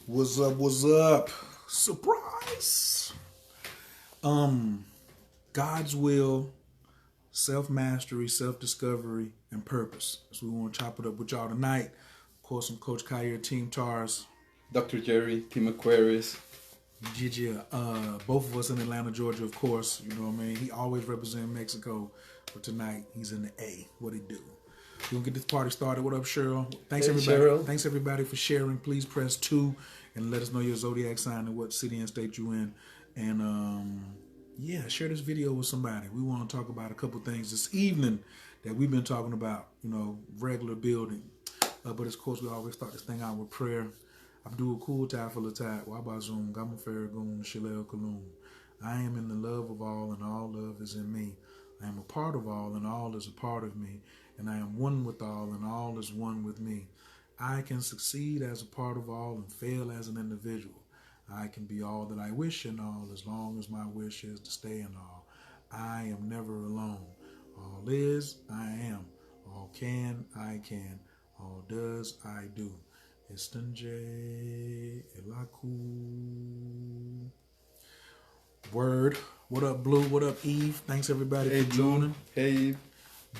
What's up? What's up? Surprise! God's will, self-mastery, self-discovery, and purpose. So we want to chop it up with y'all tonight. Of course, I'm Coach Khayr, Team Tars. Dr. Gerry, Team Aquarius. Gigi, both of us in Atlanta, Georgia, of course. You know what I mean? He always represents Mexico, but tonight he's in the A. What he do? We're gonna get this party started. What up, Cheryl? Thanks, Hey, everybody. Cheryl. Thanks everybody for sharing. Please press 2 and let us know your zodiac sign and what city and state you in. And yeah, share this video with somebody. We want to talk about a couple things this evening that we've been talking about. You know, regular building. But of course, we always start this thing out with prayer. Abdul Kul Tafalatad, Wabazum, Gamafaragun, Shilel Kalum. I am in the love of all, and all love is in me. I am a part of all, and all is a part of me. And I am one with all, and all is one with me. I can succeed as a part of all and fail as an individual. I can be all that I wish in all, as long as my wish is to stay in all. I am never alone. All is, I am. All can, I can. All does, I do. Estanjay Elaku. Word. What up, Blue? What up, Eve? Thanks everybody Hey, for joining. Hey.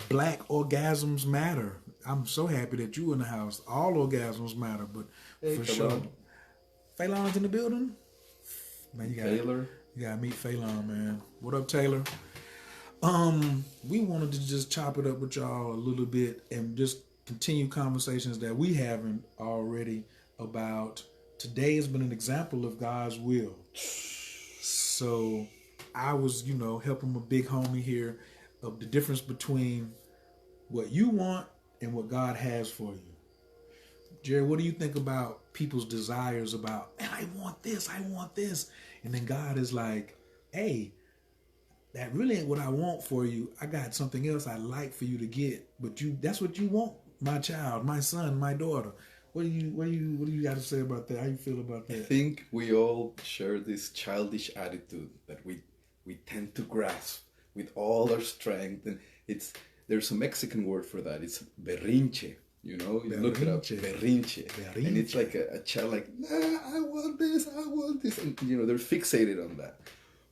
Black orgasms matter. I'm so happy that you in the house. All orgasms matter, but Hey, for Phelan. sure. Phelan's in the building. Man, you Taylor. gotta meet Phelan, man. What up, Taylor? We wanted to just chop it up with y'all a little bit and just continue conversations that we haven't already about. Today has been an example of God's will. So I was, helping my big homie here of the difference between what you want and what God has for you. Gerry, what do you think about people's desires about, man, I want this, and then God is like, hey, that really ain't what I want for you. I got something else I'd like for you to get, but that's what you want, my child, my son, my daughter. What do you got to say about that? How you feel about I that? think we all share this childish attitude that we tend to grasp with all our strength, and there's a Mexican word for that. It's berrinche. You look it up, berrinche. And it's like a child, like, nah, I want this, and they're fixated on that.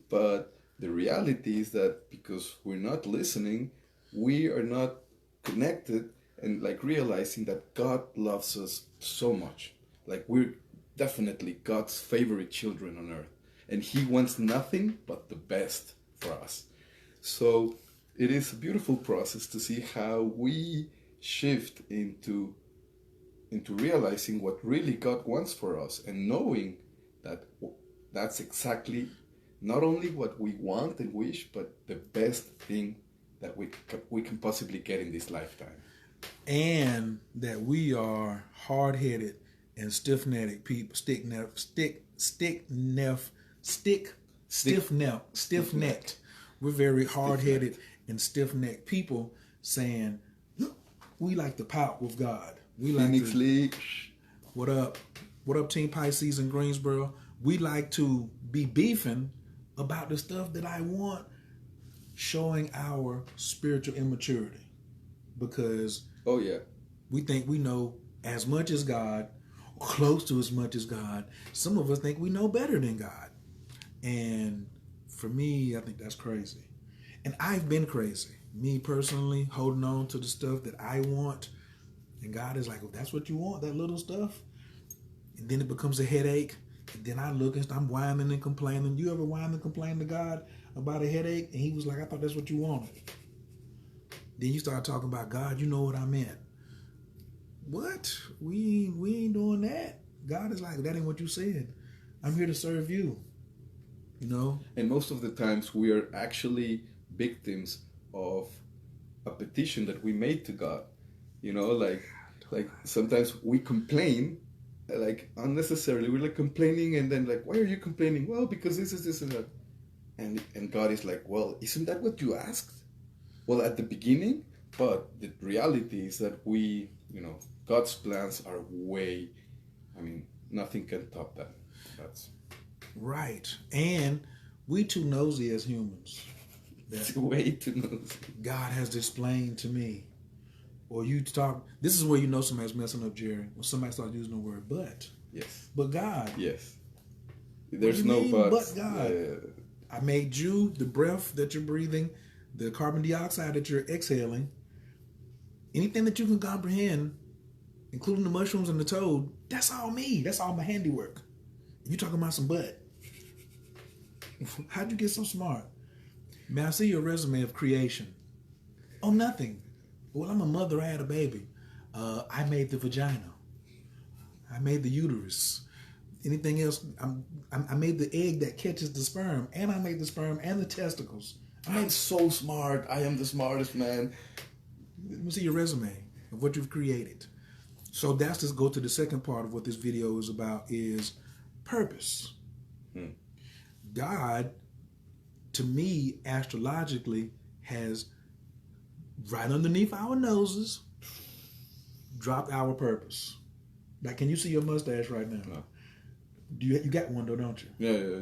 But the reality is that because we're not listening, we are not connected and like realizing that God loves us so much. Like we're definitely God's favorite children on earth. And He wants nothing but the best for us. So it is a beautiful process to see how we shift into realizing what really God wants for us and knowing that that's exactly not only what we want and wish, but the best thing that we can possibly get in this lifetime. And that we are hard-headed and stiff-necked people, stiff-necked. We're very hard-headed and stiff-necked people saying, we like to pout with God. We like Phoenix League. What up? What up, Team Pisces in Greensboro? We like to be beefing about the stuff that I want, showing our spiritual immaturity. Because oh yeah, we think we know as much as God, or close to as much as God. Some of us think we know better than God. And for me, I think that's crazy. And I've been crazy. Me personally, holding on to the stuff that I want. And God is like, if that's what you want, that little stuff. And then it becomes a headache. And then I look and I'm whining and complaining. You ever whine and complain to God about a headache? And He was like, I thought that's what you wanted. Then you start talking about, God, you know what I meant. What? We ain't doing that. God is like, that ain't what you said. I'm here to serve you. And most of the times we are actually victims of a petition that we made to God. Like sometimes we complain like unnecessarily. We're like complaining and then like, why are you complaining? Well, because this and that. And God is like, well, isn't that what you asked? Well, at the beginning, but the reality is that God's plans are nothing can top that. That's right. And we too nosy as humans. That's way too nosy. God has explained to me. Or you talk, this is where you know somebody's messing up, Gerry. When somebody starts using the word but. Yes. But God. Yes. What There's do you no mean, buts. but God? I made you, the breath that you're breathing, the carbon dioxide that you're exhaling, anything that you can comprehend, including the mushrooms and the toad, that's all me. That's all my handiwork. You talking about some butt. How'd you get so smart? May I see your resume of creation? Oh, nothing. Well, I'm a mother. I had a baby. I made the vagina. I made the uterus. Anything else? I made the egg that catches the sperm, and I made the sperm and the testicles. I'm so smart. I am the smartest man. Let me see your resume of what you've created. So that's just go to the second part of what this video is about is purpose. God, to me, astrologically, has right underneath our noses dropped our purpose. Like, can you see your mustache right now? No. You got one though, don't you? Yeah.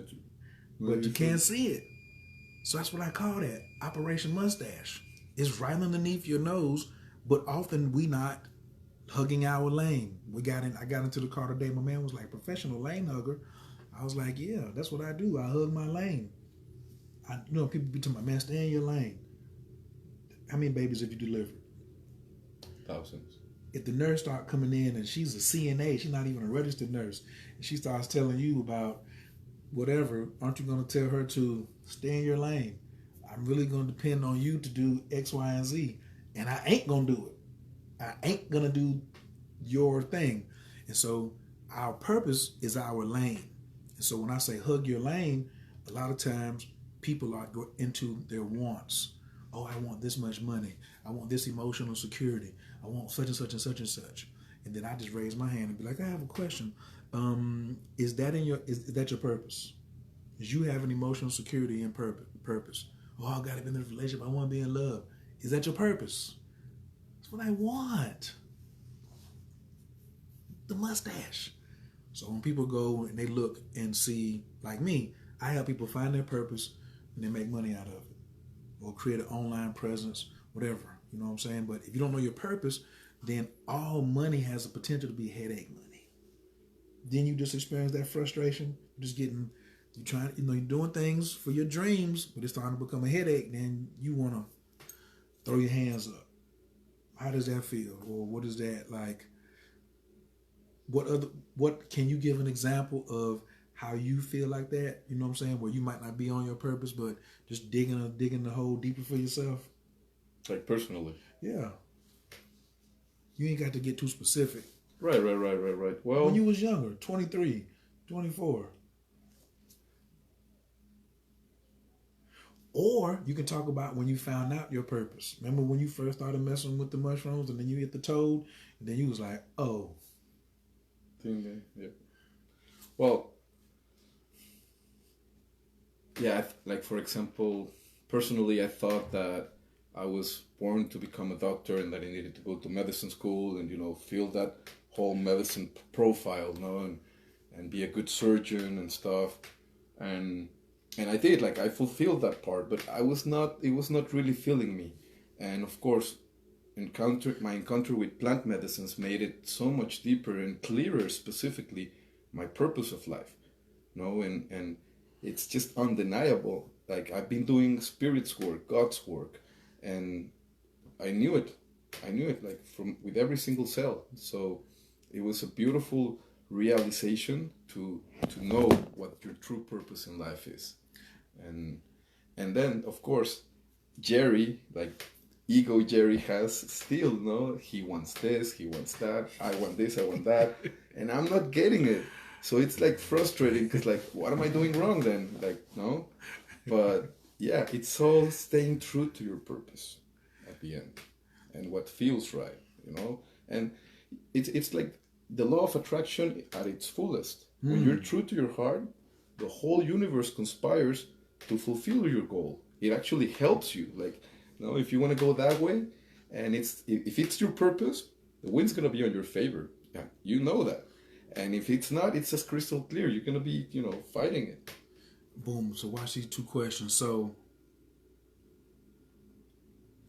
But you can't see it. So that's what I call that. Operation Mustache. It's right underneath your nose, but often we not hugging our lane. I got into the car today. My man was like, professional lane hugger. I was like, yeah, that's what I do. I hug my lane. People be talking about, man, stay in your lane. How many babies have you delivered? Thousands. If the nurse start coming in and she's a CNA, she's not even a registered nurse, and she starts telling you about whatever, aren't you going to tell her to stay in your lane? I'm really going to depend on you to do X, Y, and Z, and I ain't going to do it. I ain't going to do your thing. And so our purpose is our lane. And so when I say hug your lane, a lot of times people are go into their wants. Oh, I want this much money. I want this emotional security. I want such and such and such and such. And then I just raise my hand and be like, I have a question. Is that your purpose? Is you having emotional security and purpose? Oh, I gotta be in a relationship. I want to be in love. Is that your purpose? That's what I want. The mustache. So when people go and they look and see, like me, I help people find their purpose and they make money out of it. Or create an online presence, whatever. You know what I'm saying? But if you don't know your purpose, then all money has the potential to be headache money. Then you just experience that frustration. You're doing things for your dreams, but it's starting to become a headache. Then you want to throw your hands up. How does that feel? Or what is that like? What can you give an example of how you feel like that? You know what I'm saying? Where you might not be on your purpose, but just digging the hole deeper for yourself. Like personally. Yeah. You ain't got to get too specific. Right. Well, when you was younger, 23, 24. Or you can talk about when you found out your purpose. Remember when you first started messing with the mushrooms and then you hit the toad and then you was like, oh. Yeah. Well, yeah, like for example, personally, I thought that I was born to become a doctor and that I needed to go to medicine school and, feel that whole medicine profile, and be a good surgeon and stuff. And I did, like, I fulfilled that part, but it was not really filling me. And of course, my encounter with plant medicines made it so much deeper and clearer, specifically my purpose of life, and it's just undeniable. Like, I've been doing spirit's work, God's work, and I knew it like with every single cell. So it was a beautiful realization to know what your true purpose in life is. And then of course Gerry, like ego Gerry has still, he wants this, he wants that, I want this, I want that, and I'm not getting it. So it's like frustrating because like, what am I doing wrong then? Like, no, but yeah, it's all staying true to your purpose at the end and what feels right, and it's like the law of attraction at its fullest. When you're true to your heart, the whole universe conspires to fulfill your goal. It actually helps you. Like, if you want to go that way, and if it's your purpose, the wind's gonna be on your favor. Yeah, you know that. And if it's not, it's just crystal clear. You're gonna be, fighting it. Boom. So watch these two questions. So,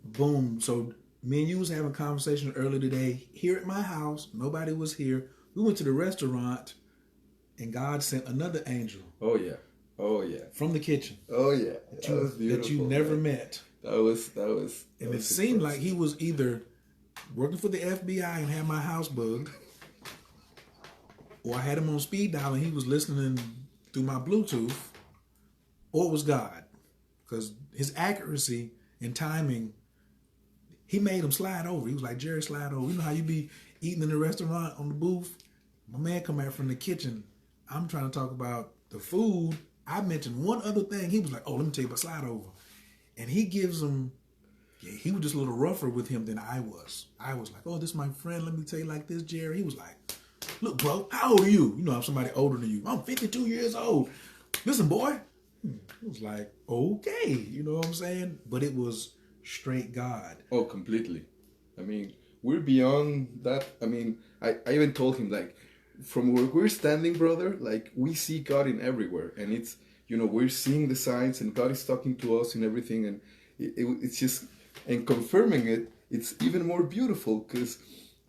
boom. So me and you was having a conversation earlier today here at my house. Nobody was here. We went to the restaurant. and God sent another angel. Oh yeah. Oh yeah. From the kitchen. Oh yeah. That you never met. That was. And it seemed like he was either working for the FBI and had my house bugged, or I had him on speed dial and he was listening through my Bluetooth, or it was God. Because his accuracy and timing, he made him slide over. He was like, Gerry, slide over. You know how you be eating in the restaurant on the booth? My man come out from the kitchen. I'm trying to talk about the food. I mentioned one other thing. He was like, oh, let me tell you about slide over. And he gives him, he was just a little rougher with him than I was. I was like, oh, this is my friend. Let me tell you like this, Gerry. He was like, look, bro, how old are you? You know, I'm somebody older than you. I'm 52 years old. Listen, boy. It was like, okay. You know what I'm saying? But it was straight God. Oh, completely. I mean, we're beyond that. I mean, I even told him, like, from where we're standing, brother, like, we see God in everywhere. And it's, you know, we're seeing the signs and God is talking to us and everything. And it's just, and confirming it, it's even more beautiful because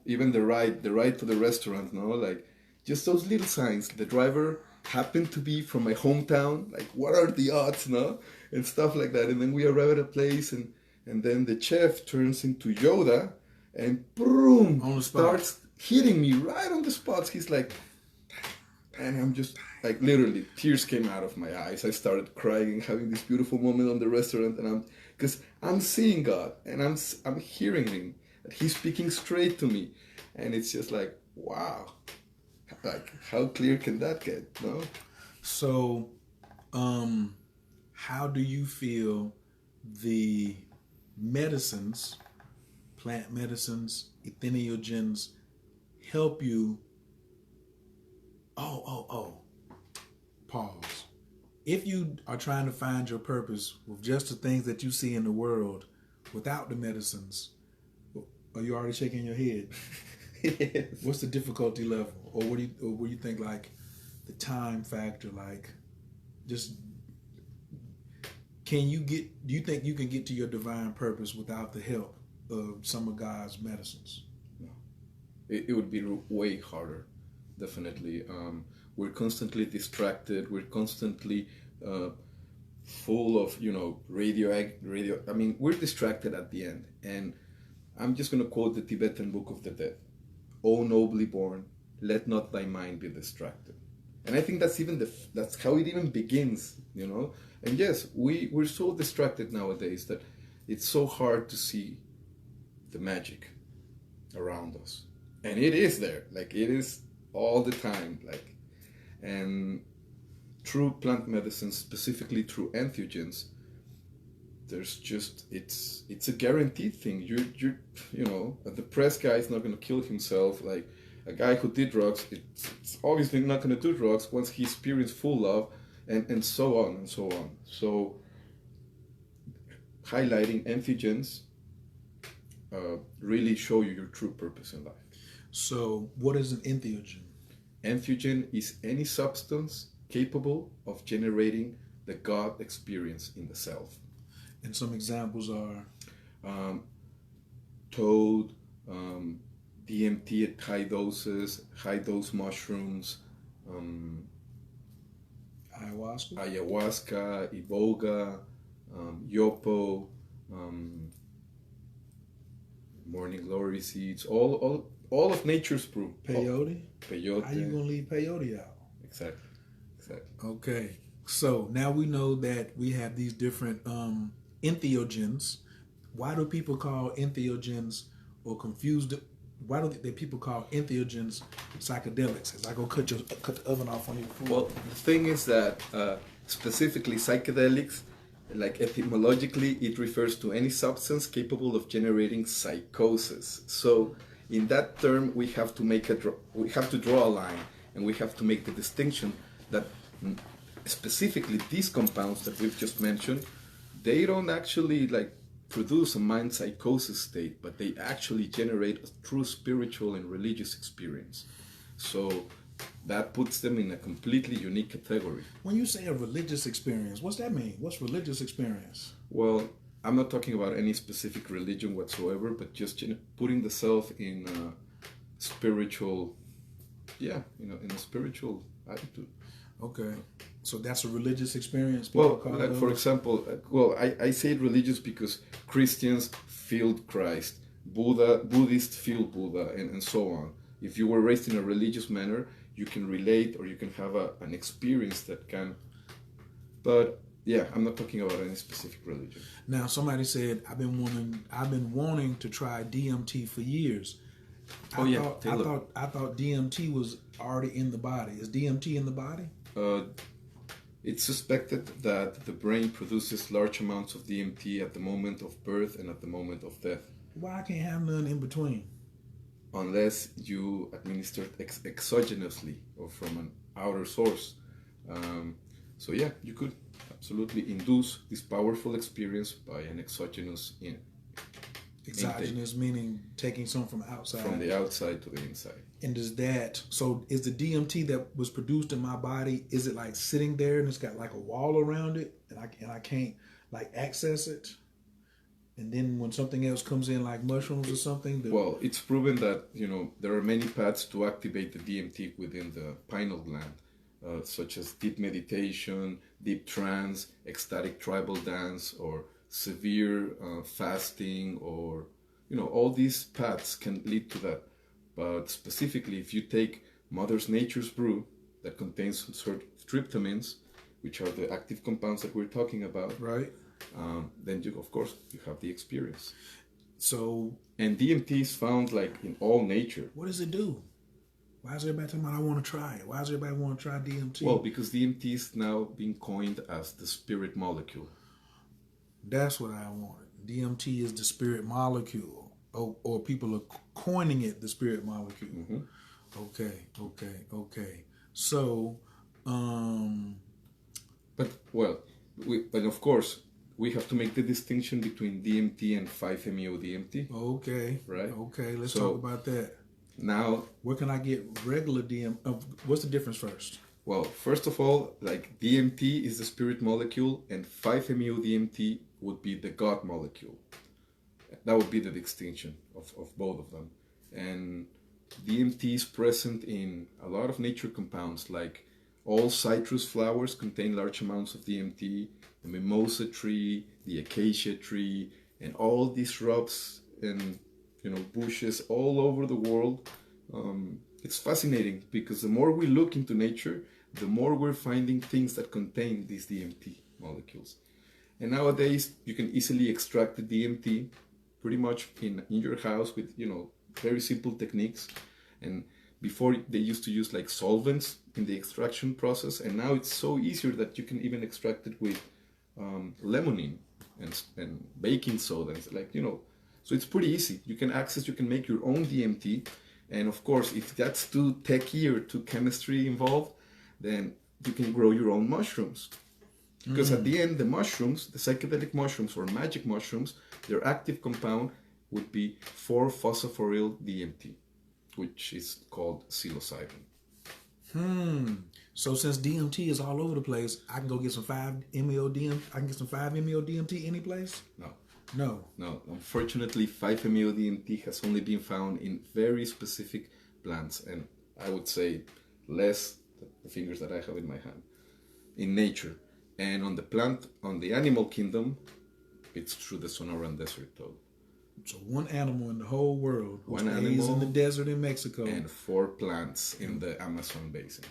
even the ride to the restaurant, no? Like, just those little signs. The driver happened to be from my hometown. Like, what are the odds, no? And stuff like that. And then we arrive at a place and then the chef turns into Yoda and boom, on the starts hitting me right on the spots. He's like, and I'm just like, literally tears came out of my eyes. I started crying and having this beautiful moment on the restaurant, and because I'm seeing God and I'm hearing him, that he's speaking straight to me, and it's just like, wow, like how clear can that get, no? So how do you feel the medicines, plant medicines, entheogens help you? Pause. If you are trying to find your purpose with just the things that you see in the world without the medicines, are you already shaking your head? Yes. What's the difficulty level? Or what do you think, like the time factor, like just do you think you can get to your divine purpose without the help of some of God's medicines? No. It would be way harder, definitely. We're constantly distracted. We're constantly full of, you know, radio. I mean, we're distracted at the end. And I'm just going to quote the Tibetan Book of the Dead. O nobly born, let not thy mind be distracted. And I think that's how it even begins, you know. And yes, we're so distracted nowadays that it's so hard to see the magic around us. And it is there, like it is all the time, like. And through plant medicine, specifically through entheogens, there's just it's a guaranteed thing. You know, a depressed guy is not going to kill himself. Like a guy who did drugs, it's obviously not going to do drugs once he experienced full love, and so on and so on. So highlighting entheogens really show you your true purpose in life. So what is an entheogen? Entheogen is any substance capable of generating the God experience in the self. And some examples are? Toad, DMT at high doses, high dose mushrooms, ayahuasca, iboga, yopo, morning glory seeds, all of nature's brew. Peyote? Peyote. How you gonna leave peyote out? Exactly. Okay. So now we know that we have these different entheogens. Why do people call entheogens or confused? Why do people call entheogens psychedelics? As I go cut the oven off on your food. Well, the thing is that specifically psychedelics, like etymologically, it refers to any substance capable of generating psychosis. So in that term, we have to draw a line, and we have to make the distinction that specifically these compounds that we've just mentioned, they don't actually like produce a mind psychosis state, but they actually generate a true spiritual and religious experience. So that puts them in a completely unique category. When you say a religious experience, what's that mean? What's religious experience? Well, I'm not talking about any specific religion whatsoever, but just putting the self in a spiritual yeah, in a spiritual attitude. Okay. So that's a religious experience. People Well, call like it for example, I say it religious because Christians feel Christ, Buddhists feel Buddha, and so on. If you were raised in a religious manner, you can relate or you can have an experience that can. But yeah, I'm not talking about any specific religion. Now, somebody said I've been wanting to try DMT for years. Oh yeah, Taylor. I thought DMT was already in the body. Is DMT in the body? Uh, it's suspected that the brain produces large amounts of DMT at the moment of birth and at the moment of death. Why I can't have none in between? Unless you administer it exogenously or from an outer source. So yeah, you could absolutely induce this powerful experience by an exogenous Exogenous intake, meaning taking some from outside. from the outside to the inside. And is the DMT that was produced in my body, is it like sitting there and it's got like a wall around it and I can't like access it? And then when something else comes in like mushrooms or something, Well, it's proven that there are many paths to activate the DMT within the pineal gland, such as deep meditation, deep trance, ecstatic tribal dance, or severe fasting, or all these paths can lead to that. But specifically, if you take Mother Nature's brew that contains some sort of tryptamines, which are the active compounds that we're talking about, right? then of course you have the experience. So, and DMT is found like in all nature. What does it do? Why is everybody talking about I want to try it? Why does everybody want to try DMT? Well, because DMT is now being coined as the spirit molecule. That's what I wanted. DMT is the spirit molecule. Or people are coining it the spirit molecule. Mm-hmm. Okay. So, but of course, we have to make the distinction between DMT and 5-MeO-DMT. Okay. Right? Okay, let's talk about that. Now, where can I get regular DMT? What's the difference first? Well, first of all, like DMT is the spirit molecule and 5-MeO-DMT would be the God molecule. That would be the distinction of both of them. And DMT is present in a lot of nature compounds, like all citrus flowers contain large amounts of DMT, the mimosa tree, the acacia tree, and all these shrubs and bushes all over the world. It's fascinating because the more we look into nature, the more we're finding things that contain these DMT molecules. And nowadays, you can easily extract the DMT pretty much in your house with very simple techniques. And before they used to use like solvents in the extraction process, and now it's so easier that you can even extract it with limonene and baking soda. It's like so it's pretty easy. You can make your own DMT, and of course, if that's too techy or too chemistry involved, then you can grow your own mushrooms. Because at the end, the mushrooms, the psychedelic mushrooms or magic mushrooms, their active compound would be 4-phosphoryl DMT, which is called psilocybin. So since DMT is all over the place, I can go get some 5-MeO-DMT. I can get some 5-MeO-DMT any place? No. Unfortunately, 5-MeO-DMT has only been found in very specific plants, and I would say less the fingers that I have in my hand in nature. And on the animal kingdom, it's through the Sonoran Desert toad. So one animal in the whole world who stays in the desert in Mexico. And 4 plants in the Amazon basin.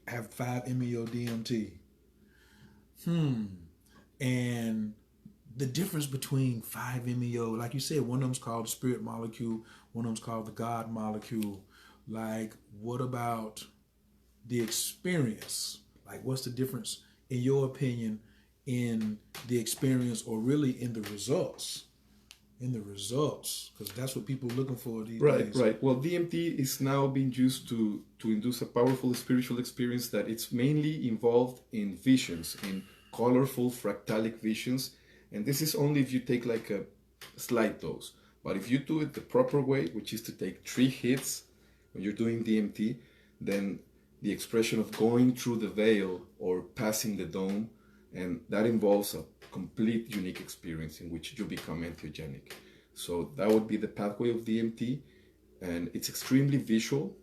Have 5-MeO-DMT. And the difference between 5-MeO, like you said, one of them's called the spirit molecule, one of them's called the God molecule. Like, what about the experience? Like, what's the difference, in your opinion, in the experience or really in the results? Because that's what people are looking for these days. Right. Well, DMT is now being used to induce a powerful spiritual experience that it's mainly involved in visions, in colorful fractalic visions. And this is only if you take like a slight dose. But if you do it the proper way, which is to take 3 hits when you're doing DMT, then the expression of going through the veil or passing the dome, and that involves a complete unique experience in which you become entheogenic. So that would be the pathway of DMT, and it's extremely visual.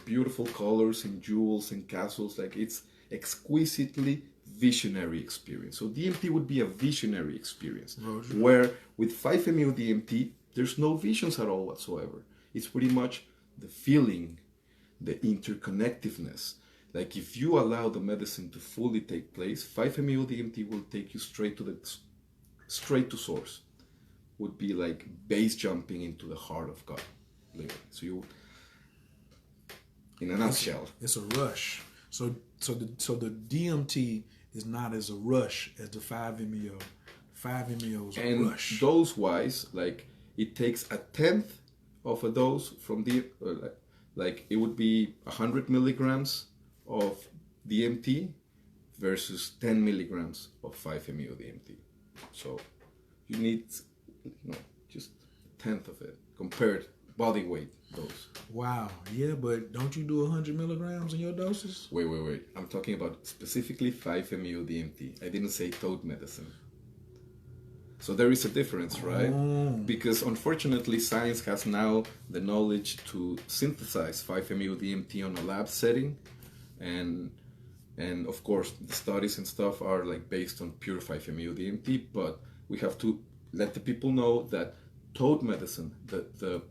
beautiful colors and jewels and castles. Like it's exquisitely visionary experience. So DMT would be a visionary experience. Roger. Where with 5-MeO DMT, there's no visions at all whatsoever. It's pretty much the feeling, the interconnectiveness. Like if you allow the medicine to fully take place, 5-MeO DMT will take you straight to source. Would be like base jumping into the heart of God, literally. So you, in a nutshell, it's a rush. So the DMT is not as a rush as the 5-MeO. 5-MeO is a and rush. dose wise, like it takes a tenth of a dose from the like it would be 100 milligrams of DMT versus 10 milligrams of 5-MeO DMT. So you need, just a tenth of it compared body weight dose. Wow. Yeah, but don't you do 100 milligrams in your doses? Wait. I'm talking about specifically 5-MeO DMT. I didn't say toad medicine. So there is a difference, right? Oh. Because unfortunately, science has now the knowledge to synthesize 5-MeO DMT on a lab setting, and of course the studies and stuff are like based on pure 5-MeO DMT. But we have to let the people know that toad medicine, the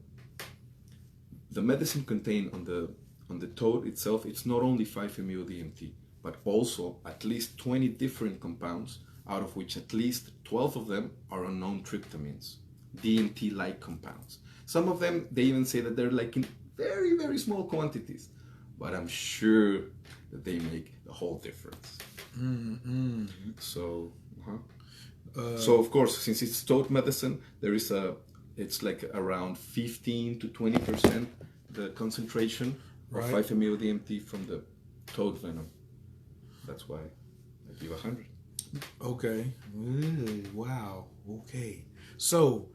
medicine contained on the toad itself, it's not only 5-MeO DMT, but also at least 20 different compounds, out of which at least 12 of them are unknown tryptamines, DMT-like compounds. Some of them, they even say that they're like in very, very small quantities, but I'm sure that they make the whole difference. Mm-hmm. So, so of course, since it's toad medicine, it's like around 15 to 20% the concentration of 5-MeO DMT from the toad venom. That's why I give 100. Okay. Wow. Okay. So,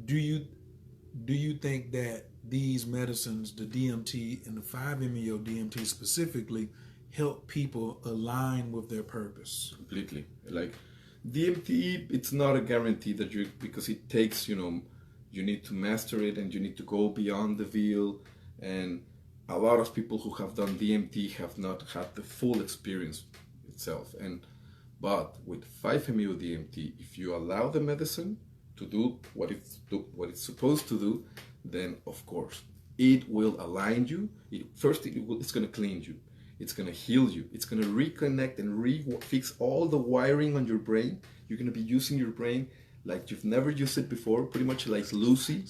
do you think that these medicines, the DMT and the 5-MeO DMT specifically, help people align with their purpose? Completely. Like DMT, it's not a guarantee that because it takes, you need to master it and you need to go beyond the veil. And a lot of people who have done DMT have not had the full experience itself. But with 5-MeO DMT, if you allow the medicine to do what it's supposed to do, then of course it will align you. It's going to clean you. It's going to heal you. It's going to reconnect and fix all the wiring on your brain. You're going to be using your brain like you've never used it before, pretty much like Lucy,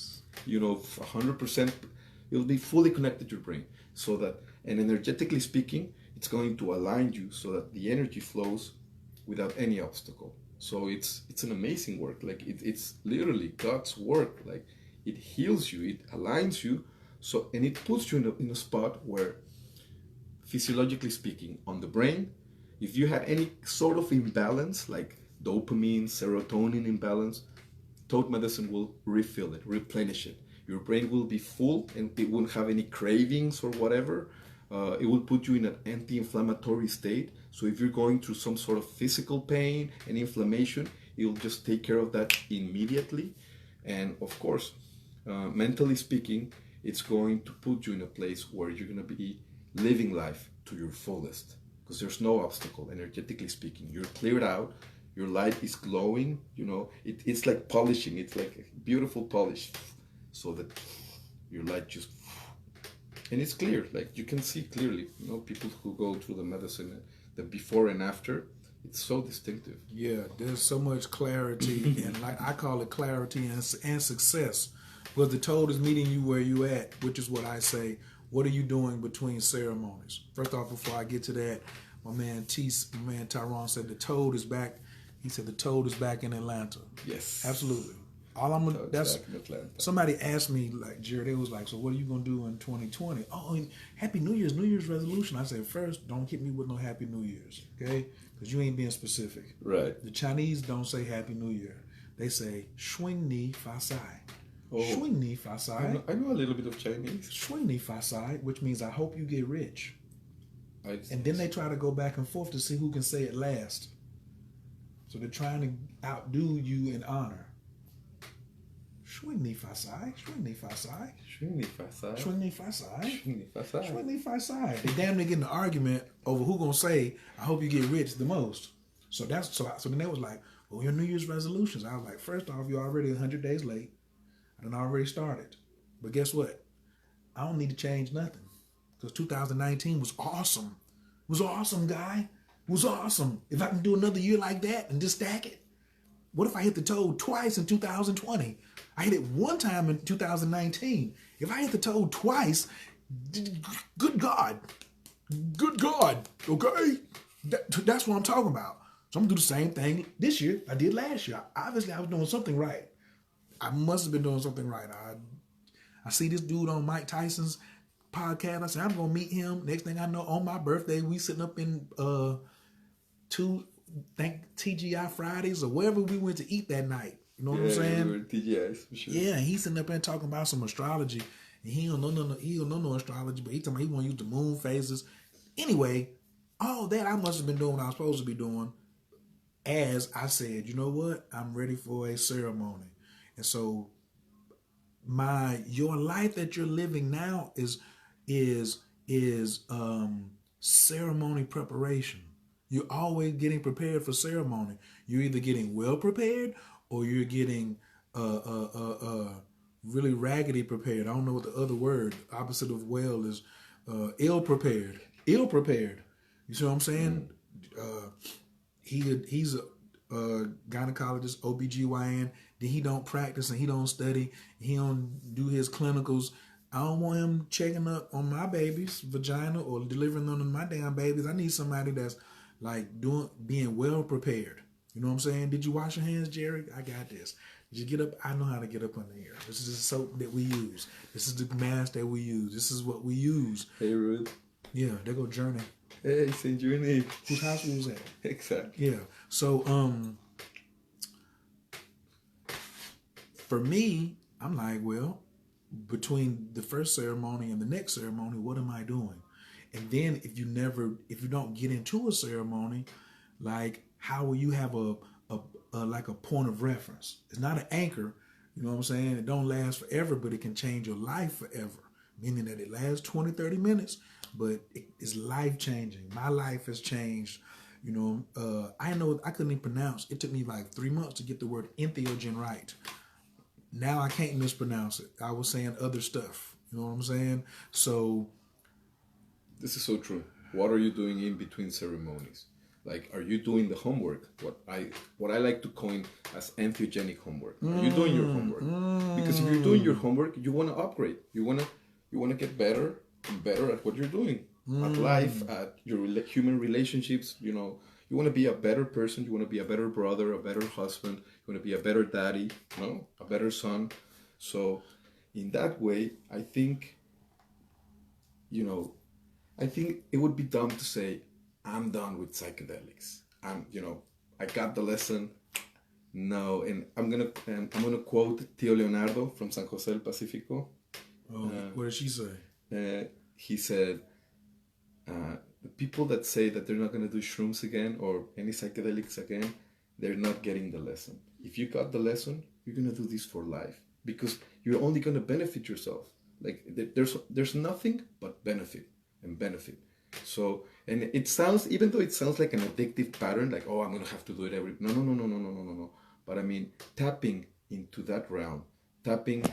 100%. It'll be fully connected to your brain. So that, and energetically speaking, it's going to align you so that the energy flows without any obstacle. So it's an amazing work. Like it's literally God's work. Like it heals you, it aligns you, and it puts you in a spot where, physiologically speaking, on the brain, if you had any sort of imbalance, like dopamine, serotonin imbalance, toad medicine will refill it, replenish it. Your brain will be full and it won't have any cravings or whatever. It will put you in an anti-inflammatory state. So if you're going through some sort of physical pain and inflammation, it will just take care of that immediately. And of course, mentally speaking, it's going to put you in a place where you're going to be living life to your fullest, because there's no obstacle. Energetically speaking, you're cleared out, your light is glowing, it's like polishing, it's like a beautiful polish, so that your light just, and it's clear, like you can see clearly, people who go through the medicine, the before and after, it's so distinctive. Yeah, there's so much clarity, and like I call it clarity and success, because the toad is meeting you where you at, which is what I say. What are you doing between ceremonies? First off, before I get to that, my man Tyrone said the toad is back. He said the toad is back in Atlanta. Yes, absolutely. All I'm gonna, that's back in Atlanta. Somebody asked me, like, Gerry, they was like, so what are you gonna do in 2020? Oh, and Happy New Year's resolution. I said, first, don't hit me with no Happy New Year's, okay? Because you ain't being specific. Right. The Chinese don't say Happy New Year. They say Shwing Ni Fa Sai. Oh, Shwing Ni Fa Sai. I know a little bit of Chinese. Shwing Ni Fa Sai, which means I hope you get rich. And then they try to go back and forth to see who can say it last. So they're trying to outdo you in honor. Swing knee far side. Swing knee far side. Swing knee far side. Swing knee far side. Swing knee far side. Swing knee far side. They damn near get in an argument over who gonna say, I hope you get rich the most. So then they was like, well, your New Year's resolutions. I was like, first off, you're already 100 days late. I done already started. But guess what? I don't need to change nothing. Because 2019 was awesome. It was awesome, guy. It was awesome. If I can do another year like that and just stack it. What if I hit the toad twice in 2020? I hit it one time in 2019. If I hit the toad twice, good God. Good God. Okay? That's what I'm talking about. So I'm going to do the same thing this year I did last year. Obviously, I was doing something right. I must have been doing something right. I see this dude on Mike Tyson's podcast. I said, I'm going to meet him. Next thing I know, on my birthday, we sitting up in TGI Fridays or wherever we went to eat that night. You know what I'm saying? We were TGI's, for sure. Yeah, he's sitting up there talking about some astrology. And he don't know no astrology, but he talking about he want to use the moon phases. Anyway, all that I must have been doing what I was supposed to be doing. As I said, you know what? I'm ready for a ceremony. And so your life that you're living now is ceremony preparation. You're always getting prepared for ceremony. You're either getting well prepared or you're getting really raggedy prepared. I don't know what the other word opposite of well is. Ill prepared. Ill prepared. You see what I'm saying? He's a gynecologist, OBGYN. Then he don't practice and he don't study. He don't do his clinicals. I don't want him checking up on my baby's vagina or delivering them to my damn babies. I need somebody that's like being well prepared. You know what I'm saying? Did you wash your hands, Gerry? I got this. Did you get up? I know how to get up under here. This is the soap that we use. This is the mask that we use. This is what we use. Hey, Ruth. Yeah, there go Journey. Hey, St. Journey. Whose house we was at? Exactly. Yeah. So, for me, I'm like, well, between the first ceremony and the next ceremony, what am I doing? And then if you don't get into a ceremony, like how will you have a point of reference? It's not an anchor, you know what I'm saying? It don't last forever, but it can change your life forever. Meaning that it lasts 20, 30 minutes, but it's life changing. My life has changed. You know, I couldn't even pronounce. It took me like 3 months to get the word entheogen right. Now I can't mispronounce it. I was saying other stuff. You know what I'm saying? So this is so true. What are you doing in between ceremonies? Like, are you doing the homework? What I like to coin as entheogenic homework. Are you doing your homework? Because if you're doing your homework, you want to upgrade. You want to get better and better at what you're doing. At life, at your human relationships. You know, you want to be a better person. You want to be a better brother, a better husband. You want to be a better daddy. You know, a better son. So, in that way, I think it would be dumb to say, I'm done with psychedelics. I got the lesson. No, and I'm gonna quote Tío Leonardo from San Jose del Pacifico. What did she say? He said, the people that say that they're not gonna do shrooms again or any psychedelics again, they're not getting the lesson. If you got the lesson, you're gonna do this for life because you're only gonna benefit yourself. Like there's nothing but benefit and benefit. So, and it sounds, even though it sounds like an addictive pattern, like, oh, I'm going to have to do it no. But I mean, tapping into that realm, tapping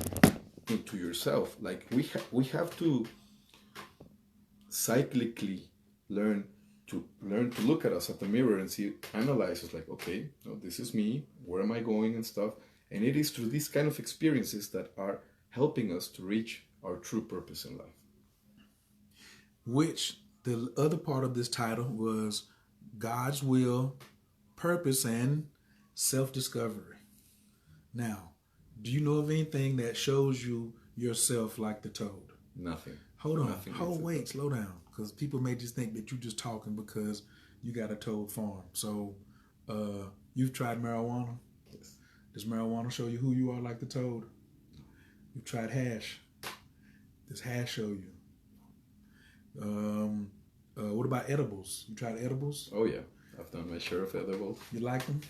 into yourself, like we have to cyclically learn to look at us at the mirror and analyze us like, okay, no, this is me, where am I going and stuff. And it is through these kind of experiences that are helping us to reach our true purpose in life. Which the other part of this title was God's will, purpose, and self-discovery. Now, do you know of anything that shows you yourself like the toad? Nothing. Hold on. Wait, slow down. Because people may just think that you're just talking because you got a toad farm. So, you've tried marijuana? Yes. Does marijuana show you who you are like the toad? You've tried hash. Does hash show you? What about edibles? You tried edibles? Oh yeah, I've done my share of edibles. You like them?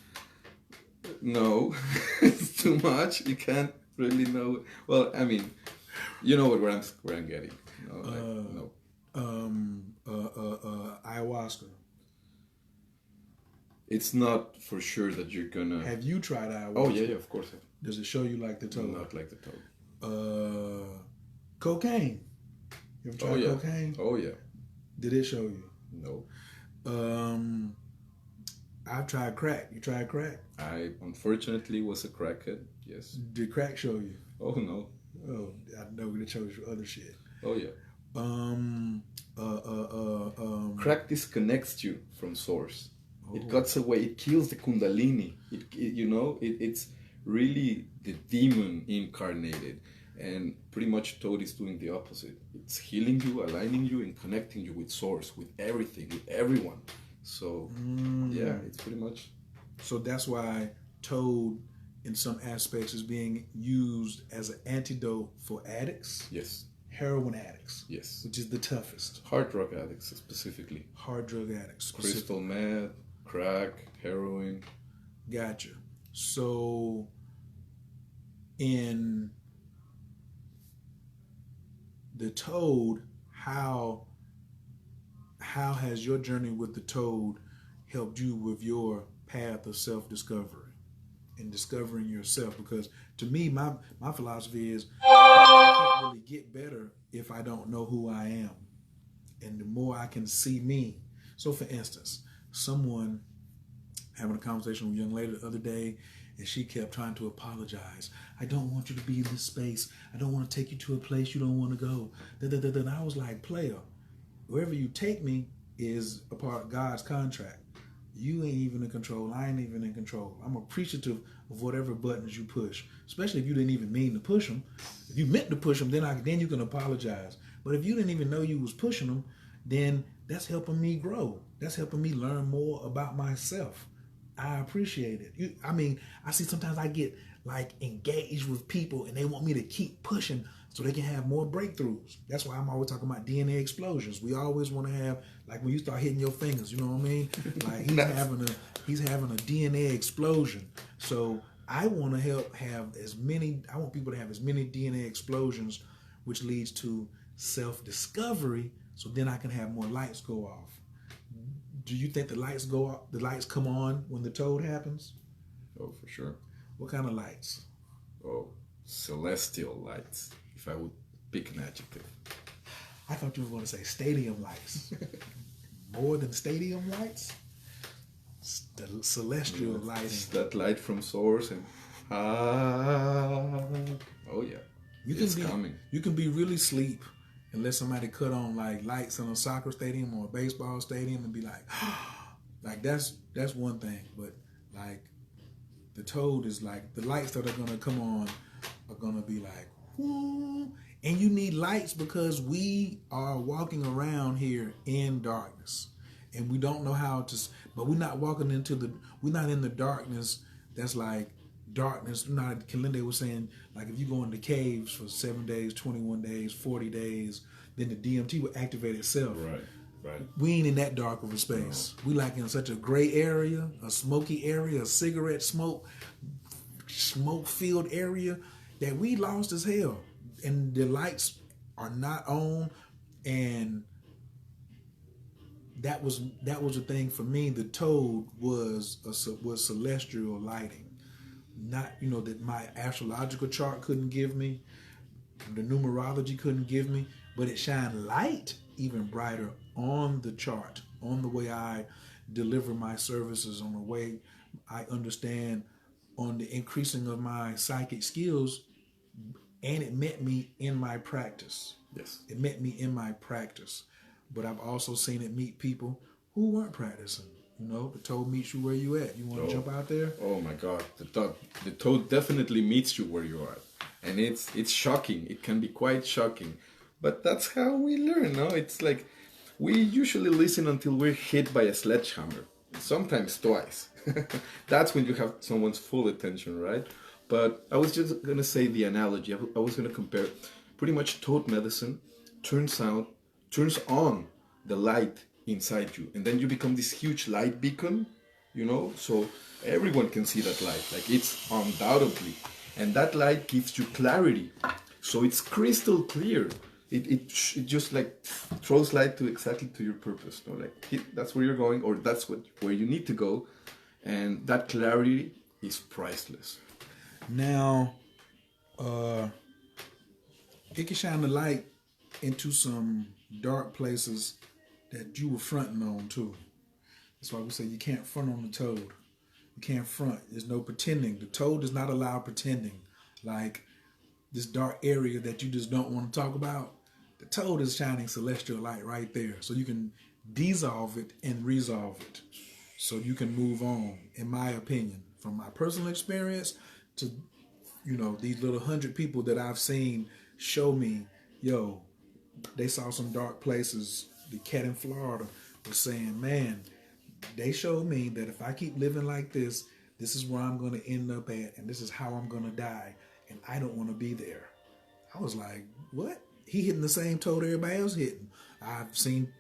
No, it's too much. You can't really know. Well, I mean, you know what where I'm getting. No, like, no. Ayahuasca. It's not for sure that you're gonna. Have you tried ayahuasca? Oh yeah, yeah, of course. Does it show you like the toad? Not like the toad. Cocaine. You ever tried cocaine? Oh yeah. Did it show you? No. I've tried crack. You tried crack? I unfortunately was a crackhead. Yes. Did crack show you? Oh no. Oh, I know it shows you other shit. Oh yeah. Crack disconnects you from source. Oh. It cuts away. It kills the kundalini. It's really the demon incarnated. And pretty much toad is doing the opposite. It's healing you, aligning you, and connecting you with source, with everything, with everyone. So yeah, it's pretty much. So that's why toad, in some aspects, is being used as an antidote for addicts. Yes. Heroin addicts. Yes. Which is the toughest. Hard drug addicts specifically. Hard drug addicts. Crystal meth, crack, heroin. Gotcha. So in the toad, how has your journey with the toad helped you with your path of self-discovery and discovering yourself? Because to me, my philosophy is I can't really get better if I don't know who I am. And the more I can see me. So for instance, someone having a conversation with a young lady the other day, and she kept trying to apologize. I don't want you to be in this space. I don't want to take you to a place you don't want to go. And I was like, player, wherever you take me is a part of God's contract. You ain't even in control. I ain't even in control. I'm appreciative of whatever buttons you push, especially if you didn't even mean to push them. If you meant to push them, then you can apologize. But if you didn't even know you was pushing them, then that's helping me grow. That's helping me learn more about myself. I appreciate it. I see sometimes I get like engaged with people and they want me to keep pushing so they can have more breakthroughs. That's why I'm always talking about DNA explosions. We always want to have, like when you start hitting your fingers, you know what I mean? Like he's having a DNA explosion. So I want to I want people to have as many DNA explosions, which leads to self-discovery, so then I can have more lights go off. Do you think the lights go off, the lights come on when the toad happens? Oh, for sure. What kind of lights? Oh, celestial lights, if I would pick an adjective. I thought you were going to say stadium lights. More than stadium lights? The celestial lighting. It's that light from source and oh yeah, it's coming. You can be really sleep and let somebody cut on like lights in a soccer stadium or a baseball stadium and be like, like that's one thing. But like the toad is like the lights that are gonna come on are gonna be like, whoo. And you need lights because we are walking around here in darkness, and we don't know how to. But we're not walking we're not in the darkness. That's like darkness. Not Kalinde was saying, like if you go into caves for 7 days, 21 days, 40 days, then the DMT will activate itself. Right. We ain't in that dark of a space. No. We like in such a gray area, a smoky area, a cigarette smoke filled area that we lost as hell. And the lights are not on, and that was the thing for me. The toad was celestial lighting. Not, that my astrological chart couldn't give me, the numerology couldn't give me, but it shined light even brighter on the chart, on the way I deliver my services, on the way I understand, on the increasing of my psychic skills, and it met me in my practice. Yes. It met me in my practice. But I've also seen it meet people who weren't practicing. The toad meets you where you at. You want to jump out there? Oh my God, the toad definitely meets you where you are, and it's shocking. It can be quite shocking, but that's how we learn. No, it's like we usually listen until we're hit by a sledgehammer. Sometimes twice. That's when you have someone's full attention, right? But I was just gonna say the analogy. I was gonna compare. Pretty much, toad medicine turns on the light inside you, and then you become this huge light beacon, so everyone can see that light. Like it's undoubtedly and that light gives you clarity. So it's crystal clear. It just like throws light to exactly to your purpose. No, like that's where you're going, or that's where you need to go, and that clarity is priceless. Now, it can shine the light into some dark places that you were fronting on too. That's why we say you can't front on the toad. You can't front. There's no pretending. The toad does not allow pretending. Like this dark area that you just don't want to talk about, the toad is shining celestial light right there. So you can dissolve it and resolve it. So you can move on, in my opinion. From my personal experience to, these little 100 people that I've seen show me, yo, they saw some dark places. The cat in Florida was saying, man, they showed me that if I keep living like this is where I'm going to end up at, and this is how I'm going to die, and I don't want to be there. I was like, what? He hitting the same toad everybody else hitting. I've seen,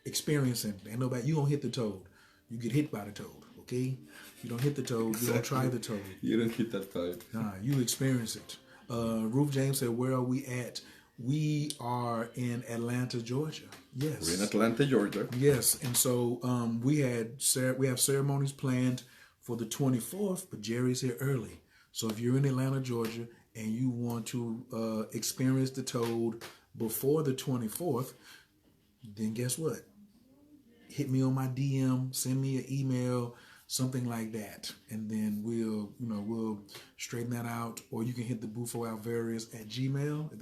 experiencing. Ain't nobody, you don't hit the toad. You get hit by the toad, okay? You don't hit the toad. Exactly. You don't try the toad. You don't hit that pipe. Nah, you experience it. Ruth James said, where are we at? We are in Atlanta, Georgia. Yes. We're in Atlanta, Georgia. Yes, and so we have ceremonies planned for the 24th, but Gerry's here early. So if you're in Atlanta, Georgia, and you want to experience the toad before the 24th, then guess what? Hit me on my DM, send me an email, something like that, and then we'll straighten that out. Or you can hit the Bufo Alvarez at Gmail. Is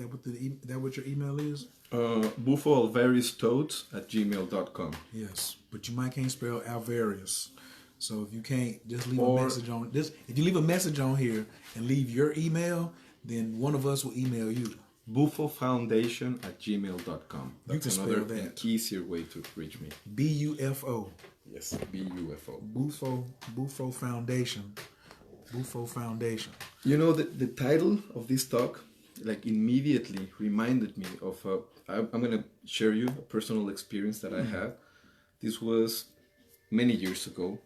that what your email is? Bufo Alvarez Toads at gmail.com. Yes, but you might can't spell Alvarez. So if you can't, just leave a message on this. If you leave a message on here and leave your email, then one of us will email you. BufoFoundation at gmail.com. That's you can another spell that. easier way to reach me. BUFO. Yes, BUFO. Bufo Foundation. Bufo Foundation. You know, the title of this talk, like immediately reminded me of, I'm going to share you a personal experience that I had. This was many years ago.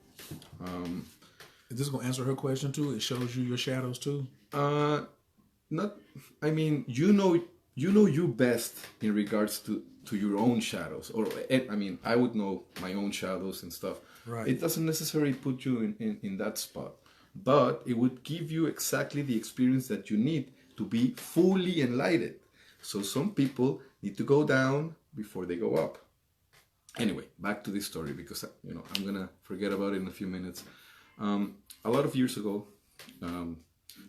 Is this going to answer her question too? It shows you your shadows too? Not, I mean, you know you best in regards to your own shadows, or I mean, I would know my own shadows and stuff. Right. It doesn't necessarily put you in that spot, but it would give you exactly the experience that you need to be fully enlightened. So some people need to go down before they go up. Anyway, back to this story, because I'm gonna forget about it in a few minutes. A lot of years ago,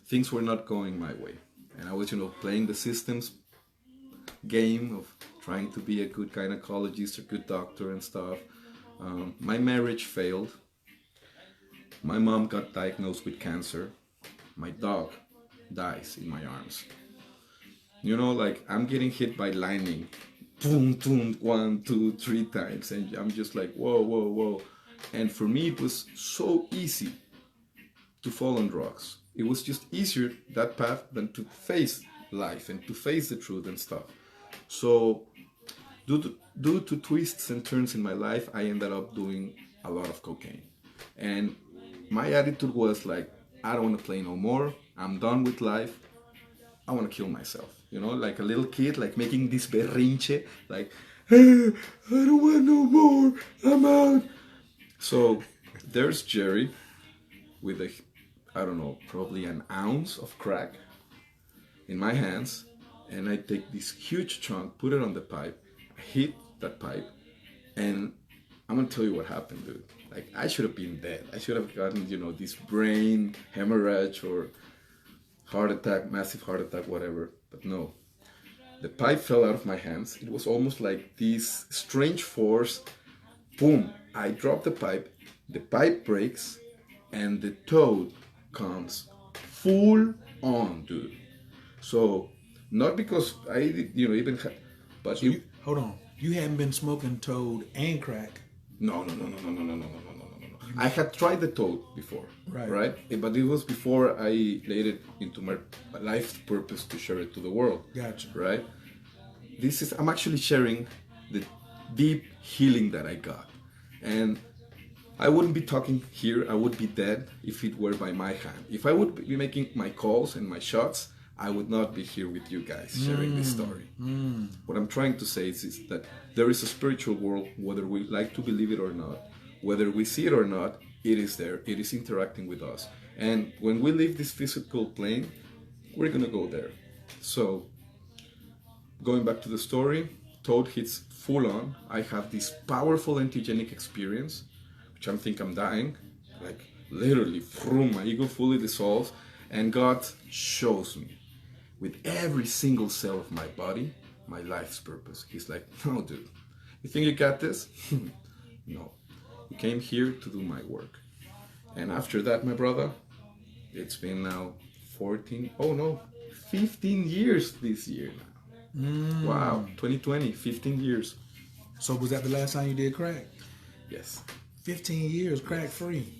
things were not going my way, and I was playing the systems game of trying to be a good gynecologist or good doctor and stuff. My marriage failed. My mom got diagnosed with cancer. My dog dies in my arms. Like I'm getting hit by lightning. Boom, boom, 1, 2, 3 times. And I'm just like, whoa, whoa, whoa. And for me, it was so easy to fall on drugs. It was just easier, that path, than to face life and to face the truth and stuff. So due to twists and turns in my life, I ended up doing a lot of cocaine. And my attitude was like, I don't want to play no more. I'm done with life. I want to kill myself. Like a little kid, like making this berrinche, like, hey, I don't want no more. I'm out. So there's Gerry with I don't know, probably an ounce of crack in my hands. And I take this huge chunk, put it on the pipe, hit that pipe, and I'm gonna tell you what happened, dude. Like, I should have been dead. I should have gotten, this brain hemorrhage or heart attack, massive heart attack, whatever. But no, the pipe fell out of my hands. It was almost like this strange force. Boom! I drop the pipe breaks, and the toad comes full on, dude. So, not because I, even had, but So hold on. You hadn't been smoking toad and crack. No. I had tried the toad before, right? But it was before I laid it into my life's purpose to share it to the world. Gotcha. Right? I'm actually sharing the deep healing that I got. And I wouldn't be talking here. I would be dead if it were by my hand. If I would be making my calls and my shots, I would not be here with you guys sharing this story. What I'm trying to say is that there is a spiritual world, whether we like to believe it or not, whether we see it or not, it is there. It is interacting with us. And when we leave this physical plane, we're going to go there. So, going back to the story, Toad hits full on. I have this powerful antigenic experience, which I'm think I'm dying, like literally, my ego fully dissolves, and God shows me with every single cell of my body my life's purpose. He's like, no, dude, you think you got this? No, you came here to do my work. And after that, my brother, it's been now 15 years this year now. Wow, 2020, 15 years. So was that the last time you did crack? Yes. 15 years crack free.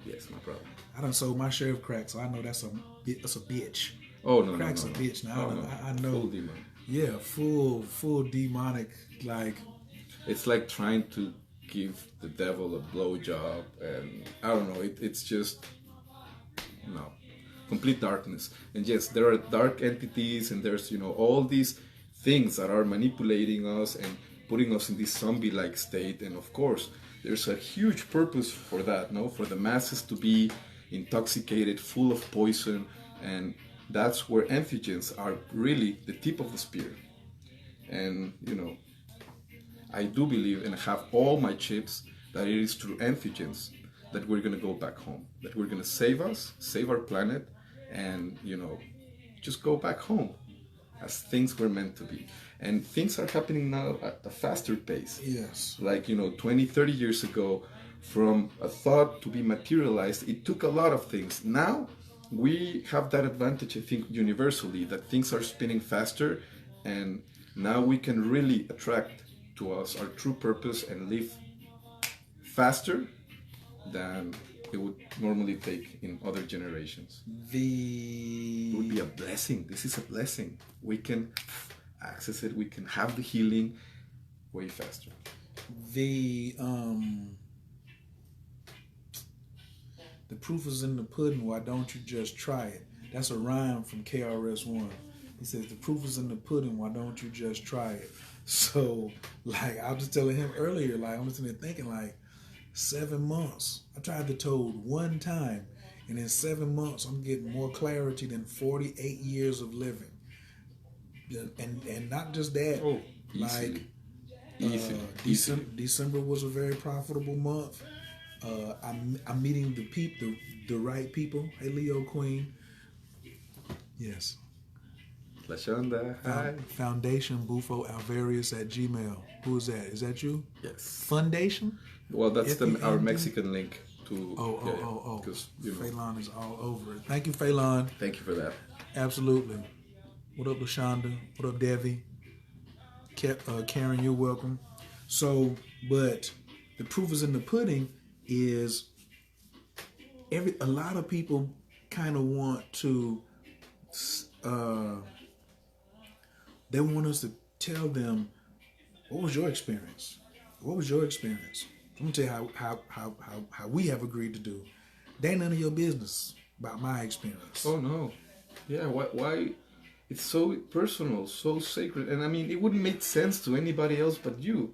Yes, my brother. I done sold my share of crack, so I know that's a bitch. Oh no, crack's no. a bitch now. I know. Full demon. Yeah, full demonic. Like it's like trying to give the devil a blowjob, and I don't know. It's just no, complete darkness. And yes, there are dark entities, and there's all these things that are manipulating us and putting us in this zombie-like state. And of course, there's a huge purpose for that. No, for the masses to be intoxicated, full of poison, and that's where entheogens are really the tip of the spear. And I do believe, and I have all my chips, that it is through entheogens that we're going to go back home, that we're going to save us, save our planet, and just go back home as things were meant to be. And things are happening now at a faster pace. Yes. Like 20, 30 years ago, from a thought to be materialized, it took a lot of things. Now we have that advantage, I think, universally, that things are spinning faster, and now we can really attract to us our true purpose and live faster than it would normally take in other generations. It would be a blessing. This is a blessing. We can access it. We can have the healing way faster. The proof is in the pudding. Why don't you just try it? That's a rhyme from KRS-One. He says, the proof is in the pudding. Why don't you just try it? So, like, I was just telling him earlier, like, I'm sitting there thinking, like, 7 months. I tried the Toad one time, and in 7 months, I'm getting more clarity than 48 years of living. And not just that. Oh, easily. Like, December was a very profitable month. I'm meeting the right people. Hey, Leo Queen. Yes. La Shonda. Hi. Foundation Bufo Alvarius at Gmail. Who is that? Is that you? Yes. Foundation? Well, that's our Mexican link to. Oh. Because Phelan is all over it. Thank you, Phelan. Thank you for that. Absolutely. What up, LaShonda? What up, Devi? Karen, you're welcome. So, but the proof is in the pudding is a lot of people kind of want to they want us to tell them, what was your experience? What was your experience? I'm gonna tell you how we have agreed to do. They ain't none of your business about my experience. Oh no. Yeah, why it's so personal, so sacred, and I mean it wouldn't make sense to anybody else but you.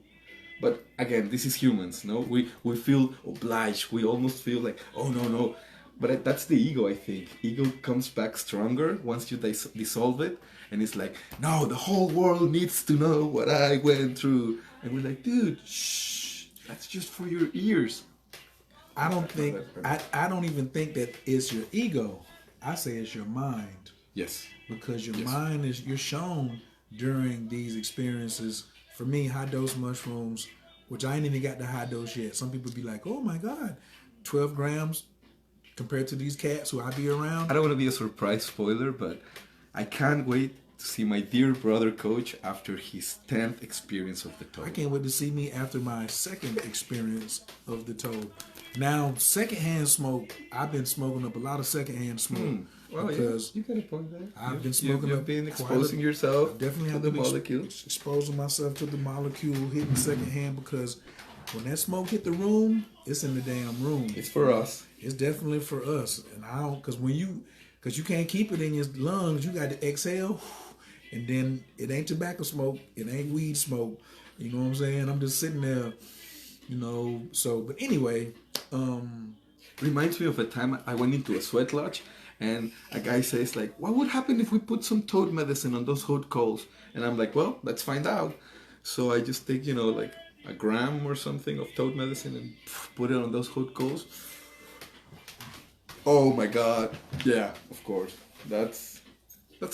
But again, this is humans, no? We feel obliged. We almost feel like, oh no. But that's the ego, I think. Ego comes back stronger once you dissolve it. And it's like, no, the whole world needs to know what I went through. And we're like, dude, shh, that's just for your ears. I don't even think that it's your ego. I say it's your mind. Yes. Because your mind you're shown during these experiences. For me, high dose mushrooms, which I ain't even got the high dose yet. Some people be like, oh my God, 12 grams compared to these cats who I be around. I don't want to be a surprise spoiler, but I can't wait to see my dear brother Coach after his 10th experience of the Toad. I can't wait to see me after my second experience of the Toad. Now, secondhand smoke, I've been smoking up a lot of secondhand smoke. Well, because you got a point there. I've been smoking You've up. been exposing yourself definitely to have the been molecule. Exposing myself to the molecule, hitting secondhand because when that smoke hit the room, it's in the damn room. It's for us. It's definitely for us. And I don't, because you can't keep it in your lungs. You got to exhale, and then it ain't tobacco smoke. It ain't weed smoke. You know what I'm saying? I'm just sitting there, So, but anyway, Reminds me of a time I went into a sweat lodge, and a guy says like, "What would happen if we put some toad medicine on those hot coals?" And I'm like, "Well, let's find out." So I just take like a gram or something of toad medicine and put it on those hot coals. Oh my God! Yeah, of course. That's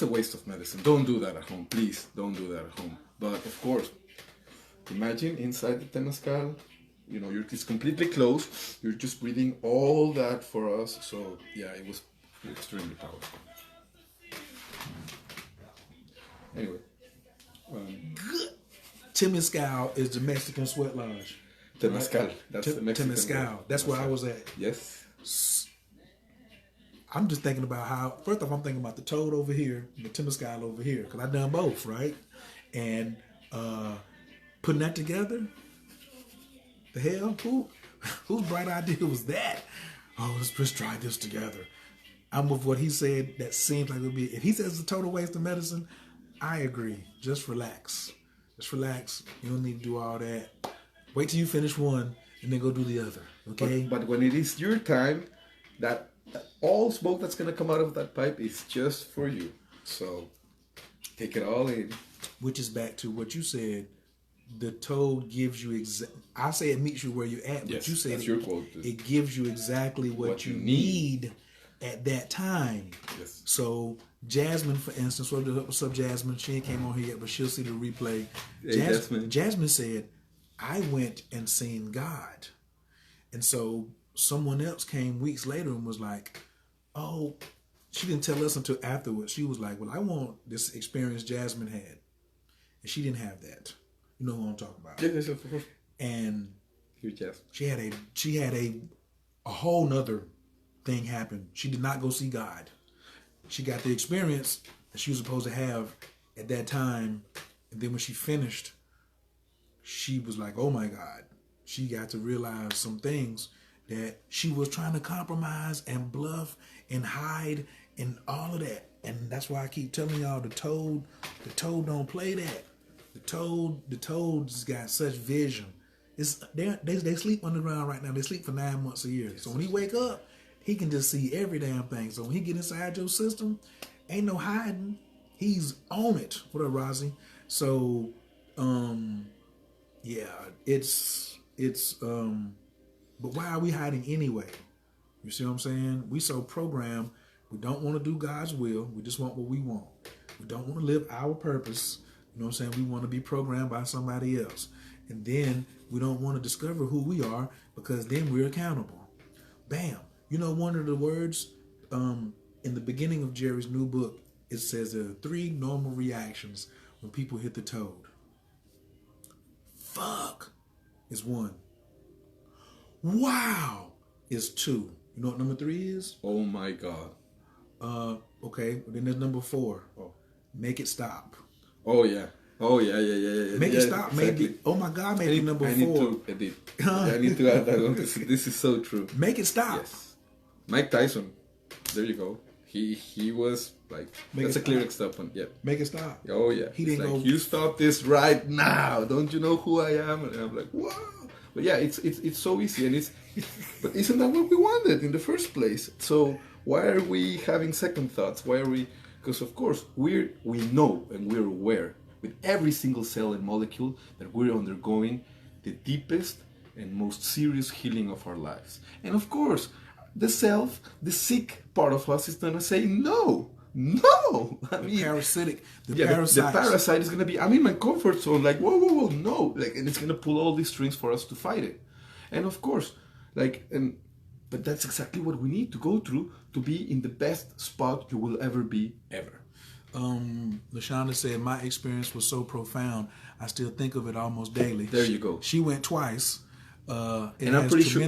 a waste of medicine. Don't do that at home, please. Don't do that at home. But of course, imagine inside the temazcal. It's completely closed. You're just breathing all that for us. So yeah, it was extremely powerful. Anyway, Temazcal is the Mexican sweat lodge. temazcal. That's the Mexican Temazcal. word. That's where I was at. Yes. I'm just thinking about how. First off, I'm thinking about the toad over here, and the Temazcal over here, because I've done both, right? And putting that together. The hell? Whose bright idea was that? Oh, let's try this together. I'm with what he said. That seems like it would be. If he says it's a total waste of medicine, I agree. Just relax. Just relax. You don't need to do all that. Wait till you finish one and then go do the other. Okay? But when it is your time, that all smoke that's gonna come out of that pipe is just for you. So take it all in. Which is back to what you said. The toad gives you I say it meets you where you're at, but Yes, you said that's your quote. it gives you exactly what you need at that time. Yes. So Jasmine, for instance, what's up, Jasmine? She ain't came on here yet, but she'll see the replay. Hey, Jasmine said, I went and seen God. And so someone else came weeks later and was like, oh, she didn't tell us until afterwards. She was like, well, I want this experience Jasmine had. And she didn't have that. You know who I'm talking about. Yes, of course. And Yes. she had a whole nother thing happen. She did not go see God. She got the experience that she was supposed to have at that time. And then when she finished, she was like, oh my God. She got to realize some things that she was trying to compromise and bluff and hide and all of that. And that's why I keep telling y'all the toad don't play that. The toad's got such vision. They sleep underground right now. They sleep for 9 months a year. So when he wake up, he can just see every damn thing. So when he get inside your system, ain't no hiding. He's on it. What up, Rozzy? So, yeah, it's but why are we hiding anyway? You see what I'm saying? We so programmed. We don't want to do God's will. We just want what we want. We don't want to live our purpose. You know what I'm saying? We want to be programmed by somebody else. And then we don't want to discover who we are because then we're accountable. Bam. You know, one of the words in the beginning of Gerry's new book, it says there are 3 normal reactions when people hit the toad. Fuck is 1. Wow is 2. You know what number 3 is? Oh my God. Okay. Then there's number 4. Oh, make it stop. Oh yeah. Make it stop. Exactly. Maybe. Oh my God. Maybe number 4. I need to add that one. This is so true. Make it stop. Yes. Mike Tyson. There you go. He was like, that's a clear example. Yeah. Make it stop. Oh yeah. He didn't like, go. You stop this right now. Don't you know who I am? And I'm like, wow. But yeah, it's so easy, and but isn't that what we wanted in the first place? So why are we having second thoughts? Why are we? Because of course we know and we're aware with every single cell and molecule that we're undergoing the deepest and most serious healing of our lives. And of course, the sick part of us is gonna say no. I mean, the parasite is gonna be. I'm in my comfort zone. Like, whoa, no. Like, and it's gonna pull all these strings for us to fight it. And of course, but that's exactly what we need to go through to be in the best spot you will ever be, ever. LaShonda said, my experience was so profound, I still think of it almost daily. There you go. She went twice. And I'm pretty sure.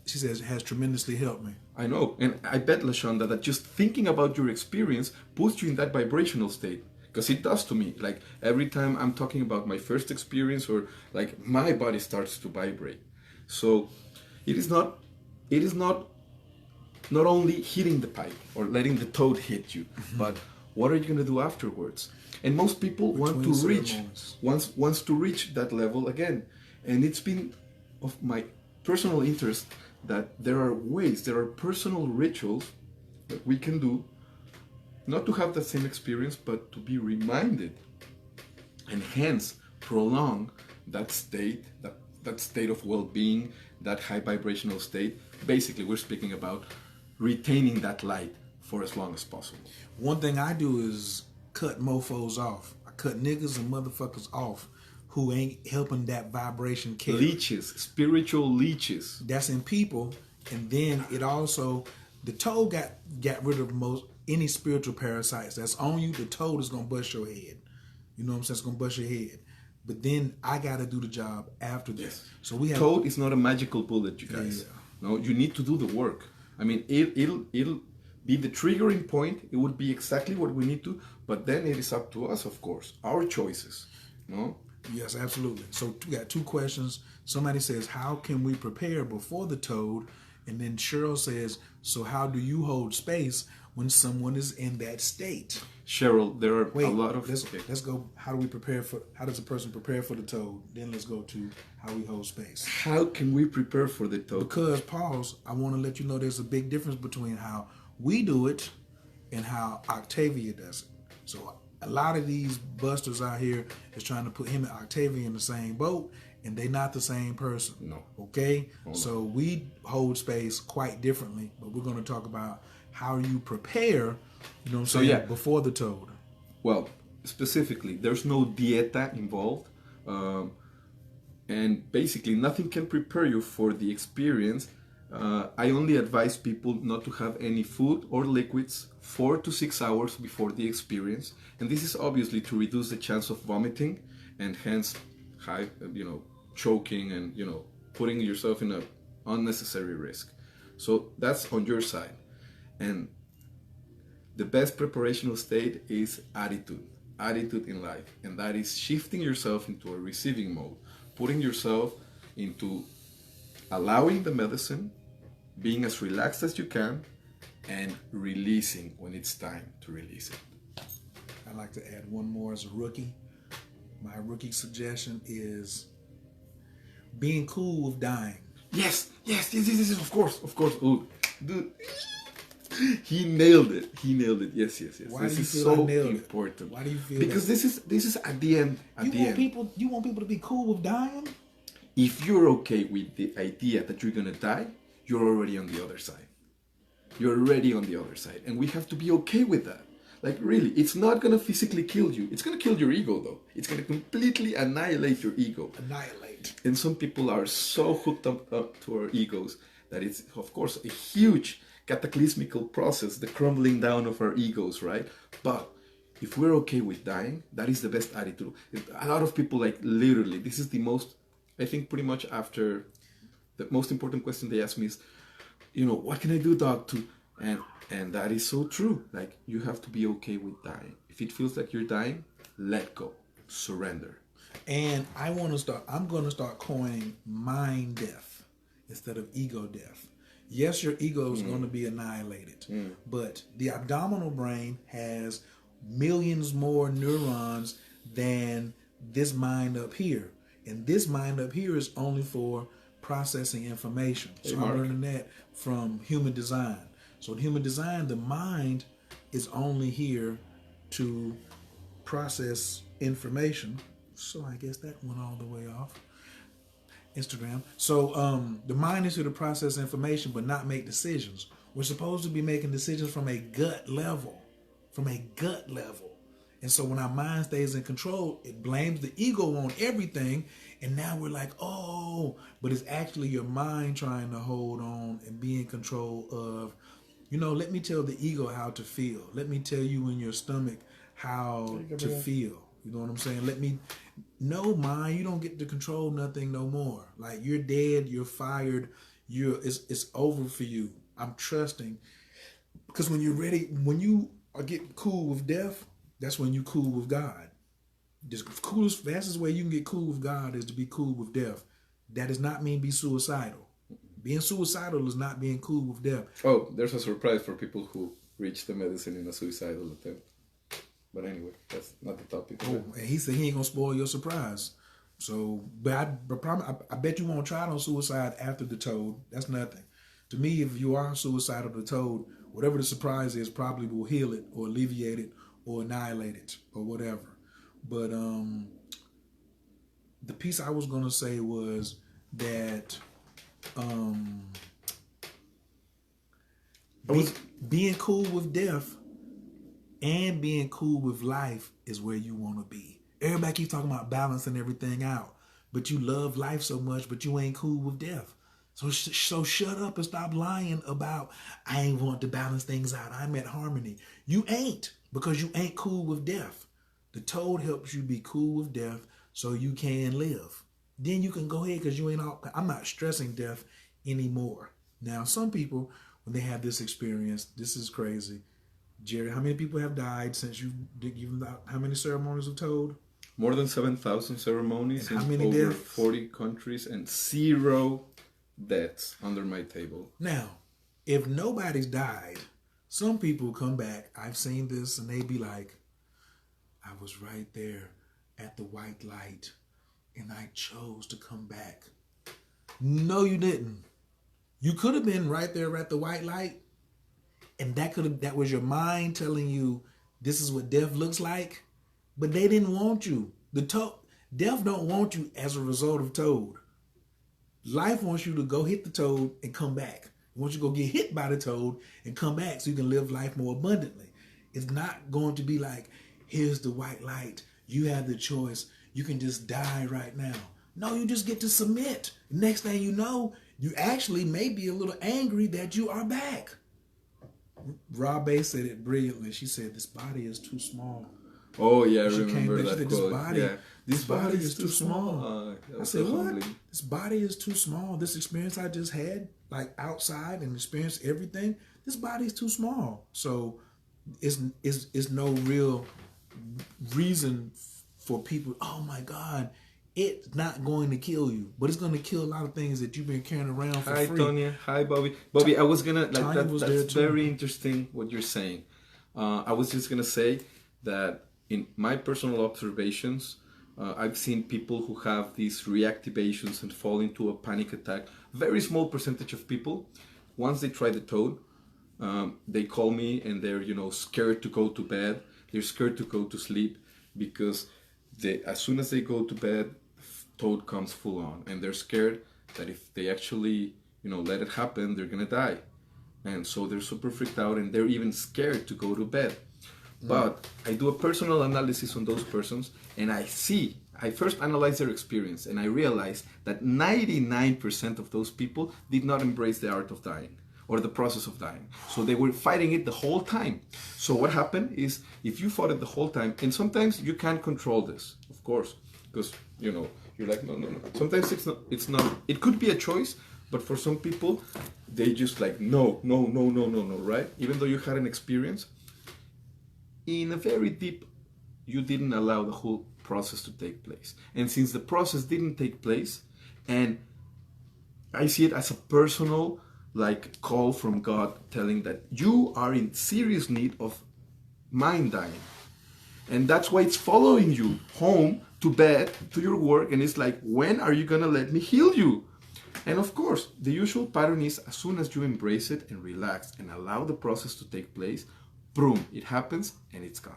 She says it has tremendously helped me. I know. And I bet, LaShonda, that just thinking about your experience puts you in that vibrational state. because it does to me. Like every time I'm talking about my first experience, or like my body starts to vibrate. So it is not, it is not only hitting the pipe or letting the toad hit you, but what are you going to do afterwards? And most people want to reach, wants to reach that level again. And it's been of my personal interest that there are ways, there are personal rituals that we can do, not to have the same experience, but to be reminded, and hence prolong that state, that state of well-being, that high vibrational state. Basically, we're speaking about retaining that light for as long as possible. One thing I do is cut mofos off. I cut niggas and motherfuckers off who ain't helping that vibration carry. Leeches, spiritual leeches. That's in people. And then it also, the toad got rid of most any spiritual parasites that's on you. The toad is gonna bust your head. You know what I'm saying? It's gonna bust your head. But then I gotta do the job after this. Yes. So we have toad is not a magical bullet, you guys. Yeah. No, you need to do the work. I mean, it'll be the triggering point. It would be exactly what we need to, but then it is up to us, of course, our choices. No. Yes, absolutely. So we got two questions. Somebody says, how can we prepare before the toad? And then Cheryl says, so how do you hold space when someone is in that state? Cheryl, there are a lot of... Let's go. How does a person prepare for the toad? Then let's go to how we hold space. How can we prepare for the toad? Because, pause, I want to let you know there's a big difference between how we do it and how Octavia does it. So a lot of these busters out here is trying to put him and Octavia in the same boat, and they're not the same person. No. Okay? Oh, so we hold space quite differently, but we're going to talk about how you prepare, you know what I'm saying, before the toad. Well, specifically, there's no dieta involved. And basically, nothing can prepare you for the experience. I only advise people not to have any food or liquids 4 to 6 hours before the experience. And this is obviously to reduce the chance of vomiting and hence high, choking and, putting yourself in an unnecessary risk. So that's on your side. And the best preparational state is attitude in life. And that is shifting yourself into a receiving mode, putting yourself into allowing the medicine, being as relaxed as you can, and releasing when it's time to release it. I'd like to add one more as a rookie. My rookie suggestion is being cool with dying. Yes, of course. Ooh, dude. He nailed it. Yes. Why this do you is feel so I nailed important. It? Why do you feel because that? this is at the end. You want people to be cool with dying? If you're okay with the idea that you're gonna die, you're already on the other side. You're already on the other side, and we have to be okay with that. Like really, it's not gonna physically kill you. It's gonna kill your ego though. It's gonna completely annihilate your ego. Annihilate. And some people are so hooked up to our egos that it's, of course, a huge cataclysmical process, the crumbling down of our egos, right? But if we're okay with dying, that is the best attitude. A lot of people, like, literally, this is the most, I think pretty much after, the most important question they ask me is, what can I do, doc, and that is so true. Like, you have to be okay with dying. If it feels like you're dying, let go, surrender. And I'm going to start coining mind death instead of ego death. Yes, your ego is going to be annihilated, but the abdominal brain has millions more neurons than this mind up here. And this mind up here is only for processing information. So I'm learning that from human design. So in human design, the mind is only here to process information. So I guess that went all the way off. Instagram. So the mind is here to process information but not make decisions. We're supposed to be making decisions from a gut level. And so when our mind stays in control, it blames the ego on everything. And now we're like, oh, but it's actually your mind trying to hold on and be in control of, let me tell the ego how to feel. Let me tell you in your stomach how to feel. You know what I'm saying? No, mind, you don't get to control nothing no more. Like, you're dead, you're fired, it's over for you. I'm trusting. Because when you're ready, when you are getting cool with death, that's when you cool with God. The coolest, fastest way you can get cool with God is to be cool with death. That does not mean be suicidal. Being suicidal is not being cool with death. Oh, there's a surprise for people who reach the medicine in a suicidal attempt. But anyway, that's not the topic. Oh, and he said he ain't gonna spoil your surprise. So, but I bet you won't try it on suicide after the toad. That's nothing. To me, if you are suicidal, the toad, whatever the surprise is, probably will heal it or alleviate it or annihilate it or whatever. But the piece I was gonna say was that being cool with death and being cool with life is where you want to be. Everybody keeps talking about balancing everything out, but you love life so much, but you ain't cool with death. So shut up and stop lying about I ain't want to balance things out. I'm at harmony. You ain't, because you ain't cool with death. The toad helps you be cool with death so you can live. Then you can go ahead because you ain't all. I'm not stressing death anymore. Now, some people, when they have this experience, this is crazy. Gerry, how many people have died since you've given out? How many ceremonies of toad? More than 7,000 ceremonies in over deaths? 40 countries and 0 deaths under my table. Now, if nobody's died, some people come back. I've seen this, and they be like, I was right there at the white light, and I chose to come back. No, you didn't. You could have been right there at the white light, and that was your mind telling you this is what death looks like, but they didn't want you. Death don't want you as a result of toad. Life wants you to go hit the toad and come back. It wants you to go get hit by the toad and come back so you can live life more abundantly. It's not going to be like, here's the white light. You have the choice. You can just die right now. No, you just get to submit. Next thing you know, you actually may be a little angry that you are back. Rob Bay said it brilliantly. She said, this body is too small. Oh, yeah, I remember that quote. This body is too small. I said, so what? humbling. This body is too small. This experience I just had, like outside and experienced everything, this body is too small. So it's no real reason for people, oh my God, it's not going to kill you, but it's going to kill a lot of things that you've been carrying around for free. Hi, Tonya. Hi, Bobby. Bobby, I was going to, that's very interesting what you're saying. I was just going to say that in my personal observations, I've seen people who have these reactivations and fall into a panic attack. Very small percentage of people, once they try the toad, they call me and they're, scared to go to bed. They're scared to go to sleep because as soon as they go to bed, toad comes full on, and they're scared that if they actually, let it happen, they're gonna die. And so they're super freaked out, and they're even scared to go to bed. But I do a personal analysis on those persons, and I first analyze their experience, and I realize that 99% of those people did not embrace the art of dying or the process of dying. So they were fighting it the whole time. So what happened is, if you fought it the whole time, and sometimes you can't control this, of course, because, you're like, no. Sometimes it's not, it could be a choice, but for some people, they just like, no, right? Even though you had an experience, in a very deep, you didn't allow the whole process to take place. And since the process didn't take place, and I see it as a personal call from God telling that you are in serious need of mind dying. And that's why it's following you home, to bed, to your work, and it's like, when are you gonna let me heal you? And of course, the usual pattern is, as soon as you embrace it and relax and allow the process to take place, boom, it happens and it's gone.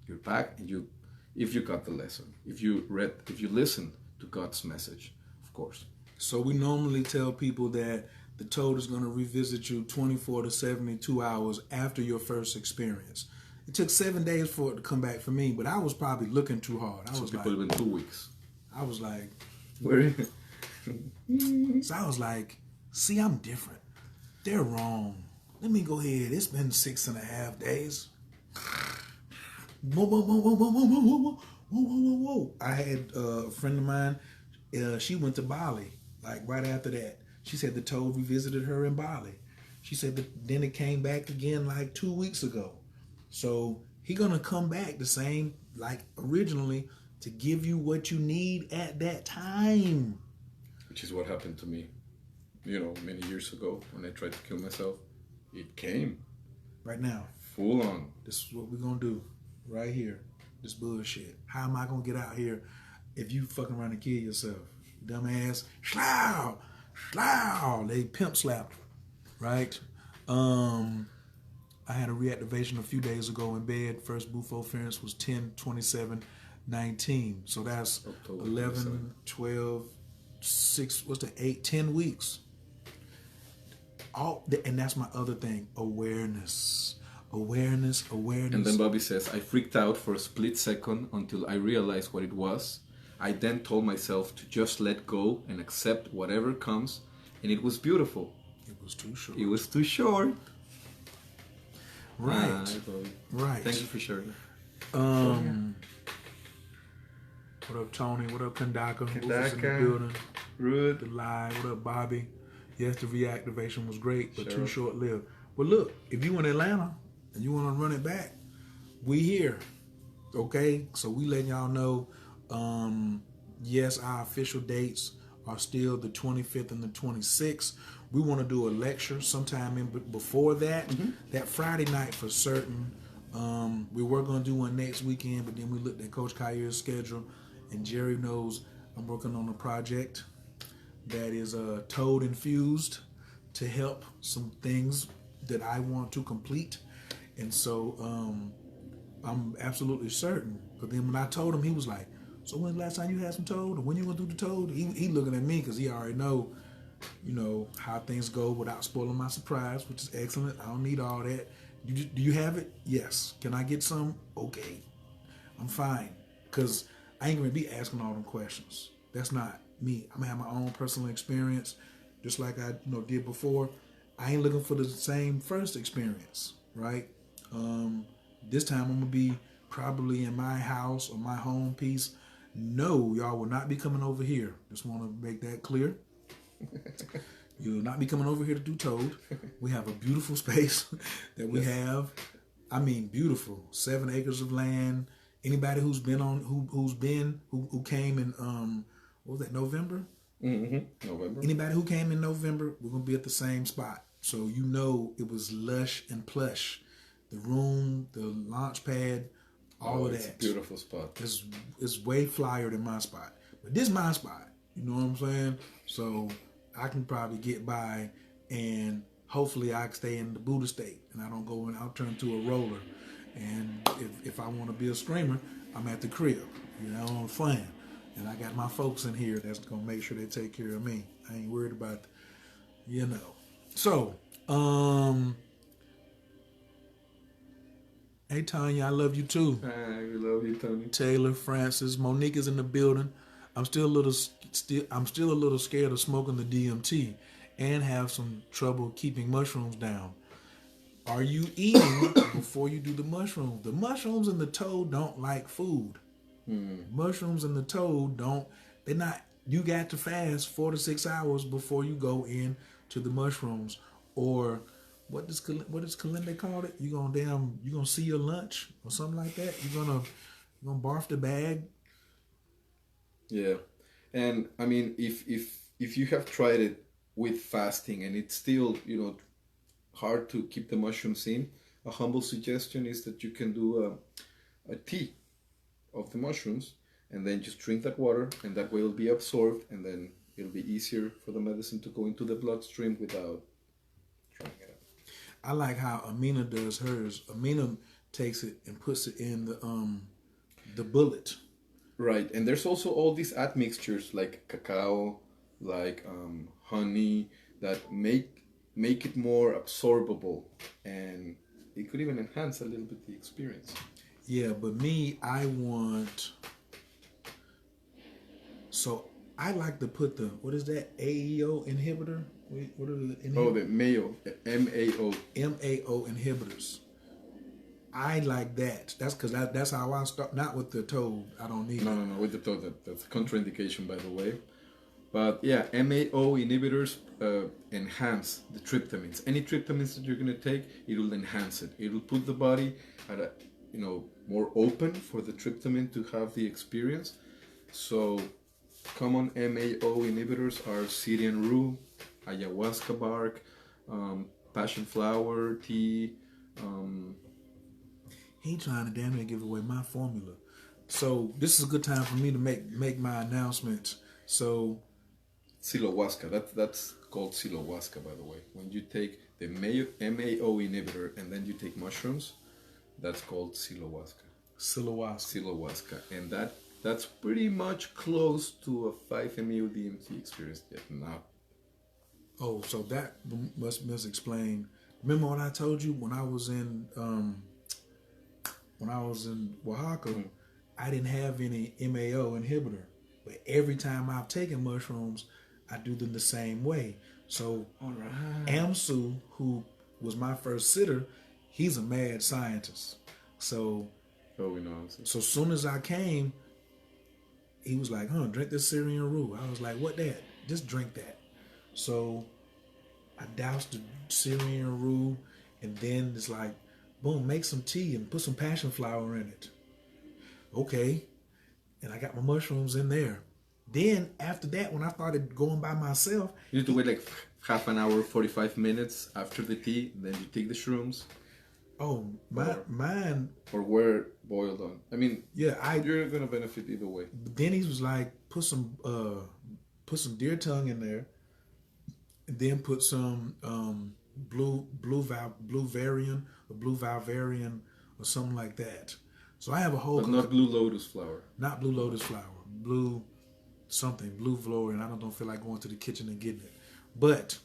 You're back, and if you got the lesson, if you listened to God's message, of course. So we normally tell people that the toad is going to revisit you 24 to 72 hours after your first experience. It took 7 days for it to come back for me, but I was probably looking too hard. Some people even 2 weeks. I was like, where? So I was like, see, I'm different. They're wrong. Let me go ahead. It's been 6.5 days. Whoa. I had a friend of mine, she went to Bali, right after that. She said the toad revisited her in Bali. She said that then it came back again 2 weeks ago. So He gonna come back the same like originally to give you what you need at that time. Which is what happened to me, many years ago when I tried to kill myself. It came. Right now. Full on. This is what we're gonna do. Right here. This bullshit. How am I gonna get out here if you fucking around and kill yourself? Dumbass. Slow. They pimp slapped. Right? I had a reactivation a few days ago in bed. First bufo ference was 10/27/19. So that's October 11, 27. 12, 6, what's the 8, 10 weeks. And that's my other thing. Awareness. And then Bobby says, I freaked out for a split second until I realized what it was. I then told myself to just let go and accept whatever comes. And it was beautiful. It was too short. It was too short. Right. Right. Thank you for sharing. What up, Tony? What up, Kandaka? Kandaka. In the building. Rude. The live. What up, Bobby? Yes, the reactivation was great, but too short-lived. But look, if you in Atlanta and you want to run it back, we here. Okay? So we letting y'all know, yes, our official dates are still the 25th and the 26th. We want to do a lecture sometime before that. Mm-hmm. That Friday night for certain. We were going to do one next weekend, but then we looked at Coach Khayr's schedule, and Gerry knows I'm working on a project that is toad infused to help some things that I want to complete. And so I'm absolutely certain. But then when I told him, he was like, so when's the last time you had some toad? Or when you going to do the toad? He looking at me because he already know, how things go without spoiling my surprise, which is excellent. I don't need all that. Do you have it? Yes. Can I get some? Okay. I'm fine. Because I ain't going to be asking all them questions. That's not me. I'm going to have my own personal experience, just like I did before. I ain't looking for the same first experience, right? This time I'm going to be probably in my house or my home piece. No, y'all will not be coming over here. Just want to make that clear. You'll not be coming over here to do toad. We have a beautiful space that we have. I mean, beautiful. 7 acres of land. Anybody who's been on, who came in, what was that, November? Mm-hmm. November. Anybody who came in November, we're going to be at the same spot. So it was lush and plush. The room, the launch pad, all of that. It's a beautiful spot. It's way flyer than my spot. But this is my spot. You know what I'm saying? So I can probably get by, and hopefully I can stay in the Buddha state and I don't go and I'll turn to a roller. And if I want to be a screamer, I'm at the crib. I'm playing. And I got my folks in here that's going to make sure they take care of me. I ain't worried about, So, hey, Tanya, I love you too. I love you, Tony. Taylor, Francis, Monique is in the building. I'm still a little scared of smoking the DMT and have some trouble keeping mushrooms down. Are you eating before you do the mushrooms? The mushrooms and the toad don't like food. Mushrooms and the toad you got to fast 4 to 6 hours before you go in to the mushrooms. Or what does Kalinda call it? You gonna see your lunch or something like that? You gonna barf the bag? Yeah. And I mean, if you have tried it with fasting and it's still, hard to keep the mushrooms in, a humble suggestion is that you can do a tea of the mushrooms and then just drink that water, and that way it'll be absorbed, and then it'll be easier for the medicine to go into the bloodstream without trying it out. I like how Amina does hers. Amina takes it and puts it in the bullet. Right, and there's also all these admixtures like cacao, like honey, that make it more absorbable, and it could even enhance a little bit the experience. Yeah, but me, I like to put what is that, AEO inhibitor? What are the inhibitors? Oh, the MAO, MAO. MAO inhibitors. I like that. That's because that's how I start. Not with the toad. I don't need it. No, with the toad. That's a contraindication, by the way. But yeah, MAO inhibitors enhance the tryptamines. Any tryptamines that you're going to take, it will enhance it. It will put the body at more open for the tryptamine to have the experience. So common MAO inhibitors are Syrian rue, ayahuasca bark, passion flower tea. He trying to damn near give away my formula. So this is a good time for me to make my announcements. So Silohuasca, that's called silohuasca, by the way. When you take the MAO inhibitor and then you take mushrooms, that's called silohuasca. Silohuasca, and that's pretty much close to a 5-MeO DMT experience yet now. Oh, so that must explain. Remember what I told you when I was in Oaxaca, I didn't have any MAO inhibitor, but every time I've taken mushrooms, I do them the same way. So, Amsu, who was my first sitter, he's a mad scientist. So, we know. So soon as I came, he was like, drink this Syrian rue. I was like, what that? Just drink that. So I doused the Syrian rue, and then it's like, boom, make some tea and put some passion flower in it. Okay. And I got my mushrooms in there. Then after that, when I started going by myself, you need to wait like half an hour, 45 minutes after the tea, then you take the shrooms. Oh, mine. Or were boiled on. I mean, yeah, you're gonna benefit either way. But then he was like, put some deer tongue in there, and then put some blue Valerian or blue Valerian or something like that. So I have a whole. But not blue lotus flower. Not blue lotus flower. Blue something. Blue Valerian. I don't feel like going to the kitchen and getting it. But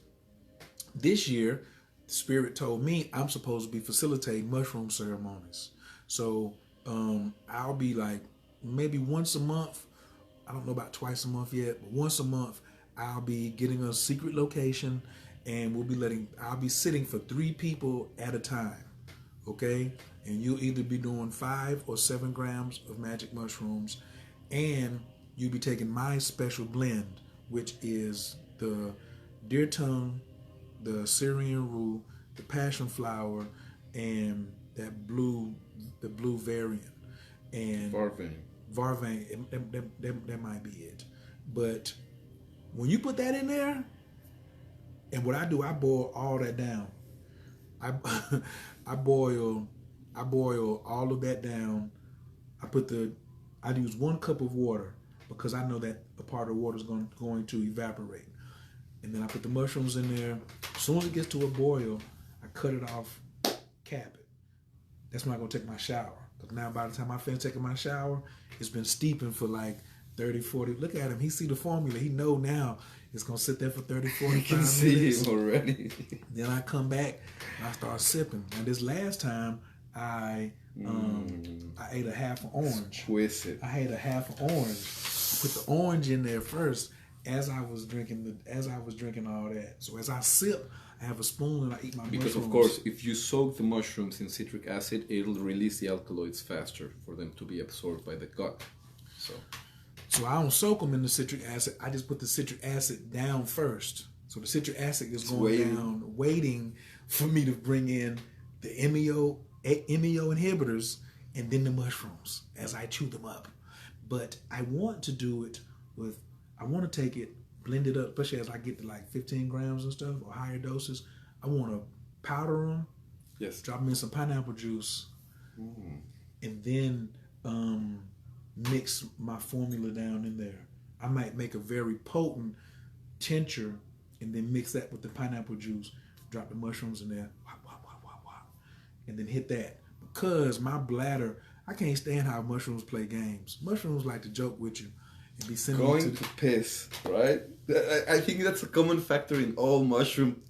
this year, Spirit told me I'm supposed to be facilitating mushroom ceremonies. So I'll be like maybe once a month. I don't know about twice a month yet, but once a month I'll be getting a secret location, and I'll be sitting for 3 people at a time. Okay? And you'll either be doing 5 or 7 grams of magic mushrooms, and you'll be taking my special blend, which is the deer tongue, the Syrian rue, the passion flower, and the blue variant. And Varvain, that might be it. But when you put that in there, and what I do, I boil all that down. I boil all of that down. I use 1 cup of water because I know that a part of the water is going to evaporate. And then I put the mushrooms in there. As soon as it gets to a boil, I cut it off, cap it. That's when I'm going to take my shower. Because now by the time I finish taking my shower, it's been steeping for like 30, 40. Look at him. He see the formula. He know now it's going to sit there for 30, 45 minutes. I can see him already. Then I come back and I start sipping. And this last time, I ate a half an orange. Exquisite. I ate a half an orange. I put the orange in there first as I was drinking all that. So as I sip, I have a spoon and I eat my mushrooms. Because of course, if you soak the mushrooms in citric acid, it'll release the alkaloids faster for them to be absorbed by the gut. So I don't soak them in the citric acid. I just put the citric acid down first. So the citric acid is going down, waiting for me to bring in the MEO inhibitors and then the mushrooms as I chew them up. But I want to do it I want to take it, blend it up, especially as I get to like 15 grams and stuff or higher doses. I want to powder them, drop them in some pineapple juice, and then mix my formula down in there. I might make a very potent tincture and then mix that with the pineapple juice, drop the mushrooms in there, and then hit that. Because my bladder, I can't stand how mushrooms play games. Mushrooms like to joke with you and be sending going you to piss, right? I think that's a common factor in all mushroom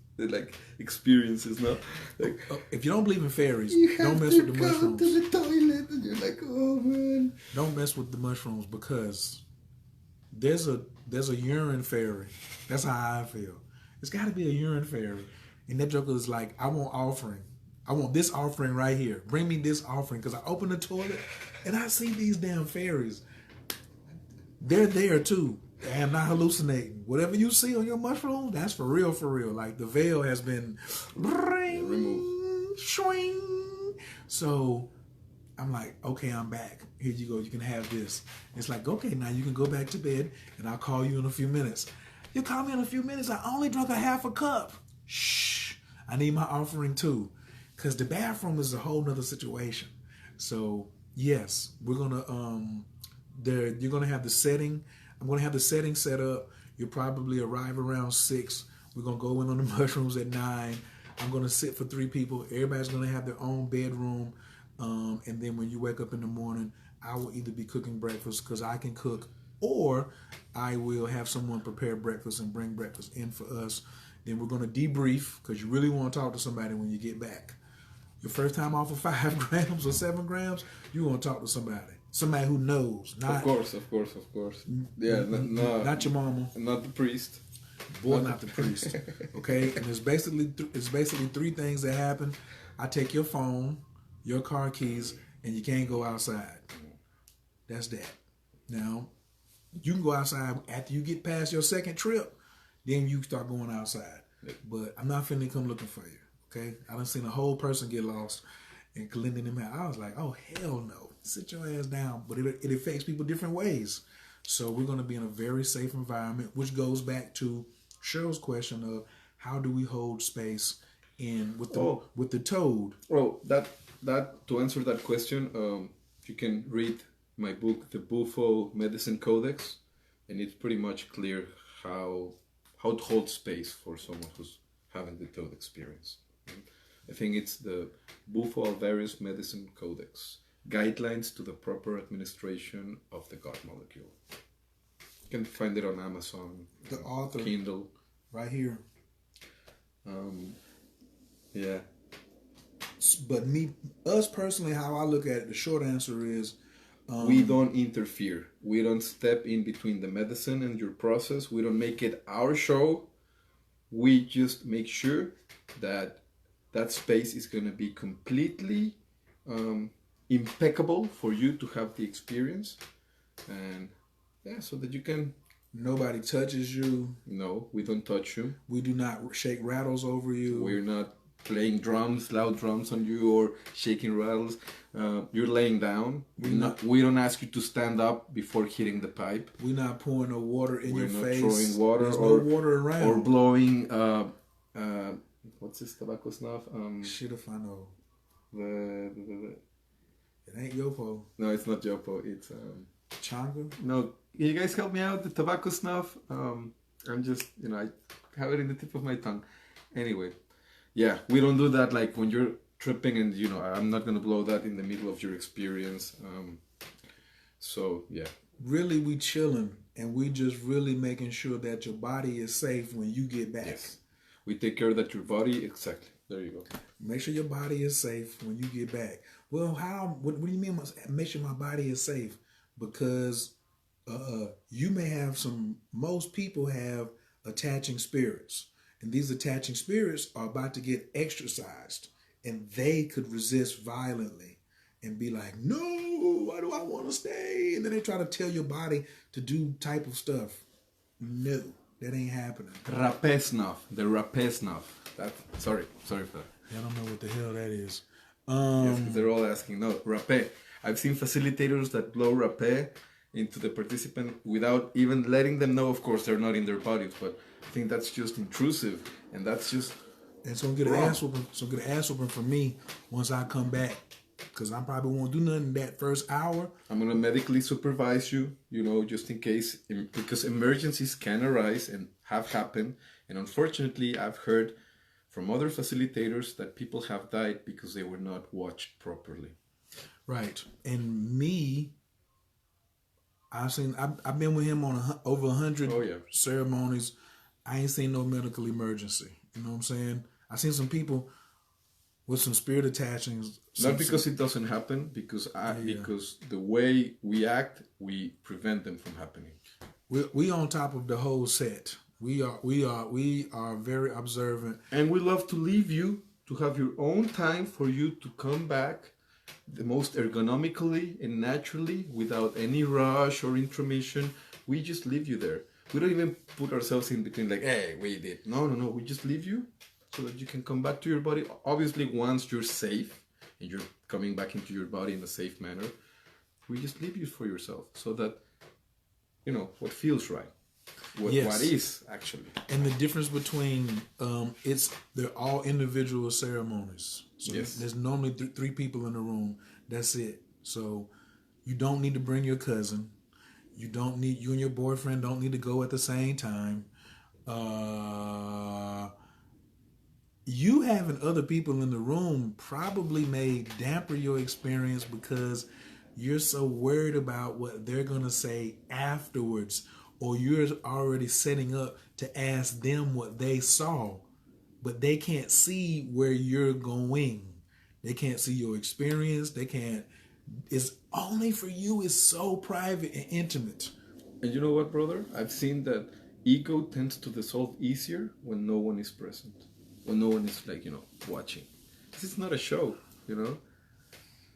experiences, no? Like, if you don't believe in fairies, don't mess with the mushrooms. To the toilet and you're like, oh man. Don't mess with the mushrooms because there's a urine fairy. That's how I feel. It's got to be a urine fairy, and that joker is like, I want offering. I want this offering right here. Bring me this offering, because I open the toilet and I see these damn fairies. They're there too. I am not hallucinating. Whatever you see on your mushroom, that's for real, for real. Like the veil has been removed. Swing. So I'm like, okay, I'm back. Here you go. You can have this. It's like, okay, now you can go back to bed, and I'll call you in a few minutes. You call me in a few minutes. I only drunk a half a cup. Shh. I need my offering too, because the bathroom is a whole nother situation. So yes, we're gonna there. You're gonna have the setting. I'm gonna have the setting set up. You'll probably arrive around 6. We're gonna go in on the mushrooms at 9. I'm gonna sit for 3 people. Everybody's gonna have their own bedroom. And then when you wake up in the morning, I will either be cooking breakfast because I can cook, or I will have someone prepare breakfast and bring breakfast in for us. Then we're going to debrief because you really want to talk to somebody when you get back. Your first time off of 5 grams or 7 grams, you want to talk to somebody who knows. Not, of course. Yeah, not your mama, not the priest. Boy, not the priest. Okay, and it's basically 3 things that happen. I take your phone, your car keys, and you can't go outside. That's that. Now, you can go outside after you get past your second trip, then you start going outside. But I'm not finna come looking for you, okay? I done seen a whole person get lost and cleaning them out. I was like, oh, hell no. Sit your ass down. But it affects people different ways. So we're going to be in a very safe environment, which goes back to Cheryl's question of how do we hold space in with the toad. Well, that to answer that question, you can read my book, The Bufo Medicine Codex, and it's pretty much clear how to hold space for someone who's having the toad experience. I think it's the Bufo Alvarez Medicine Codex, Guidelines to the Proper Administration of the God Molecule. You can find it on Amazon, the author, Kindle, right here. Yeah. But us personally, how I look at it, the short answer is we don't interfere. We don't step in between the medicine and your process. We don't make it our show. We just make sure that space is going to be completely impeccable for you to have the experience. And yeah, so that you can... Nobody touches you. No, we don't touch you. We do not shake rattles over you. We're not playing loud drums on you or shaking rattles. You're laying down. We don't ask you to stand up before hitting the pipe. We're not pouring no water in your face. We're not throwing water. There's no water around. Or blowing, what's this tobacco snuff? Shit if I know. It ain't Yopo. No, it's not Yopo. It's... Changa? No, can you guys help me out? The tobacco snuff? I'm just, I have it in the tip of my tongue. Anyway, yeah, we don't do that like when you're tripping and, I'm not going to blow that in the middle of your experience. So, yeah. Really, we chilling and we just really making sure that your body is safe when you get back. Yes. We take care that your body, exactly. There you go. Make sure your body is safe when you get back. Well, what do you mean make sure my body is safe? Because you may have most people have attaching spirits. And these attaching spirits are about to get exorcised. And they could resist violently and be like, no, why do I want to stay? And then they try to tell your body to do type of stuff. No, that ain't happening. Rapé snuff. The rapé snuff. Sorry for that. I don't know what the hell that is. Yes, they're all asking. No, rapé. I've seen facilitators that blow rapé into the participant without even letting them know. Of course, they're not in their bodies, but I think that's just intrusive, and that's just... And so get an ass whooping. So get an ass whooping from me once I come back, because I probably won't do nothing that first hour. I'm gonna medically supervise you, just in case, because emergencies can arise and have happened, and unfortunately, I've heard from other facilitators that people have died because they were not watched properly. Right. And me, I've been with him on over 100 ceremonies. I ain't seen no medical emergency. You know what I'm saying? I seen some people with some spirit attachings. Not because it doesn't happen, because the way we act, we prevent them from happening. We on top of the whole set. We are very observant. And we love to leave you to have your own time for you to come back the most ergonomically and naturally without any rush or intermission. We just leave you there. We don't even put ourselves in between like, hey, we did. No. We just leave you so that you can come back to your body. Obviously, once you're safe and you're coming back into your body in a safe manner, we just leave you for yourself so that, you know, what feels right. What is actually. And the difference between they're all individual ceremonies. So there's normally three people in the room. That's it. So you don't need to bring your cousin. You and your boyfriend don't need to go at the same time. You having other people in the room probably may damper your experience because you're so worried about what they're going to say afterwards, or you're already setting up to ask them what they saw, but they can't see where you're going. They can't see your experience. They can't. It's only for you. It's so private and intimate. And you know what, brother? I've seen that ego tends to dissolve easier when no one is present, when no one is, like, you know, watching. This is not a show, you know.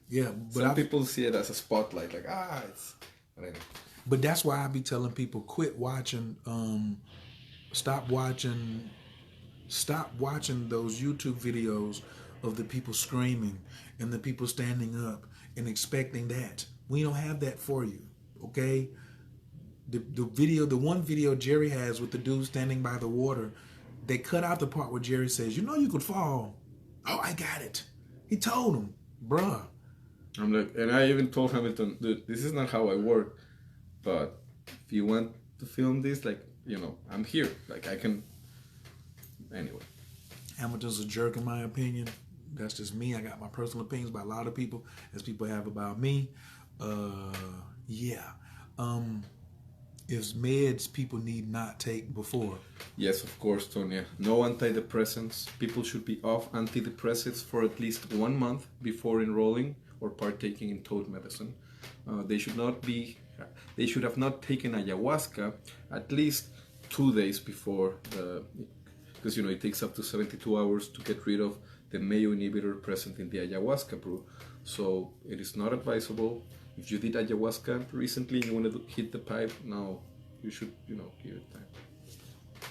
Yeah, but some people see it as a spotlight, like it's. But that's why I be telling people, quit watching. Stop watching those YouTube videos of the people screaming and the people standing up and expecting that. We don't have that for you, okay? The one video Gerry has with the dude standing by the water, they cut out the part where Gerry says, "You know you could fall." Oh, I got it. He told him, bruh. I'm like, and I even told Hamilton, dude, this is not how I work, but if you want to film this, like, you know, I'm here. Like, I can. Anyway. Hamilton's a jerk, in my opinion. That's just me. I got my personal opinions about a lot of people, as people have about me. Is meds people need not take before? Yes, of course, Tonya. No antidepressants. People should be off antidepressants for at least 1 month before enrolling or partaking in toad medicine. They should have not taken ayahuasca at least 2 days before because, you know, it takes up to 72 hours to get rid of the mayo inhibitor present in the ayahuasca brew. So it is not advisable. If you did ayahuasca recently and you want to hit the pipe, no, you should, you know, give it time.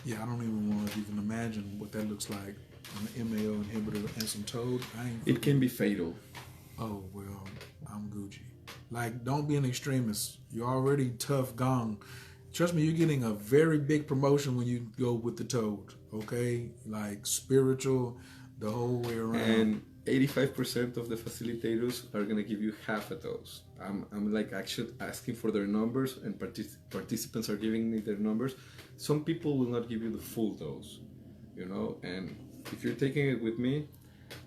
Yeah, I don't even want to even imagine what that looks like. An MAO inhibitor and some toad. It can be fatal. Oh, well, I'm Gucci. Like, don't be an extremist. You're already tough gong. Trust me, you're getting a very big promotion when you go with the toad, okay? Like, spiritual, the whole way around. And 85% of the facilitators are going to give you half a dose. I'm like actually asking for their numbers, and participants are giving me their numbers. Some people will not give you the full dose, you know, and if you're taking it with me,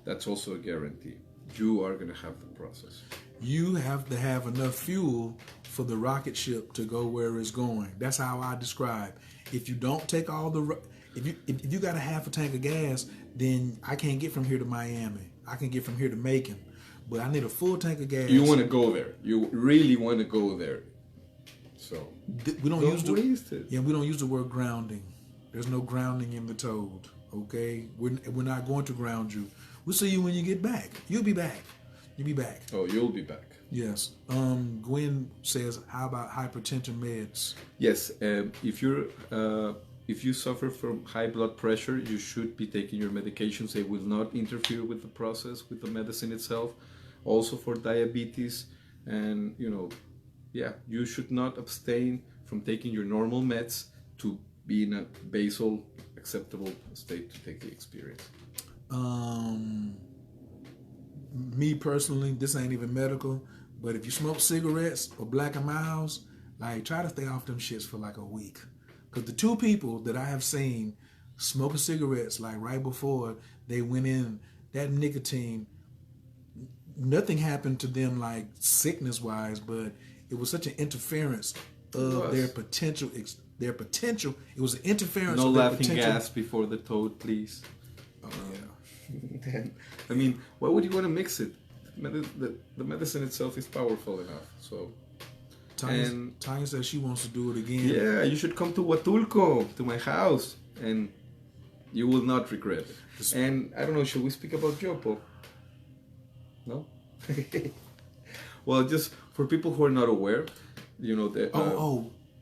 that's also a guarantee. You are going to have the process. You have to have enough fuel for the rocket ship to go where it's going. That's how I describe. If you don't take all if you got a half a tank of gas, then I can't get from here to Miami. I can get from here to Macon, but I need a full tank of gas. You want to go there. You really want to go there. So we don't use we don't use the word grounding. There's no grounding in the toad. Okay, we're not going to ground you. We'll see you when you get back. You'll be back. You'll be back. Oh, you'll be back. Yes. Gwen says, how about hypertension meds? Yes. If you suffer from high blood pressure, you should be taking your medications. They will not interfere with the process, with the medicine itself. Also for diabetes, and, you know, you should not abstain from taking your normal meds to be in a basal acceptable state to take the experience. Me personally, this ain't even medical, but if you smoke cigarettes or Black and Milds, like, try to stay off them shits for like a week. Because the two people that I have seen smoking cigarettes, like right before they went in, that nicotine, nothing happened to them like sickness-wise, but it was such an interference of their potential. It was an interference no of their laughing potential. gas before the toad, please. Oh, yeah. I mean, why would you want to mix it? The medicine itself is powerful enough. So, Tanya says she wants to do it again. Yeah, you should come to Huatulco, to my house, and you will not regret it. And I don't know, should we speak about Jopo? No? Well, just for people who are not aware, you know that.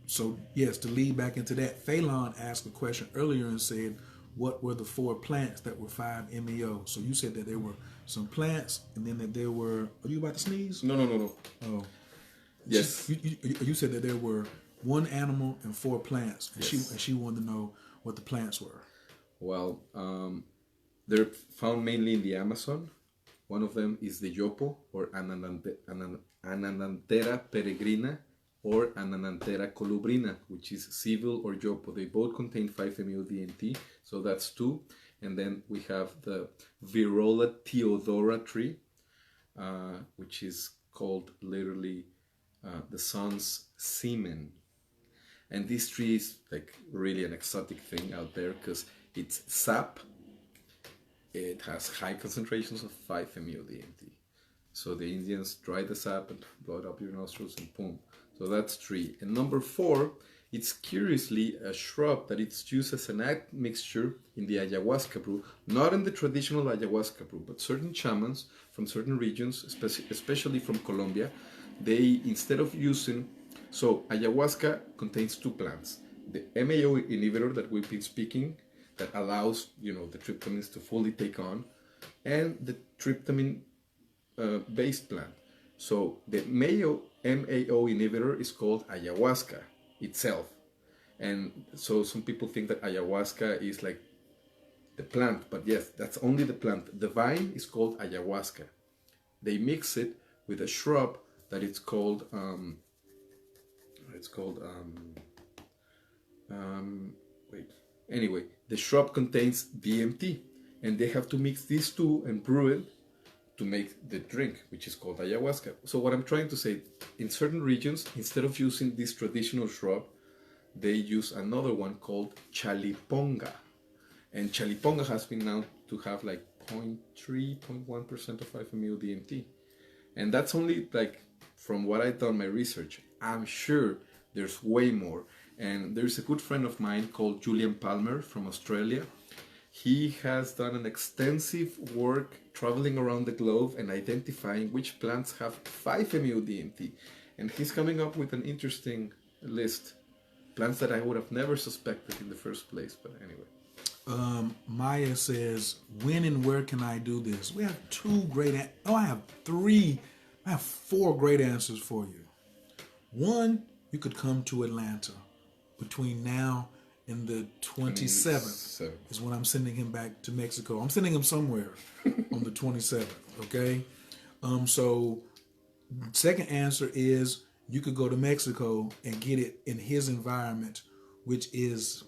So yes, to lead back into that, Phelan asked a question earlier and said, what were the 4 plants that were 5 MEO? So you said that there were some plants, and then that there were. Are you about to sneeze? No, no, no, no. Oh, Yes. you said that there were 1 animal and 4 plants, and Yes. she wanted to know what the plants were. Well, they're found mainly in the Amazon. One of them is the yopo, or Ananantera peregrina, or Ananantera colubrina, which is civil or yopo. They both contain 5-MeO DMT, so that's 2. And then we have the Virola theodora tree, which is called literally the sun's semen. And this tree is like really an exotic thing out there because it's sap. It has high concentrations of 5-MeO DMT. So the Indians dry the sap and blow it up your nostrils and boom. So that's 3. And number 4, it's curiously a shrub that it's used as an admixture in the ayahuasca brew, not in the traditional ayahuasca brew, but certain shamans from certain regions, especially from Colombia, they, instead of using, so ayahuasca contains 2 plants. The MAO inhibitor that we've been speaking, that allows, the tryptamines to fully take on, and the tryptamine based plant. So the MAO inhibitor is called ayahuasca itself. And so some people think that ayahuasca is like the plant, but yes, that's only the plant. The vine is called ayahuasca. They mix it with a shrub that it's called anyway, the shrub contains DMT, and they have to mix these 2 and brew it to make the drink, which is called ayahuasca. So what I'm trying to say, in certain regions, instead of using this traditional shrub, they use another one called chaliponga. And chaliponga has been known to have like 0.3, 0.1% of 5-MeO DMT. And that's only like from what I've done my research. I'm sure there's way more. And there's a good friend of mine called Julian Palmer from Australia. He has done an extensive work traveling around the globe and identifying which plants have 5-MeO DMT. And he's coming up with an interesting list. Plants that I would have never suspected in the first place, but anyway. Maya says, when and where can I do this? We have 2 great, I have 4 great answers for you. 1, you could come to Atlanta between now and the 27th is when I'm sending him back to Mexico. I'm sending him somewhere on the 27th, okay? So second answer is you could go to Mexico and get it in his environment, which is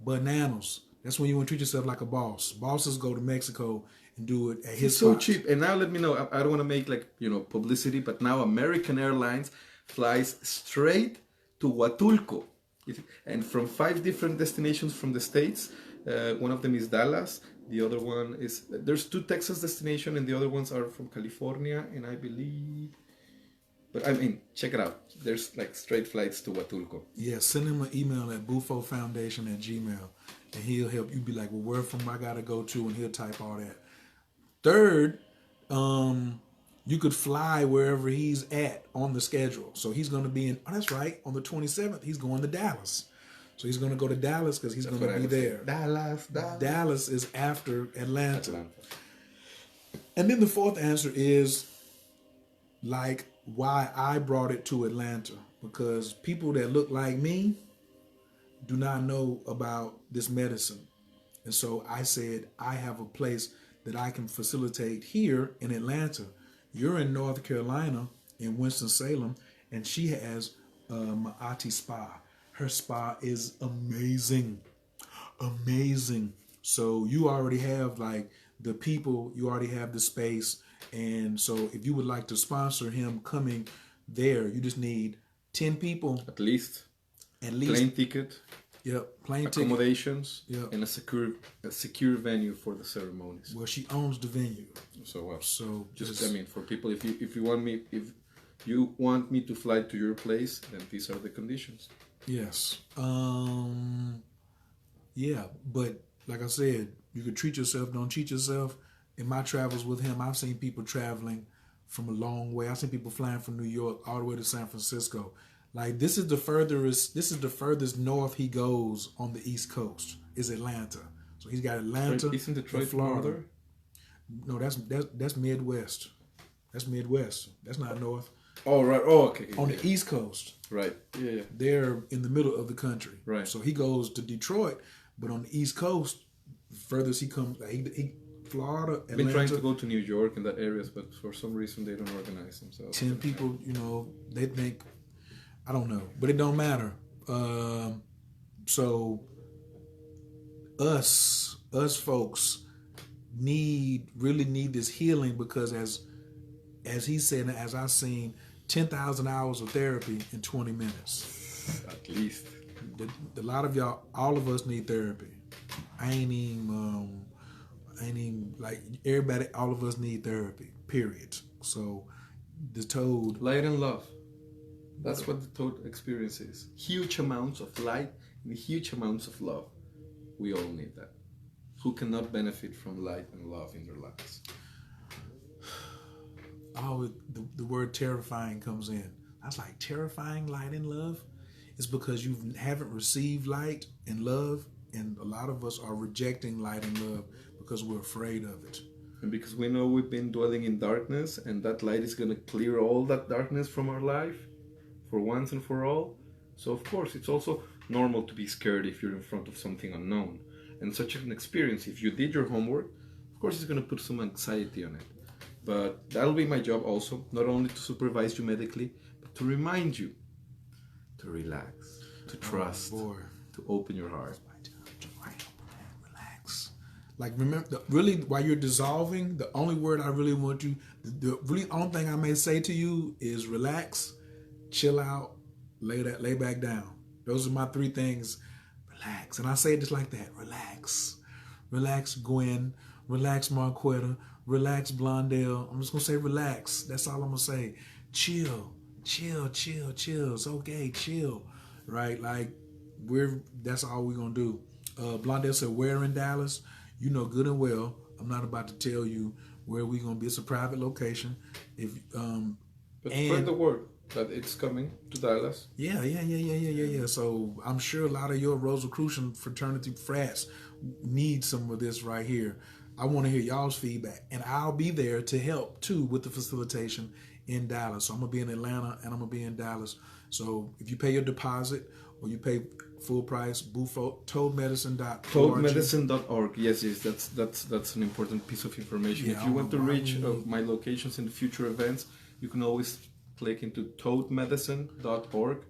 bananas. That's when you want to treat yourself like a boss. Bosses go to Mexico and do it at his It's so spot. cheap. And now let me know, I don't want to make like, publicity, but now American Airlines flies straight to Huatulco. And from 5 different destinations from the States. One of them is Dallas. The other one is, there's 2 Texas destinations, and the other ones are from California, and I believe, but I mean, check it out. There's like straight flights to Huatulco. Yeah, send him an email at bufofoundation@gmail.com, and he'll help you be like, well, where from I gotta go to, and he'll type all that. Third, you could fly wherever he's at on the schedule. So he's going to be in, that's right, on the 27th, he's going to Dallas. So he's going to go to Dallas because he's going to be there. Dallas is after Atlanta. And then the 4th answer is like why I brought it to Atlanta. Because people that look like me do not know about this medicine. And so I said, I have a place that I can facilitate here in Atlanta. You're in North Carolina, in Winston-Salem, and she has Ma'ati Spa. Her spa is amazing. Amazing. So you already have like the people, you already have the space. And so if you would like to sponsor him coming there, you just need 10 people. At least. Plane ticket. Yep, plane ticket. Accommodations. Yep. And a secure venue for the ceremonies. Well, she owns the venue. So what? So just I mean, for people, if you want me to fly to your place, then these are the conditions. Yes. Yeah, but like I said, you could treat yourself, don't cheat yourself. In my travels with him, I've seen people traveling from a long way. I've seen people flying from New York all the way to San Francisco. Like this is the furthest north he goes on the East Coast is Atlanta. So he's got Atlanta, Isn't Detroit Florida. northern? No, that's Midwest. That's Midwest. That's not North. Oh, right. Oh, okay. On the East Coast. Right. Yeah. They're in the middle of the country. Right. So he goes to Detroit, but on the East Coast, furthest he comes, Florida, Atlanta. I've been trying to go to New York and that areas, but for some reason they don't organize themselves. 10 people, they think, I don't know, but it don't matter. So us folks really need this healing, because as he said, and as I've seen, 10,000 hours of therapy in 20 minutes. At least. A lot of y'all, all of us need therapy. I ain't even like everybody, all of us need therapy, period. So the toad. Light and love. That's what the toad experience is. Huge amounts of light and huge amounts of love. We all need that. Who cannot benefit from light and love in their lives? Oh, the word terrifying comes in. I was like, terrifying light and love? It's because you haven't received light and love, and a lot of us are rejecting light and love because we're afraid of it. And because we know we've been dwelling in darkness, and that light is going to clear all that darkness from our life for once and for all. So of course, it's also normal to be scared if you're in front of something unknown. And such an experience, if you did your homework, of course it's going to put some anxiety on it. But that'll be my job also, not only to supervise you medically, but to remind you to relax, to trust, to open your heart. Relax. Like, remember, really, while you're dissolving, the only word I really want you, the really only thing I may say to you is relax, chill out, lay back down. Those are my three things. Relax. And I say it just like that. Relax. Relax, Gwen. Relax, Marquetta. Relax, Blondell. I'm just going to say relax. That's all I'm going to say. Chill. It's okay. Chill. Right? Like, that's all we're going to do. Blondell said, where in Dallas? You know good and well, I'm not about to tell you where we're going to be. It's a private location. But spread the word that it's coming to Dallas. Yeah. So I'm sure a lot of your Rosicrucian fraternity frats need some of this right here. I want to hear y'all's feedback, and I'll be there to help too with the facilitation in Dallas. So I'm gonna be in Atlanta and I'm gonna be in Dallas. So if you pay your deposit or you pay full price, toadmedicine.org. Toadmedicine.org. Yes, that's an important piece of information. Yeah, if you want to reach my locations in future events, you can always click into toadmedicine.org.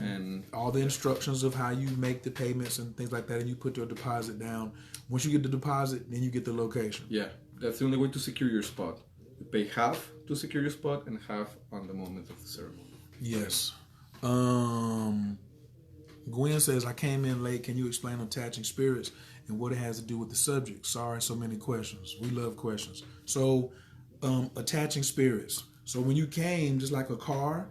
And all the instructions of how you make the payments and things like that, and you put your deposit down. Once you get the deposit, then you get the location. Yeah, that's the only way to secure your spot. You pay half to secure your spot and half on the moment of the ceremony. Yes. Gwen says, I came in late. Can you explain attaching spirits and what it has to do with the subject? Sorry, so many questions. We love questions. So, attaching spirits. So when you came, just like a car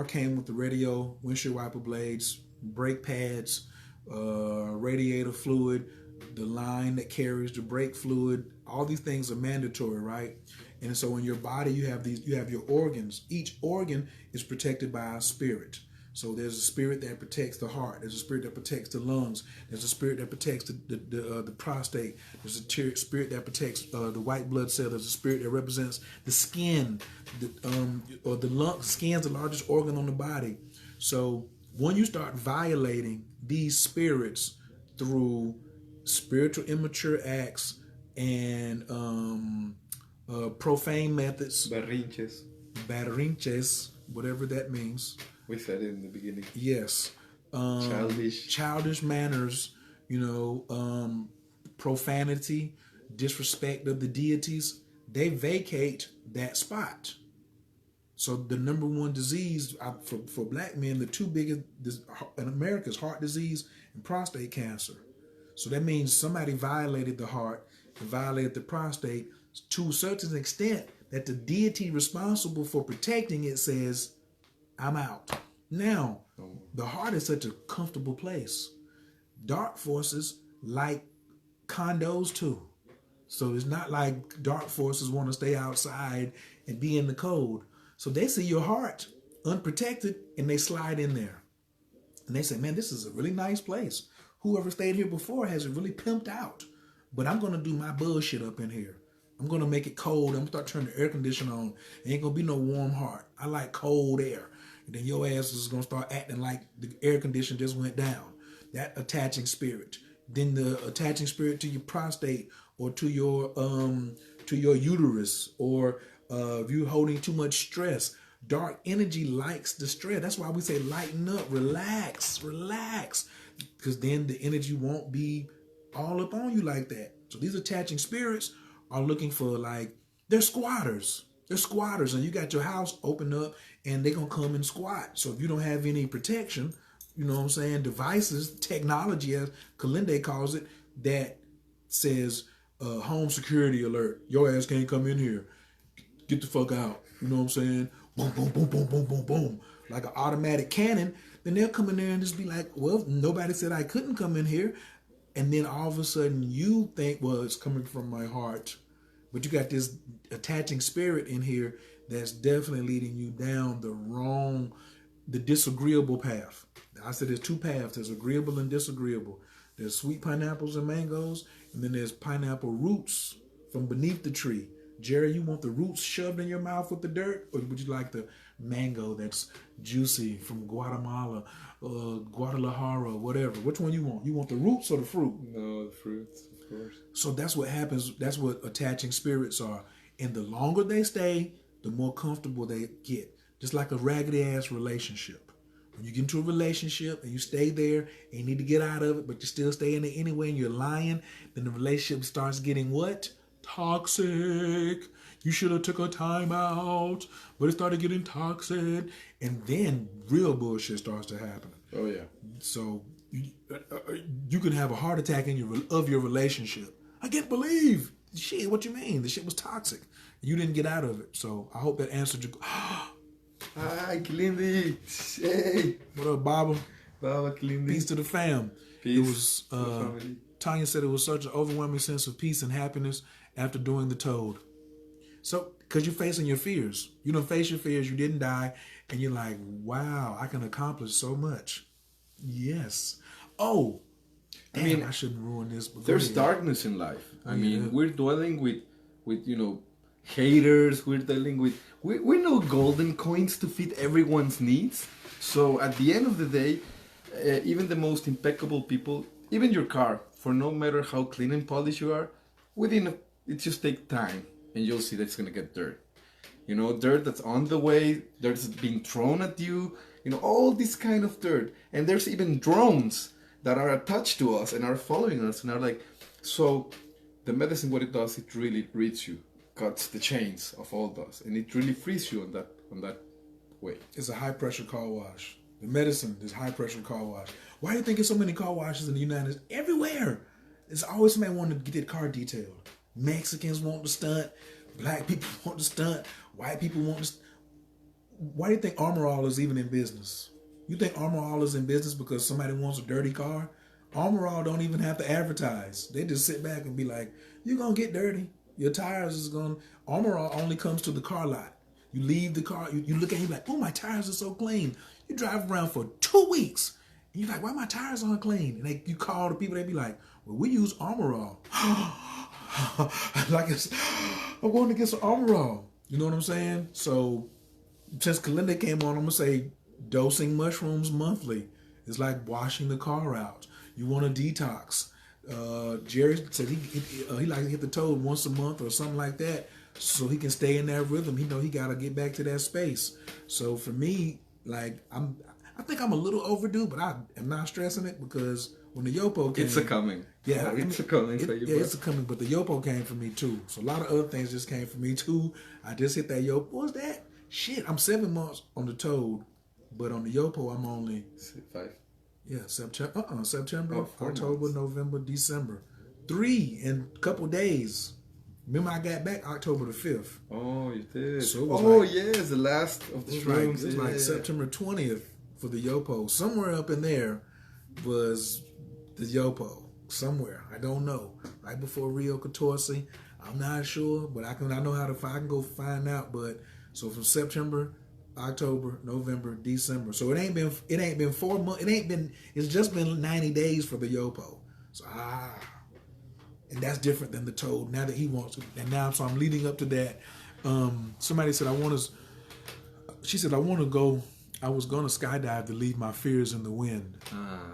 came with the radio, windshield wiper blades, brake pads, radiator fluid, the line that carries the brake fluid. All these things are mandatory, right? And so in your body, you have your organs. Each organ is protected by a spirit. So there's a spirit that protects the heart. There's a spirit that protects the lungs. There's a spirit that protects the prostate. There's a spirit that protects the white blood cell. There's a spirit that represents the skin. Or the lung. Skin's the largest organ on the body. So when you start violating these spirits through spiritual immature acts and profane methods, berrinches, whatever that means. We said it in the beginning. Yes. Childish manners, profanity, disrespect of the deities, they vacate that spot. So the number one disease for black men, the two biggest in America is heart disease and prostate cancer. So that means somebody violated the heart and violated the prostate to a certain extent that the deity responsible for protecting it says, I'm out. Now, the heart is such a comfortable place. Dark forces like condos too. So it's not like dark forces want to stay outside and be in the cold. So they see your heart unprotected and they slide in there. And they say, man, this is a really nice place. whoever stayed here before has it really pimped out. But I'm going to do my bullshit up in here. I'm going to make it cold. I'm going to start turning the air conditioner on. It ain't going to be no warm heart. I like cold air. And then your ass is going to start acting like the air conditioner just went down. That attaching spirit. Then the attaching spirit to your prostate or to your uterus, or if you're holding too much stress. Dark energy likes the stress. That's why we say lighten up, relax. Because then the energy won't be all up on you like that. So these attaching spirits are looking for, like, they're squatters. They're squatters, and you got your house open up and they're going to come and squat. So if you don't have any protection, you know what I'm saying, devices, technology, as Kalinde calls it, that says home security alert. Your ass can't come in here. Get the fuck out. You know what I'm saying? Boom, boom, boom, boom, boom, boom, boom. Like an automatic cannon. Then they'll come in there and just be like, well, nobody said I couldn't come in here. And then all of a sudden you think, well, it's coming from my heart. But you got this attaching spirit in here that's definitely leading you down the disagreeable path. I said there's two paths. There's agreeable and disagreeable. There's sweet pineapples and mangoes, and then there's pineapple roots from beneath the tree. Gerry, you want the roots shoved in your mouth with the dirt, or would you like the mango that's juicy from Guatemala, Guadalajara, whatever? Which one you want? You want the roots or the fruit? No, the fruits, of course. So that's what happens. That's what attaching spirits are. And the longer they stay, the more comfortable they get. Just like a raggedy ass relationship. When you get into a relationship and you stay there and you need to get out of it, but you still stay in it anyway and you're lying, then the relationship starts getting what? Toxic. You should have took a time out, but it started getting toxic. And then real bullshit starts to happen. Oh, yeah. So you could have a heart attack in your relationship. I can't believe. Shit, what you mean? The shit was toxic. You didn't get out of it. So I hope that answered your... Hi, Kalindi. Hey. What up, Baba? Baba, Kalindi. Peace to the fam. Peace It was, to the family. Tanya said it was such an overwhelming sense of peace and happiness after doing the toad. So, because you're facing your fears. You don't face your fears, you didn't die, and you're like, wow, I can accomplish so much. Yes. Oh, damn, I shouldn't ruin this. There's darkness in life. I mean, we're dwelling with haters. We're dealing with... We know golden coins to fit everyone's needs. So at the end of the day, even the most impeccable people, even your car, for no matter how clean and polished you are, it just takes time, and you'll see that's gonna get dirt. Dirt that's on the way, dirt that's being thrown at you, all this kind of dirt. And there's even drones that are attached to us and are following us and are like, so the medicine, what it does, it really reads you, cuts the chains of all those, and it really frees you on that way. It's a high pressure car wash. The medicine is high pressure car wash. Why do you think there's so many car washes in the United States? Everywhere. There's always somebody wanting to get their car detailed. Mexicans want the stunt. Black people want the stunt. White people want the stunt. Why do you think Armor All is even in business? You think Armor All is in business because somebody wants a dirty car? Armor All don't even have to advertise. They just sit back and be like, you're going to get dirty. Your tires is going to... Armor All only comes to the car lot. You leave the car, you look at it, you're like, oh, my tires are so clean. You drive around for 2 weeks, and you're like, why my tires aren't clean? And you call the people, they be like, well, we use Armor All. Like, I'm going to get some Armor All. You know what I'm saying? So, since Kalinde came on, I'm going to say, dosing mushrooms monthly is like washing the car out. You want a detox. Gerry said he like to hit the toad once a month or something like that, so he can stay in that rhythm. He got to get back to that space. So for me, like I think I'm a little overdue, but I am not stressing it because when the Yopo came, it's a coming. Yeah, it's a coming. It's a coming. But the Yopo came for me too. So a lot of other things just came for me too. I just hit that Yopo. What's that? Shit, I'm 7 months on the toad, but on the Yopo I'm only 5. Yeah, September, Oh, October, months. November, December. 3 in a couple days. Remember, I got back October the 5th. Oh, you did. So yes, the last of the shrooms. It was like September 20th for the Yopo. Somewhere up in there was the Yopo. Somewhere. I don't know. Right before Rio 14. I'm not sure, but I know how to I can go find out. But so from September October, November, December. So it ain't been 4 months. It's just been 90 days for the Yopo. So and that's different than the Toad. Now that he wants to, and now so I'm leading up to that. Somebody said she said I want to go. I was gonna skydive to leave my fears in the wind.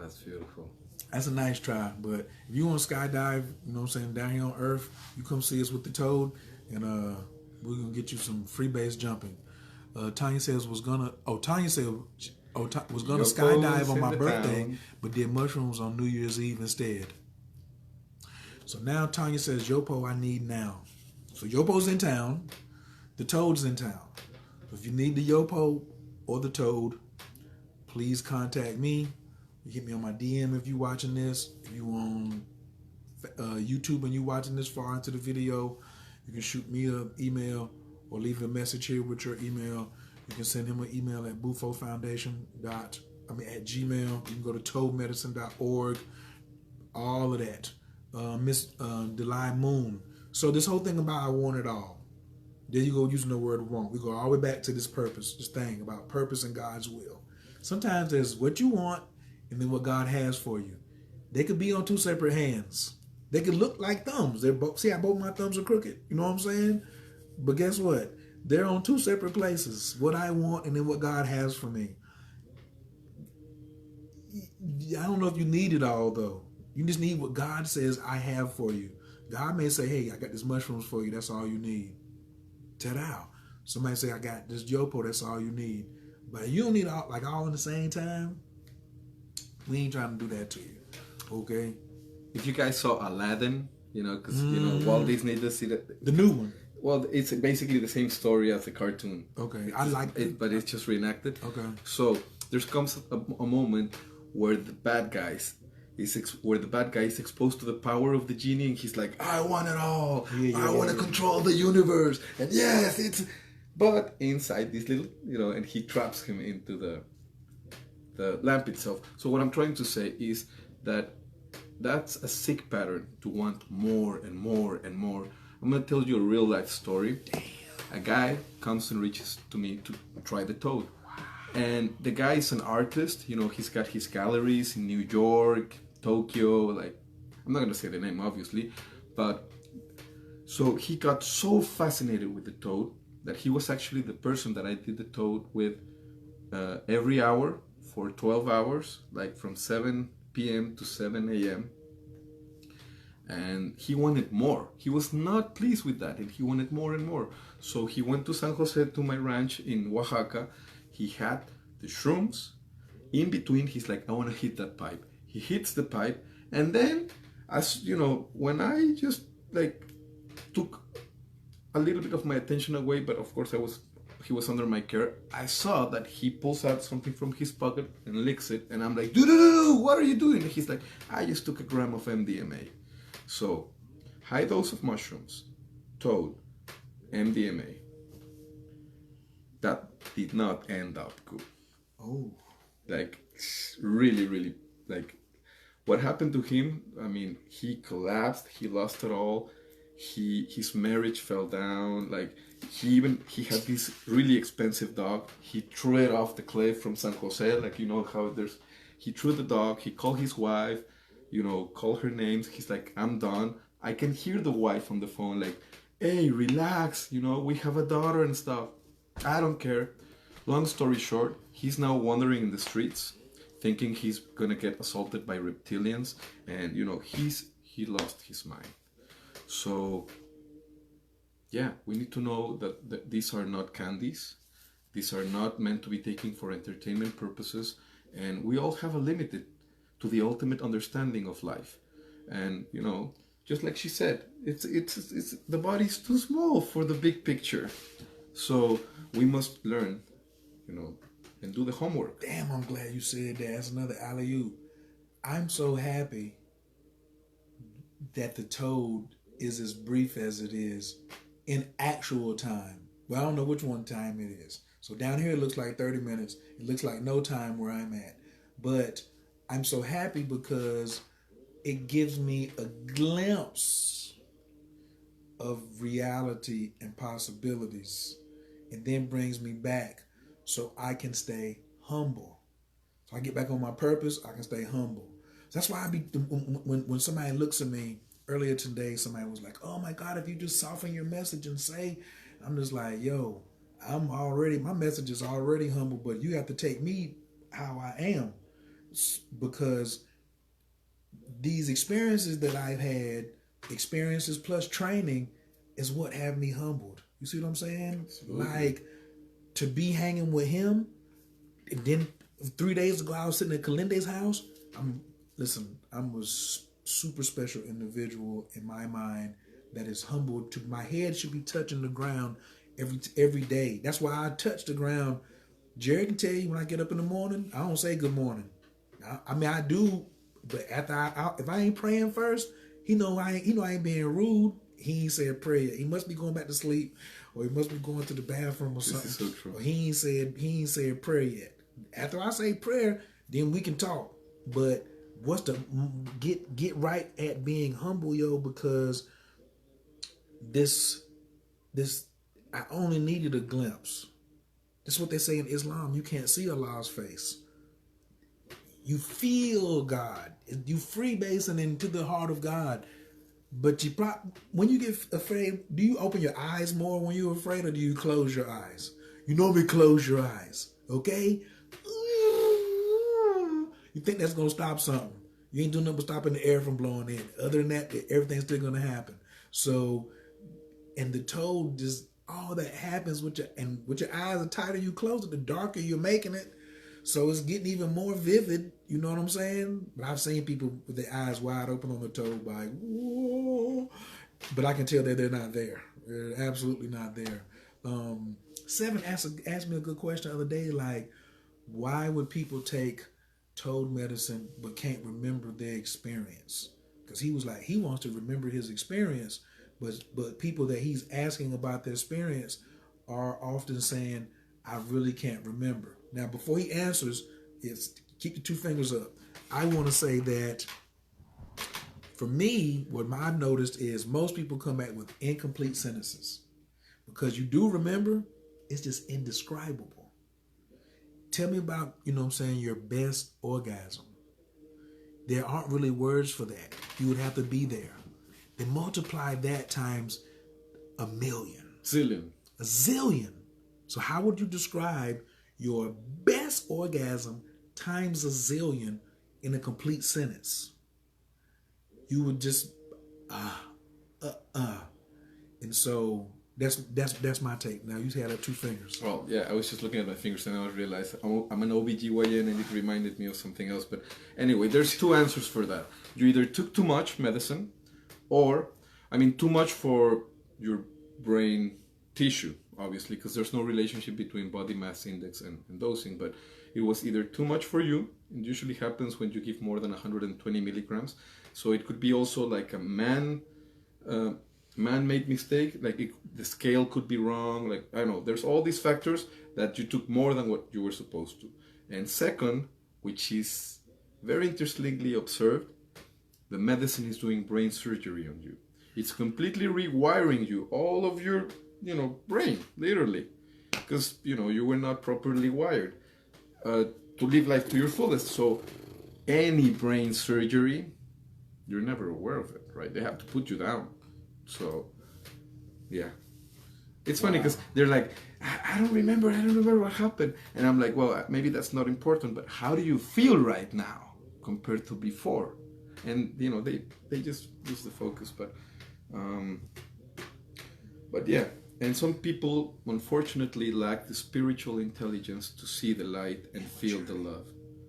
That's beautiful. That's a nice try, but if you want to skydive, you know what I'm saying, down here on Earth, you come see us with the Toad, and we're gonna get you some free base jumping. Tanya says was gonna skydive on my birthday, but did mushrooms on New Year's Eve instead. So now Tanya says, Yopo, I need now. So Yopo's in town, the Toad's in town. So if you need the Yopo or the Toad, please contact me. You hit me on my DM if you're watching this. If you on YouTube and you watching this far into the video, you can shoot me an email or leave a message here with your email. You can send him an email at bufofoundation at Gmail. You can go to toadmedicine.org. All of that. Miss Delay Moon. So this whole thing about I want it all. There you go using the word want. We go all the way back to this purpose, this thing about purpose and God's will. Sometimes there's what you want and then what God has for you. They could be on two separate hands. They could look like thumbs. They're both, see how both my thumbs are crooked? You know what I'm saying? But guess what? They're on two separate places. What I want and then what God has for me. I don't know if you need it all though. You just need what God says I have for you. God may say, hey, I got these mushrooms for you. That's all you need. Ta-da. Somebody say, I got this Yopo. That's all you need. But you don't need all in the same time. We ain't trying to do that to you. Okay? If you guys saw Aladdin, because, Walt Disney does see that. The new one. Well, it's basically the same story as the cartoon. Okay. I like it. But it's just reenacted. Okay. So there comes a moment where the bad guy is exposed to the power of the genie, and he's like, I want it all. I want to control the universe. And yes, but inside this little, and he traps him into the lamp itself. So what I'm trying to say is that's a sick pattern to want more and more and more. I'm going to tell you a real life story. Damn. A guy comes and reaches to me to try the Toad. And the guy is an artist, he's got his galleries in New York, Tokyo, I'm not going to say the name obviously, but so he got so fascinated with the Toad that he was actually the person that I did the Toad with every hour for 12 hours, from 7 p.m. to 7 a.m. And he wanted more. He was not pleased with that, and he wanted more and more. So he went to San Jose, to my ranch in Oaxaca. He had the shrooms. In between, he's like, I want to hit that pipe. He hits the pipe, and then, as when I just took a little bit of my attention away, but of course he was under my care, I saw that he pulls out something from his pocket and licks it, and I'm like, dude, what are you doing? And he's like, I just took a gram of MDMA. So, high dose of mushrooms, Toad, MDMA. That did not end up good. Oh. Really, really, what happened to him, he collapsed, he lost it all, his marriage fell down, he had this really expensive dog, he threw it off the cliff from San Jose, he threw the dog, he called his wife, called her names, he's like, I'm done. I can hear the wife on the phone hey, relax, we have a daughter and stuff. I don't care. Long story short, he's now wandering in the streets, thinking he's gonna get assaulted by reptilians, and he lost his mind. So yeah, we need to know that these are not candies. These are not meant to be taken for entertainment purposes, and we all have a limit to the ultimate understanding of life. And just like she said, it's the body's too small for the big picture. So we must learn, and do the homework. Damn, I'm glad you said that. That's another alley-oop. I'm so happy that the Toad is as brief as it is in actual time. Well, I don't know which one time it is. So down here it looks like 30 minutes. It looks like no time where I'm at. But I'm so happy because it gives me a glimpse of reality and possibilities, and then brings me back so I can stay humble. So I get back on my purpose, I can stay humble. So that's why I be when somebody looks at me earlier today, somebody was like, "Oh my God, if you just soften your message and say," I'm just like, "Yo, my message is already humble, but you have to take me how I am because these experiences that I've had, experiences plus training, is what have me humbled. You see what I'm saying? Absolutely. Like to be hanging with him, and then 3 days ago I was sitting at Kalinde's house. I'm a super special individual in my mind that is humbled. To my head should be touching the ground every day. That's why I touch the ground. Gerry can tell you when I get up in the morning, I don't say good morning. I mean I do, but after if I ain't praying first, he know I ain't being rude. He ain't said prayer. He must be going back to sleep, or he must be going to the bathroom or something. This is so true. Or he ain't said prayer yet. After I say prayer, then we can talk. But what's the get right at being humble, yo? Because this I only needed a glimpse. That's what they say in Islam. You can't see Allah's face. You feel God. You freebasing into the heart of God. But when you get afraid, do you open your eyes more when you're afraid, or do you close your eyes? You normally close your eyes, okay? You think that's gonna stop something? You ain't doing nothing but stopping the air from blowing in. Other than that, everything's still gonna happen. So, and the toad just all that happens with your eyes the tighter you close it, the darker you're making it. So it's getting even more vivid. You know what I'm saying? But I've seen people with their eyes wide open on the toad, like, whoa. But I can tell that they're not there. They're absolutely not there. Seven asked me a good question the other day, like, why would people take toad medicine but can't remember their experience? Because he was like, he wants to remember his experience, but people that he's asking about their experience are often saying, I really can't remember. Now, before he answers, it's keep the two fingers up. I want to say that for me, what I've noticed is most people come back with incomplete sentences. Because you do remember, it's just indescribable. Tell me about, you know what I'm saying, your best orgasm. There aren't really words for that. You would have to be there. Then multiply that times a million. Zillion. A zillion. So how would you describe your best orgasm times a zillion in a complete sentence? You would just and so that's my take. Now you had up two fingers. Well, yeah, I was just looking at my fingers and I realized I'm an OBGYN and it reminded me of something else. But anyway, there's two answers for that. You either took too much medicine, or too much for your brain tissue, obviously, because there's no relationship between body mass index and dosing, but it was either too much for you. It usually happens when you give more than 120 milligrams. So it could be also like a man-made mistake, like the scale could be wrong, like I don't know, there's all these factors that you took more than what you were supposed to. And second, which is very interestingly observed, the medicine is doing brain surgery on you. It's completely rewiring you, all of your brain, literally, because you were not properly wired to live life to your fullest. So any brain surgery, you're never aware of it, right? They have to put you down. So yeah, it's funny because they're like, I don't remember what happened, and I'm like, well, maybe that's not important, but how do you feel right now compared to before? And they just lose the focus. But yeah, and some people unfortunately lack the spiritual intelligence to see the light and feel the love.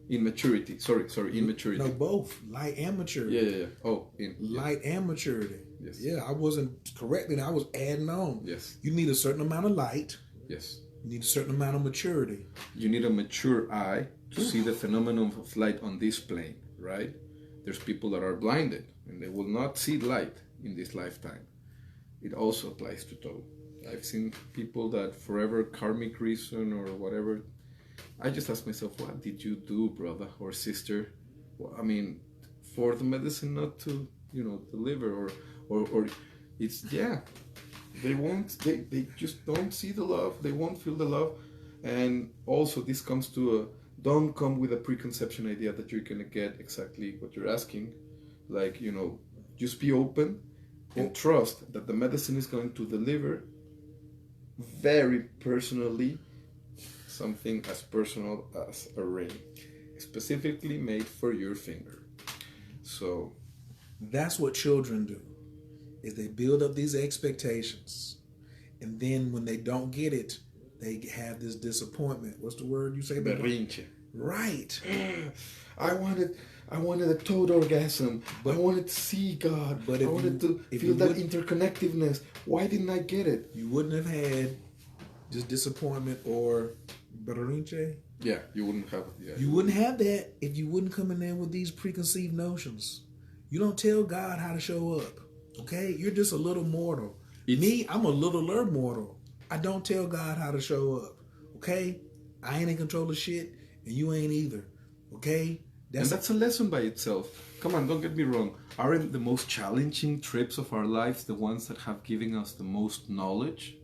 Immaturity. Sorry, immaturity. No, both light and maturity. Yeah. Oh, light and maturity. Yes. Yeah, I wasn't correcting. I was adding on. Yes. You need a certain amount of light. Yes. You need a certain amount of maturity. You need a mature eye to see the phenomenon of light on this plane, right? There's people that are blinded and they will not see light in this lifetime. It also applies to Toad. I've seen people that forever karmic reason or whatever. I just ask myself, what did you do, brother or sister? Well, for the medicine not to, deliver or it's, yeah, they just don't see the love. They won't feel the love. And also, this comes to don't come with a preconception idea that you're gonna get exactly what you're asking. Like, just be open and trust that the medicine is going to deliver very personally something as personal as a ring, specifically made for your finger. So that's what children do, is they build up these expectations, and then when they don't get it, they have this disappointment. What's the word you say? Berrinche. Right. I wanted a total orgasm. I wanted to see God. But I wanted to feel that interconnectedness. Why didn't I get it? You wouldn't have had just disappointment or berrinche. Yeah, you wouldn't have. Yeah, you wouldn't have that if you wouldn't come in there with these preconceived notions. You don't tell God how to show up. Okay, you're just a little mortal. Me, I'm a littler mortal. I don't tell God how to show up. Okay, I ain't in control of shit, and you ain't either. Okay, and that's a lesson by itself. Come on, don't get me wrong. Aren't the most challenging trips of our lives the ones that have given us the most knowledge?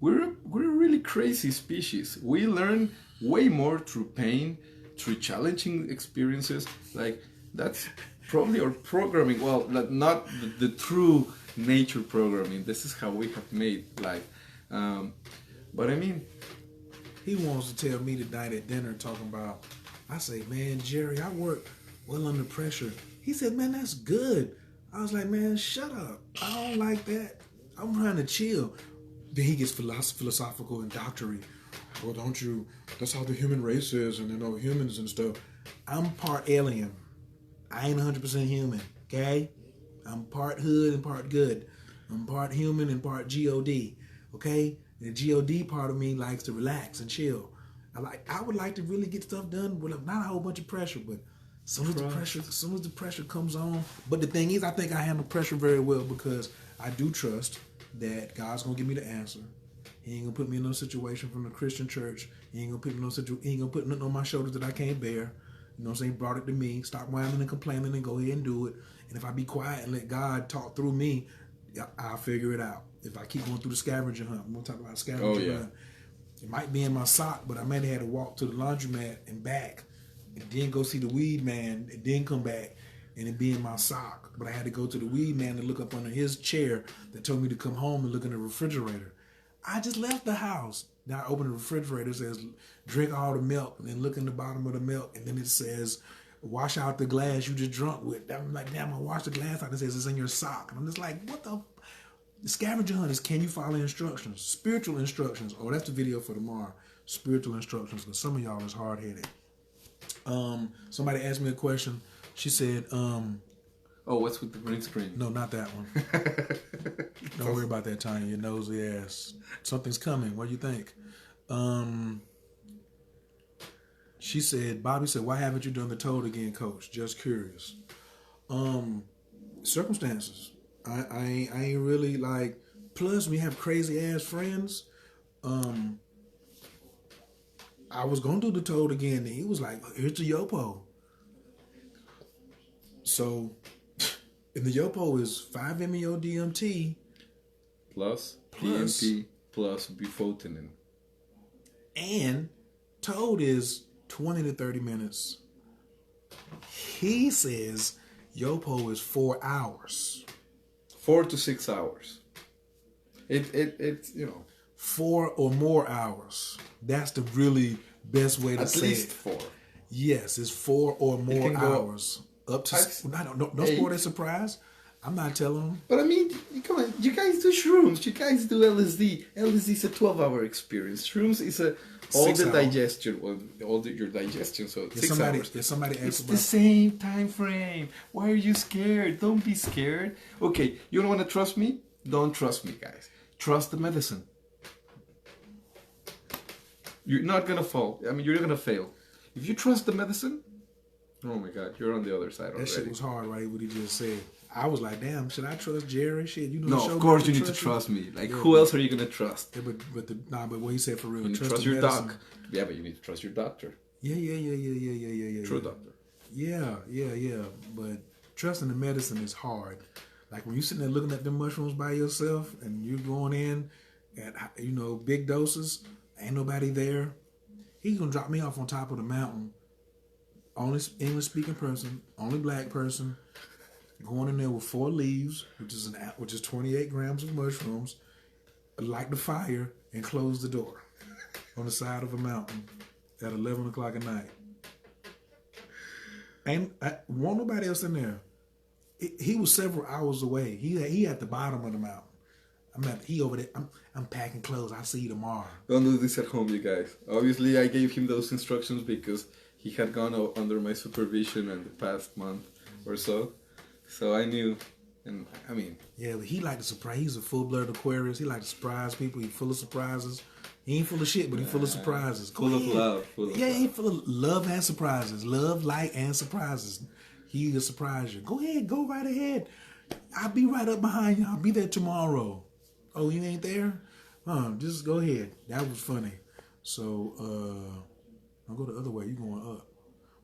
We're a really crazy species. We learn way more through pain, through challenging experiences. Like, that's probably our programming. Well, not the true nature programming. This is how we have made life. But I mean, he wants to tell me tonight at dinner, talking about, I say, man, Gerry, I work well under pressure. He said, man, that's good. I was like, man, shut up. I don't like that. I'm trying to chill. Then he gets philosophical and doctory. Well, don't you? That's how the human race is, and humans and stuff. I'm part alien. I ain't 100% human. Okay, I'm part hood and part good. I'm part human and part God. Okay, the God part of me likes to relax and chill. I would like to really get stuff done with not a whole bunch of pressure, but as soon as the pressure comes on. But the thing is, I think I handle pressure very well because I do trust that God's gonna give me the answer. He ain't gonna put me in no situation from the Christian church. He ain't gonna put nothing on my shoulders that I can't bear. You know what I'm saying? He brought it to me. Stop whining and complaining and go ahead and do it. And if I be quiet and let God talk through me, I'll figure it out. If I keep going through the scavenger hunt, we'll talk about scavenger hunt. It might be in my sock, but I might have had to walk to the laundromat and back, and then go see the weed man, and then come back, and it be in my sock. But I had to go to the weed man and look up under his chair that told me to come home and look in the refrigerator. I just left the house. Now I open the refrigerator, it says, drink all the milk, and then look in the bottom of the milk, and then it says, wash out the glass you just drunk with. I'm like, damn, I washed the glass out. It says it's in your sock. And I'm just like, what the? The scavenger hunt is, can you follow instructions? Spiritual instructions. Oh, that's the video for tomorrow. Spiritual instructions, because some of y'all is hard-headed. Somebody asked me a question. She said, what's with the green screen? No, not that one. Don't worry about that, Tanya. Your nosy ass. Something's coming. What do you think? She said, Bobby said, why haven't you done the toad again, coach? Just curious. Circumstances. I ain't really like, plus we have crazy ass friends. I was gonna do the toad again, and he was like, here's the Yopo. So, and the Yopo is 5-MeO DMT plus PMP plus bufotenin. And toad is 20 to 30 minutes. He says Yopo is 4 hours. 4 to 6 hours. It's 4 or more hours. That's the really best way to say it. At least 4. Yes, it's 4 or more hours. Up to don't spoil that surprise. I'm not telling them. But I mean, come on, you guys do shrooms. You guys do LSD. LSD is a 12-hour experience. Shrooms is your digestion. So 6 hours. Somebody asked it's the same time frame. Why are you scared? Don't be scared. Okay, you don't want to trust me? Don't trust me, guys. Trust the medicine. You're not gonna fall. I mean, you're gonna fail. If you trust the medicine, oh my God, you're on the other side already. That shit was hard, right? What he just said. I was like, damn, should I trust Gerry? Shit, you know. No, of course you need to trust me. Like, who else are you gonna trust? Yeah, but what he said for real. You trust your doc. Yeah, but you need to trust your doctor. Yeah. True doctor. Yeah. But trusting the medicine is hard. Like when you sitting there looking at the mushrooms by yourself and you're going in at big doses. Ain't nobody there. He's gonna drop me off on top of the mountain. Only English speaking person, only black person. Going in there with 4 leaves, which is 28 grams of mushrooms. Light the fire and close the door on the side of a mountain at 11 o'clock at night. And won't nobody else in there. He was several hours away. He at the bottom of the mountain. He over there. I'm packing clothes. I'll see you tomorrow. Don't do this at home, you guys. Obviously, I gave him those instructions because he had gone under my supervision in the past month or so. So I knew, and I mean... Yeah, but he like to surprise. He's a full-blooded Aquarius. He like to surprise people. He's full of surprises. He ain't full of shit, but he's full of surprises. Full of love. He's full of love and surprises. Love, light, and surprises. He will surprise you. Go ahead. Go right ahead. I'll be right up behind you. I'll be there tomorrow. Oh, you ain't there? Just go ahead. That was funny. So, I'll go the other way. You going up.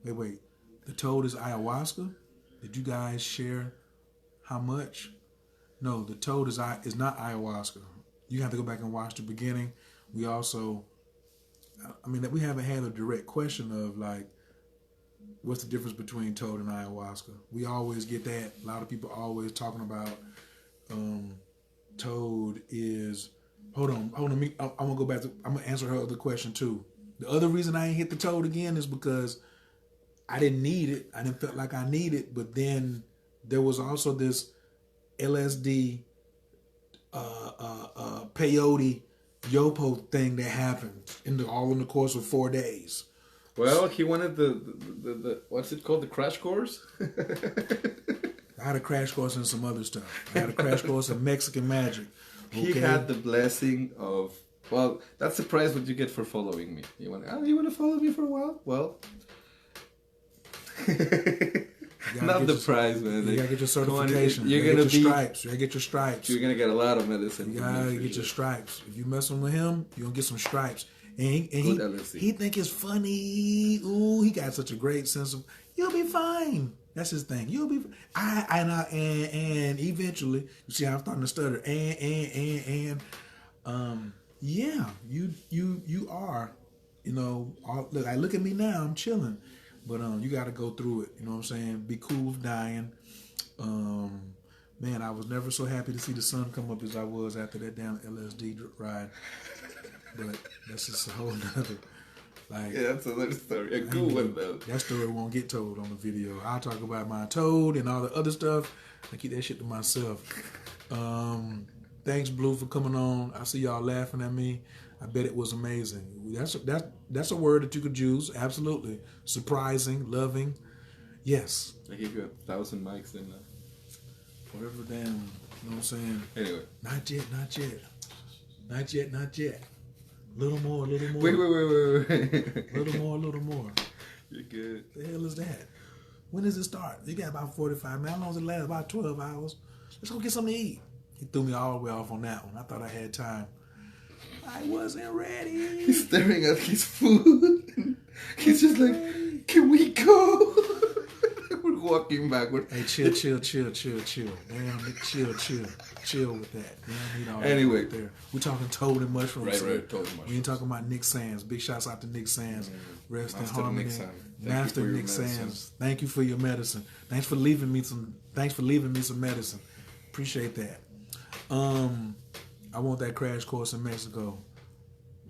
Wait. The toad is ayahuasca? Did you guys share how much? No, the toad is not ayahuasca. You have to go back and watch the beginning. We also, we haven't had a direct question of like, what's the difference between toad and ayahuasca? We always get that. A lot of people always talking about toad is. Hold on. I'm gonna go back. I'm gonna answer her other question too. The other reason I ain't hit the toad again is because I didn't need it. I didn't feel like I needed it. But then there was also this LSD peyote yopo thing that happened all in the course of 4 days. Well, he wanted the what's it called? The crash course? I had a crash course in some other stuff. I had a crash course in Mexican magic. Okay? He had the blessing of, well, that's the prize what you get for following me. You want to follow me for a while? Well, not the prize, man. You gotta get your certification. You're gonna get your stripes. You gotta get your stripes. You're gonna get a lot of medicine. You gotta get your stripes. If you messing with him, you're gonna get some stripes. And he think it's funny. Ooh, he got such a great sense of, you'll be fine. That's his thing. You'll be. And eventually, you see how I'm starting to stutter. Yeah, you are. You know, look at me now. I'm chilling, but you got to go through it. You know what I'm saying? Be cool with dying. Man, I was never so happy to see the sun come up as I was after that damn LSD ride. But that's just a whole nother. Like, yeah, that's another story. A cool one though. That story won't get told on the video. I'll talk about my toad and all the other stuff. I keep that shit to myself. Thanks, Blue, for coming on. I see y'all laughing at me. I bet it was amazing. That's a word that you could use. Absolutely. Surprising, loving. Yes. I give you 1,000 mics then. Whatever damn, you know what I'm saying? Anyway. Not yet. Little more. Wait. Little more. You're good. The hell is that? When does it start? You got about 45 minutes. How long does it last? About 12 hours. Let's go get something to eat. He threw me all the way off on that one. I thought I had time. I wasn't ready. He's staring at his food. He's just like, can we go? We're walking backward. Hey, chill. Damn, chill with that. Anyway. Right there. We're talking toad and mushrooms. Right, toad and mushrooms. We ain't talking about Nick Sands. Big shouts out to Nick Sands. Rest in Master harmony. Master Nick Sands. Thank you for your medicine. Thanks for leaving me some medicine. Appreciate that. I want that crash course in Mexico.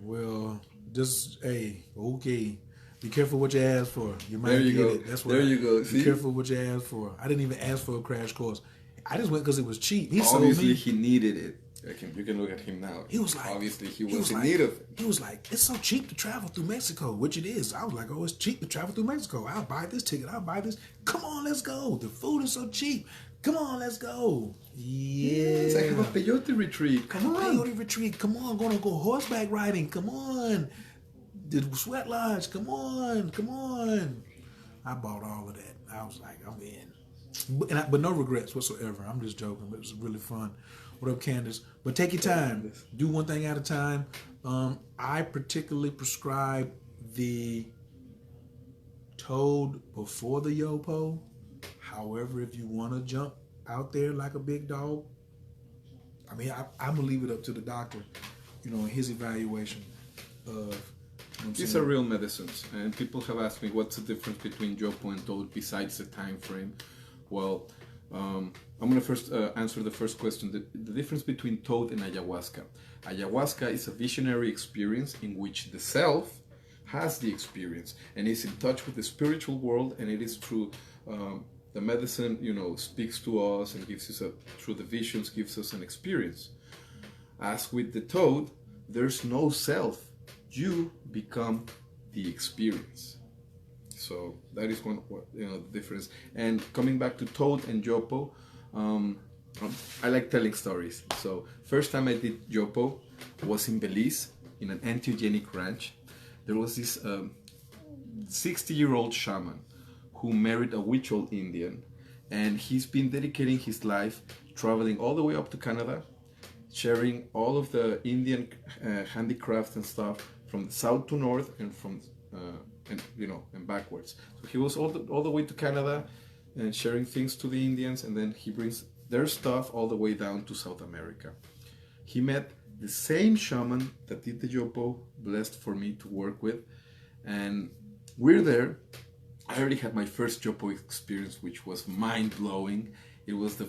Well, just okay. Be careful what you ask for. You might get it. That's what. There you go. Be careful what you ask for. I didn't even ask for a crash course. I just went because it was cheap. Obviously, he needed it. You can look at him now. He was like, obviously, he was in need of it. He was like, it's so cheap to travel through Mexico, which it is. I was like, oh, it's cheap to travel through Mexico. I'll buy this ticket. I'll buy this. Come on, let's go. The food is so cheap. Come on, let's go. Yeah. It's like a peyote retreat. Come on. Peyote retreat. Come on. Gonna go horseback riding. Come on. The sweat lodge. Come on. I bought all of that. I was like, I'm in. But no regrets whatsoever. I'm just joking. But it was really fun. What up, Candace? But take your time. Do one thing at a time. I particularly prescribe the toad before the yopo. However, if you want to jump out there like a big dog, I'm going to leave it up to the doctor, in his evaluation. of, you know what I'm These saying? are real medicines, and people have asked me what's the difference between Jopo and Toad besides the time frame. Well, I'm gonna first answer the first question. The difference between Toad and ayahuasca. Ayahuasca is a visionary experience in which the self has the experience and is in touch with the spiritual world, and it is through the medicine, speaks to us and gives us through the visions, gives us an experience. As with the Toad, there's no self. You become the experience. So that is the difference. And coming back to Toad and Jopo, I like telling stories. So first time I did Jopo was in Belize in an entheogenic ranch. There was this 60-year-old shaman who married a Huichol Indian, and he's been dedicating his life traveling all the way up to Canada, sharing all of the Indian handicrafts and stuff from south to north and from and backwards. So he was all the way to Canada and sharing things to the Indians, and then he brings their stuff all the way down to South America. He met the same shaman that did the Jopo, blessed for me to work with, and we're there. I already had my first Jopo experience, which was mind-blowing. It was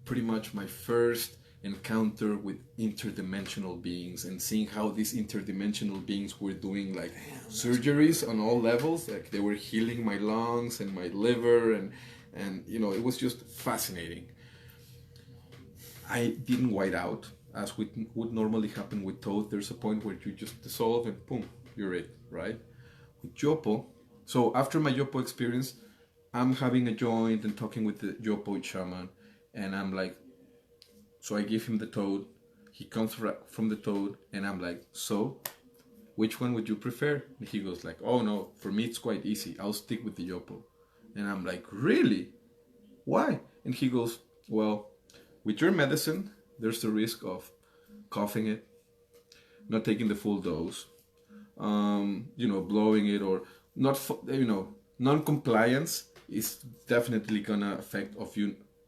pretty much my first encounter with interdimensional beings, and seeing how these interdimensional beings were doing like surgeries on all levels. Like they were healing my lungs and my liver, and it was just fascinating. I didn't white out as would normally happen with Toad. There's a point where you just dissolve and boom, you're it, right? With Jopo, so after my Jopo experience, I'm having a joint and talking with the Jopo shaman, and I'm like, so I give him the Toad, he comes from the Toad, and I'm like, so which one would you prefer? And he goes like, oh no, for me it's quite easy, I'll stick with the Jopo. And I'm like, really? Why? And he goes, well, with your medicine, there's the risk of coughing it, not taking the full dose, blowing it, or not, non-compliance is definitely gonna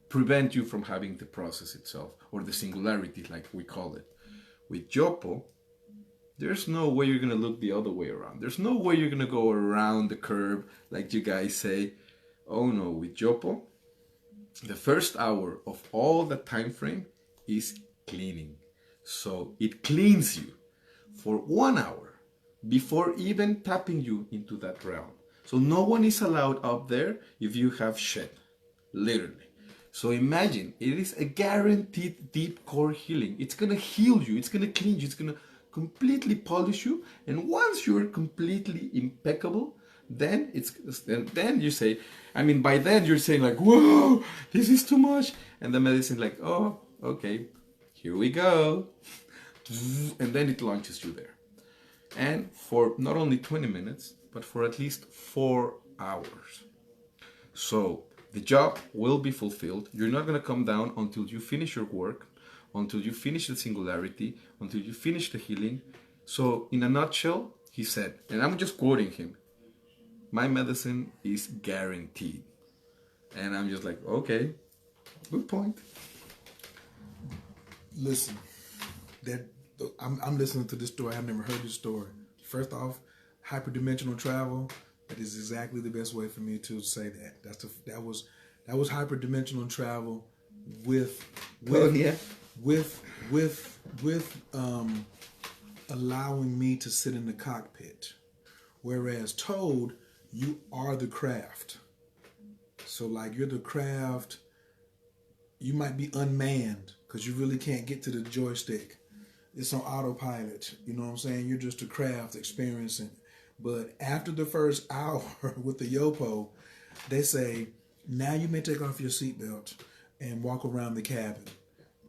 prevent you from having the process itself, or the singularity, like we call it. With Jopo, there's no way you're gonna look the other way around. There's no way you're gonna go around the curve, like you guys say. Oh no, with Jopo, the first hour of all the time frame is cleaning. So it cleans you for 1 hour before even tapping you into that realm. So no one is allowed up there if you have shit, literally. So imagine, it is a guaranteed deep core healing. It's gonna heal you, it's gonna clean you, it's gonna completely polish you. And once you're completely impeccable, then you say, by then you're saying like, whoa, this is too much. And the medicine like, oh, okay, here we go. And then it launches you there. And for not only 20 minutes, but for at least 4 hours. So the job will be fulfilled. You're not going to come down until you finish your work, until you finish the singularity, until you finish the healing. So in a nutshell, he said, and I'm just quoting him, my medicine is guaranteed. And I'm just like, okay, good point. Listen, I'm listening to this story. I've never heard this story. First off, hyperdimensional travel. That is exactly the best way for me to say that. That was hyperdimensional travel with allowing me to sit in the cockpit. Whereas Toad, you are the craft. So like you're the craft. You might be unmanned because you really can't get to the joystick. It's on autopilot. You know what I'm saying? You're just a craft experiencing. But after the first hour with the Yopo, they say, now you may take off your seatbelt and walk around the cabin.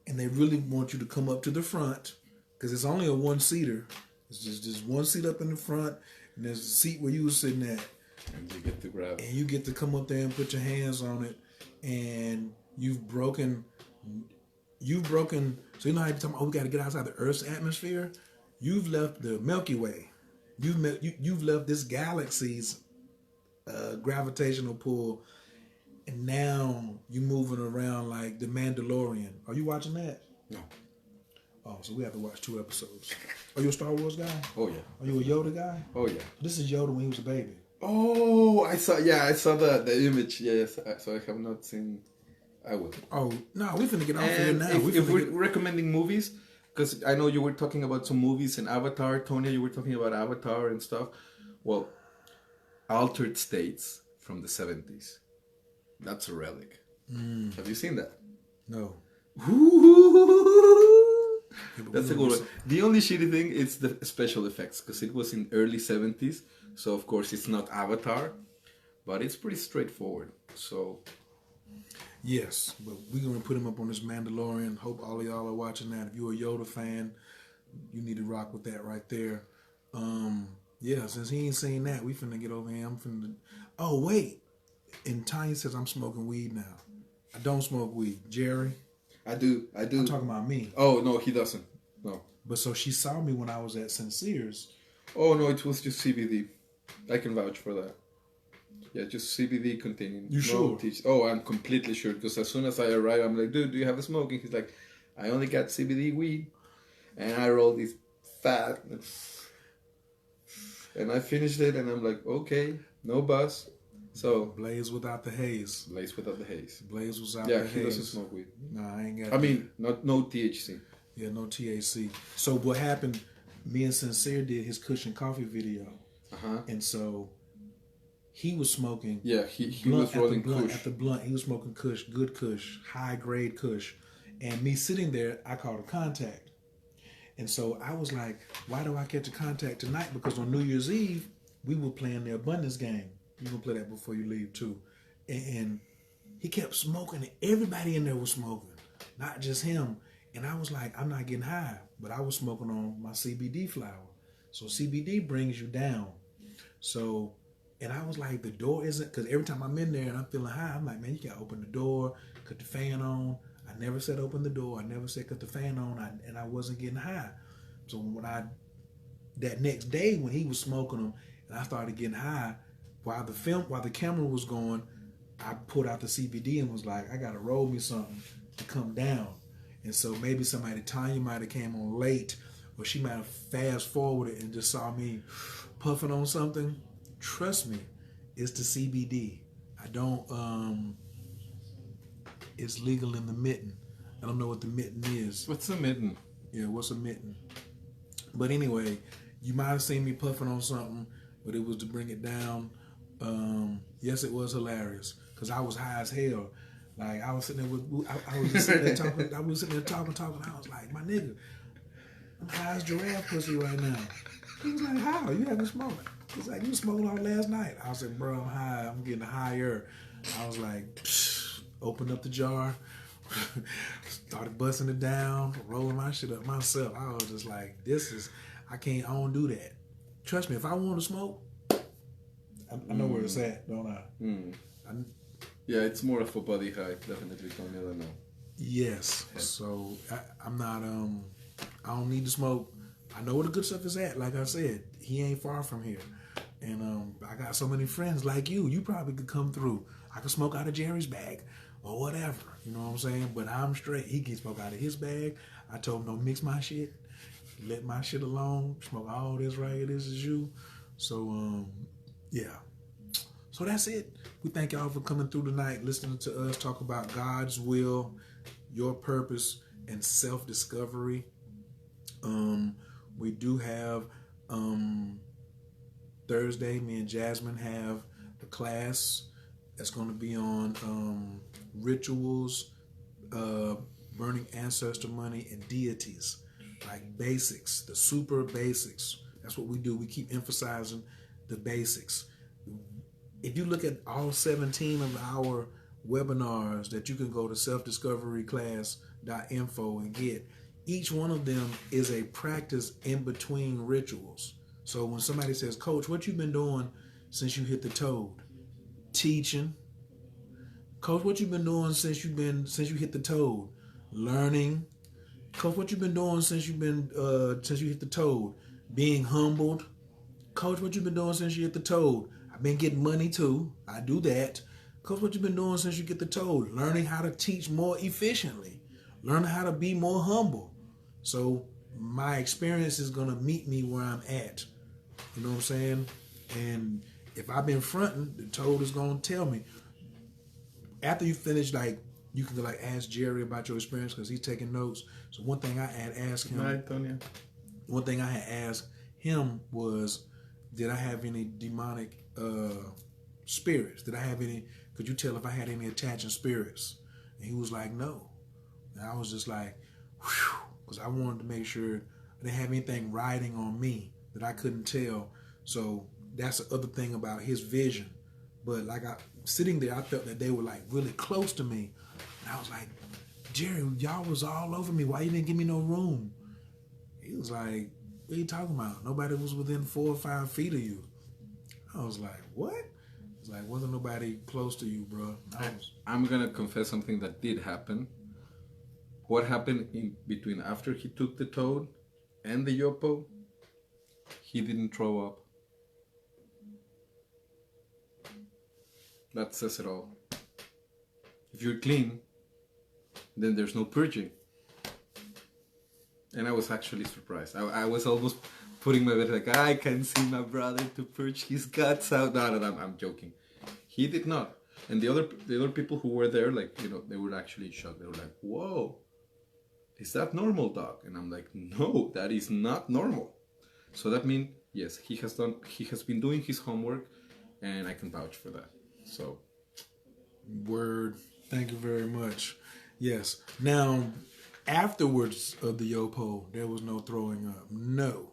And they really want you to come up to the front because it's only a one-seater. It's just one seat up in the front, and there's a seat where you were sitting at. And you get to grab it. And you get to come up there and put your hands on it, and you've broken. So you know how you talking, we got to get outside the Earth's atmosphere. You've left the Milky Way. You've left this galaxy's gravitational pull, and now you're moving around like the Mandalorian. Are you watching that? No. Oh, so we have to watch 2 episodes. Are you a Star Wars guy? Oh yeah. Are you a Yoda guy? Oh yeah. This is Yoda when he was a baby. Oh, I saw the image. Yes, so I have not seen. I will. Oh no, we finna get off here And now. if we're recommending movies, because I know you were talking about some movies and Avatar, Tonya, you were talking about Avatar and stuff. Well, Altered States from the 70s. That's a relic. Have you seen that? No. That's a good one. The only shitty thing is the special effects, because it was in early 70s, so of course it's not Avatar, but it's pretty straightforward. So yes, but we're gonna put him up on this Mandalorian. Hope all of y'all are watching that. If you're a Yoda fan, you need to rock with that right there. Yeah, since he ain't seen that, we finna get over here. I'm finna. Oh wait, and Tanya says I'm smoking weed now. I don't smoke weed, Gerry. I do. I'm talking about me. Oh no, he doesn't. No. But so she saw me when I was at Sincere's. Oh no, it was just CBD. I can vouch for that. Yeah, just CBD containing. You sure? Oh, I'm completely sure. Because as soon as I arrive, I'm like, dude, do you have a smoke? And he's like, I only got CBD weed. And I roll this fat. And I finished it, and I'm like, okay, no buzz. So Blaze without the haze. Blaze without the haze. Blaze without Yeah, the he haze. doesn't smoke weed. Nah, I ain't got. I mean, no THC. Yeah, no THC. So what happened? Me and Sincere did his Cushion Coffee video, and so he was smoking. Yeah, he was rolling Kush. At the blunt, he was smoking Kush, good Kush, high grade Kush, and me sitting there, I called a contact, and so I was like, "Why do I catch a contact tonight?" Because on New Year's Eve we were playing the abundance game. You gonna play that before you leave too, and he kept smoking, and everybody in there was smoking, not just him. And I was like, I'm not getting high, but I was smoking on my CBD flower. So CBD brings you down. So, and I was like, the door isn't, because every time I'm in there and I'm feeling high, I'm like, man, you gotta open the door, cut the fan on. I never said open the door. I never said cut the fan on, and I wasn't getting high. So that next day when he was smoking them, and I started getting high, while the camera was going, I pulled out the CBD and was like, I gotta roll me something to come down. And so maybe Tanya might have came on late, or she might have fast forwarded and just saw me puffing on something. Trust me, it's the CBD. I don't, it's legal in the mitten. I don't know what the mitten is. What's the mitten? Yeah, what's a mitten? But anyway, you might have seen me puffing on something, but it was to bring it down. Yes, it was hilarious because I was high as hell. Like I was sitting there I was just sitting there talking. I was sitting there talking. I was like, my nigga, I'm high as giraffe pussy right now. He was like, how? You haven't smoked? He's like, you smoking all last night. I was like, bro, I'm high. I'm getting higher. I was like, opened up the jar, started busting it down, rolling my shit up myself. I was just like, I don't do that. Trust me, if I want to smoke, I know where it's at, don't I? Yeah, it's more of a body high, definitely. Don't know. Yes. Yeah. So I'm not. I don't need to smoke. I know where the good stuff is at. Like I said, he ain't far from here, and I got so many friends like you. You probably could come through. I could smoke out of Gerry's bag or whatever. You know what I'm saying? But I'm straight. He can smoke out of his bag. I told him don't mix my shit. Let my shit alone. Smoke all this right here. This is you. So yeah. So that's it. We thank y'all for coming through tonight, listening to us talk about God's will, your purpose, and self-discovery. We do have Thursday, me and Jasmine have a class that's going to be on rituals, burning ancestor money, and deities, like basics, the super basics. That's what we do. We keep emphasizing the basics. If you look at all 17 of our webinars that you can go to selfdiscoveryclass.info and get, each one of them is a practice in between rituals. So when somebody says, Coach, what you been doing since you hit the toad? Teaching. Coach, what you been doing since you hit the toad? Learning. Coach, what you been doing since you hit the toad? Being humbled. Coach, what you been doing since you hit the toad? I've been getting money too. I do that. Coach, what you been doing since you get the toad? Learning how to teach more efficiently. Learning how to be more humble. So my experience is gonna meet me where I'm at. You know what I'm saying? And if I've been fronting, the toad is gonna tell me. After you finish, like you can like ask Gerry about your experience because he's taking notes. So one thing I had asked him, Right, Tonya. one thing I had asked him was, did I have any demonic spirits? Did I have any? Could you tell if I had any attaching spirits? And he was like, no. And I was just like, whew, because I wanted to make sure I didn't have anything riding on me that I couldn't tell. So that's the other thing about his vision. But like I sitting there, I felt that they were like really close to me. And I was like, Gerry, y'all was all over me. Why you didn't give me no room? He was like, what are you talking about? Nobody was within 4 or 5 feet of you. I was like, what? It's like, wasn't nobody close to you, bro. I'm gonna confess something that did happen. What happened in between after he took the toad and the yopo? He didn't throw up. That says it all. If you're clean, then there's no purging. And I was actually surprised. I was almost putting my bed like, I can see my brother to purge his guts out. No, I'm joking. He did not. And the other people who were there, like, you know, they were actually shocked. They were like, whoa, is that normal, doc? And I'm like, no, that is not normal. So that means, yes, he has been doing his homework, and I can vouch for that. So, word. Thank you very much. Yes. Now, afterwards of the yopo, there was no throwing up. No.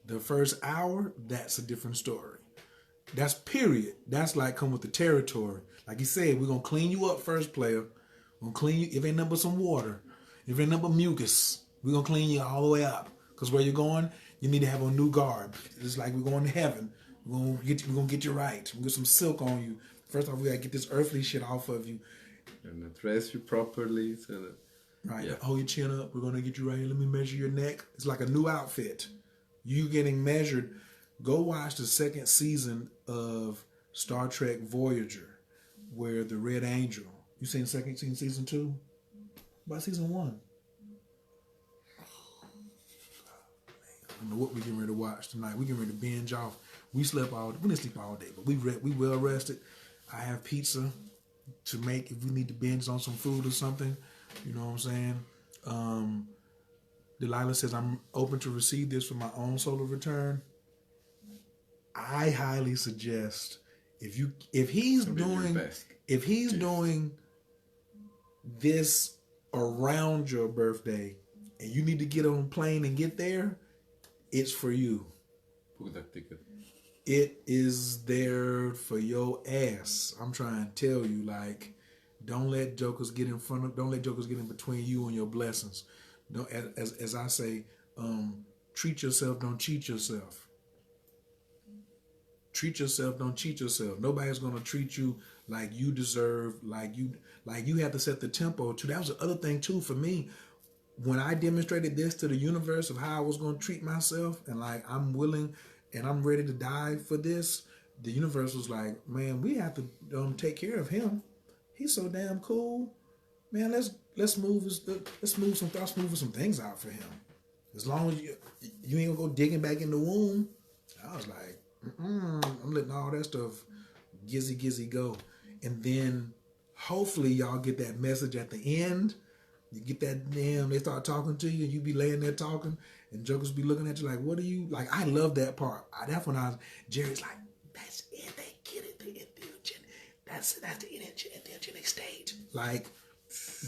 The first hour, that's a different story. That's period. That's like come with the territory. Like he said, we're going to clean you up first, player. We're going to clean you. If ain't nothing but some water, if ain't nothing but mucus, we're going to clean you all the way up. Because where you're going, you need to have a new garb. It's like we're going to heaven. We're going to get you right. We're going to get some silk on you. First off, we got to get this earthly shit off of you. and dress you properly. So that, Right. yeah. Hold your chin up. We're going to get you right here. Let me measure your neck. It's like a new outfit. You getting measured. Go watch the second season of Star Trek Voyager, where the Red Angel. You seen season 2? About season 1. I don't know what we're getting ready to watch tonight. We're getting ready to binge off. We slept all. We didn't sleep all day, but we well rested. I have pizza to make if we need to binge on some food or something. You know what I'm saying? Delilah says I'm open to receive this for my own solar return. I highly suggest if he's doing this around your birthday and you need to get on a plane and get there, it's for you. Book that ticket. It is there for your ass. I'm trying to tell you, like, don't let jokers get in between you and your blessings. Don't, as I say, treat yourself, don't cheat yourself. Treat yourself, don't cheat yourself. Nobody's gonna treat you like you deserve, like you have to set the tempo too. That was the other thing too for me. When I demonstrated this to the universe of how I was gonna treat myself, and like I'm willing and I'm ready to die for this, the universe was like, man, we have to take care of him. He's so damn cool, man. Let's move some things out for him. As long as you ain't gonna go digging back in the womb. I was like, I'm letting all that stuff gizzy go. And then hopefully y'all get that message at the end. You get that they start talking to you and you be laying there talking and jokers be looking at you like, what are you, like, I love that part. That's when Jerry's like, that's it, they get it, the entheogenic, that's the entheogenic state. Like,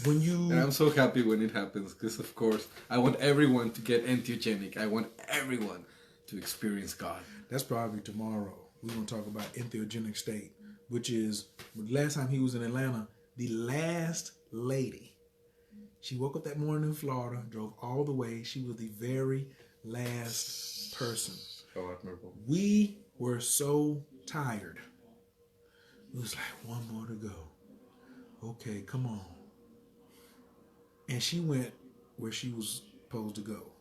when you... And I'm so happy when it happens because, of course, I want everyone to get entheogenic. I want everyone to experience God. That's probably tomorrow. We're going to talk about entheogenic state, which is, the last time he was in Atlanta, the last lady. She woke up that morning in Florida, drove all the way. She was the very last person. So admirable. We were so tired. It was like, one more to go. Okay, come on. And she went where she was supposed to go.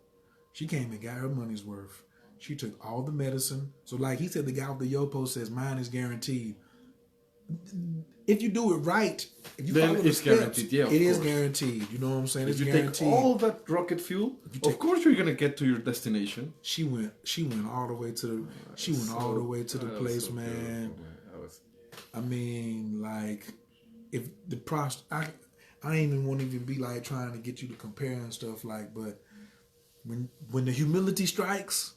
She came and got her money's worth. She took all the medicine. So like he said, the guy with the Yopo says, mine is guaranteed. if you do it right, if you Then follow the it's steps, guaranteed. Yeah, of it is course. guaranteed. You know what I'm saying? If It's you guaranteed. take all that rocket fuel, of course you're gonna get to your destination. She went all the way to the. She went all the way to the place, so man. beautiful. I mean, like, if the I ain't even want to even be like trying to get you to compare and stuff like, but when the humility strikes,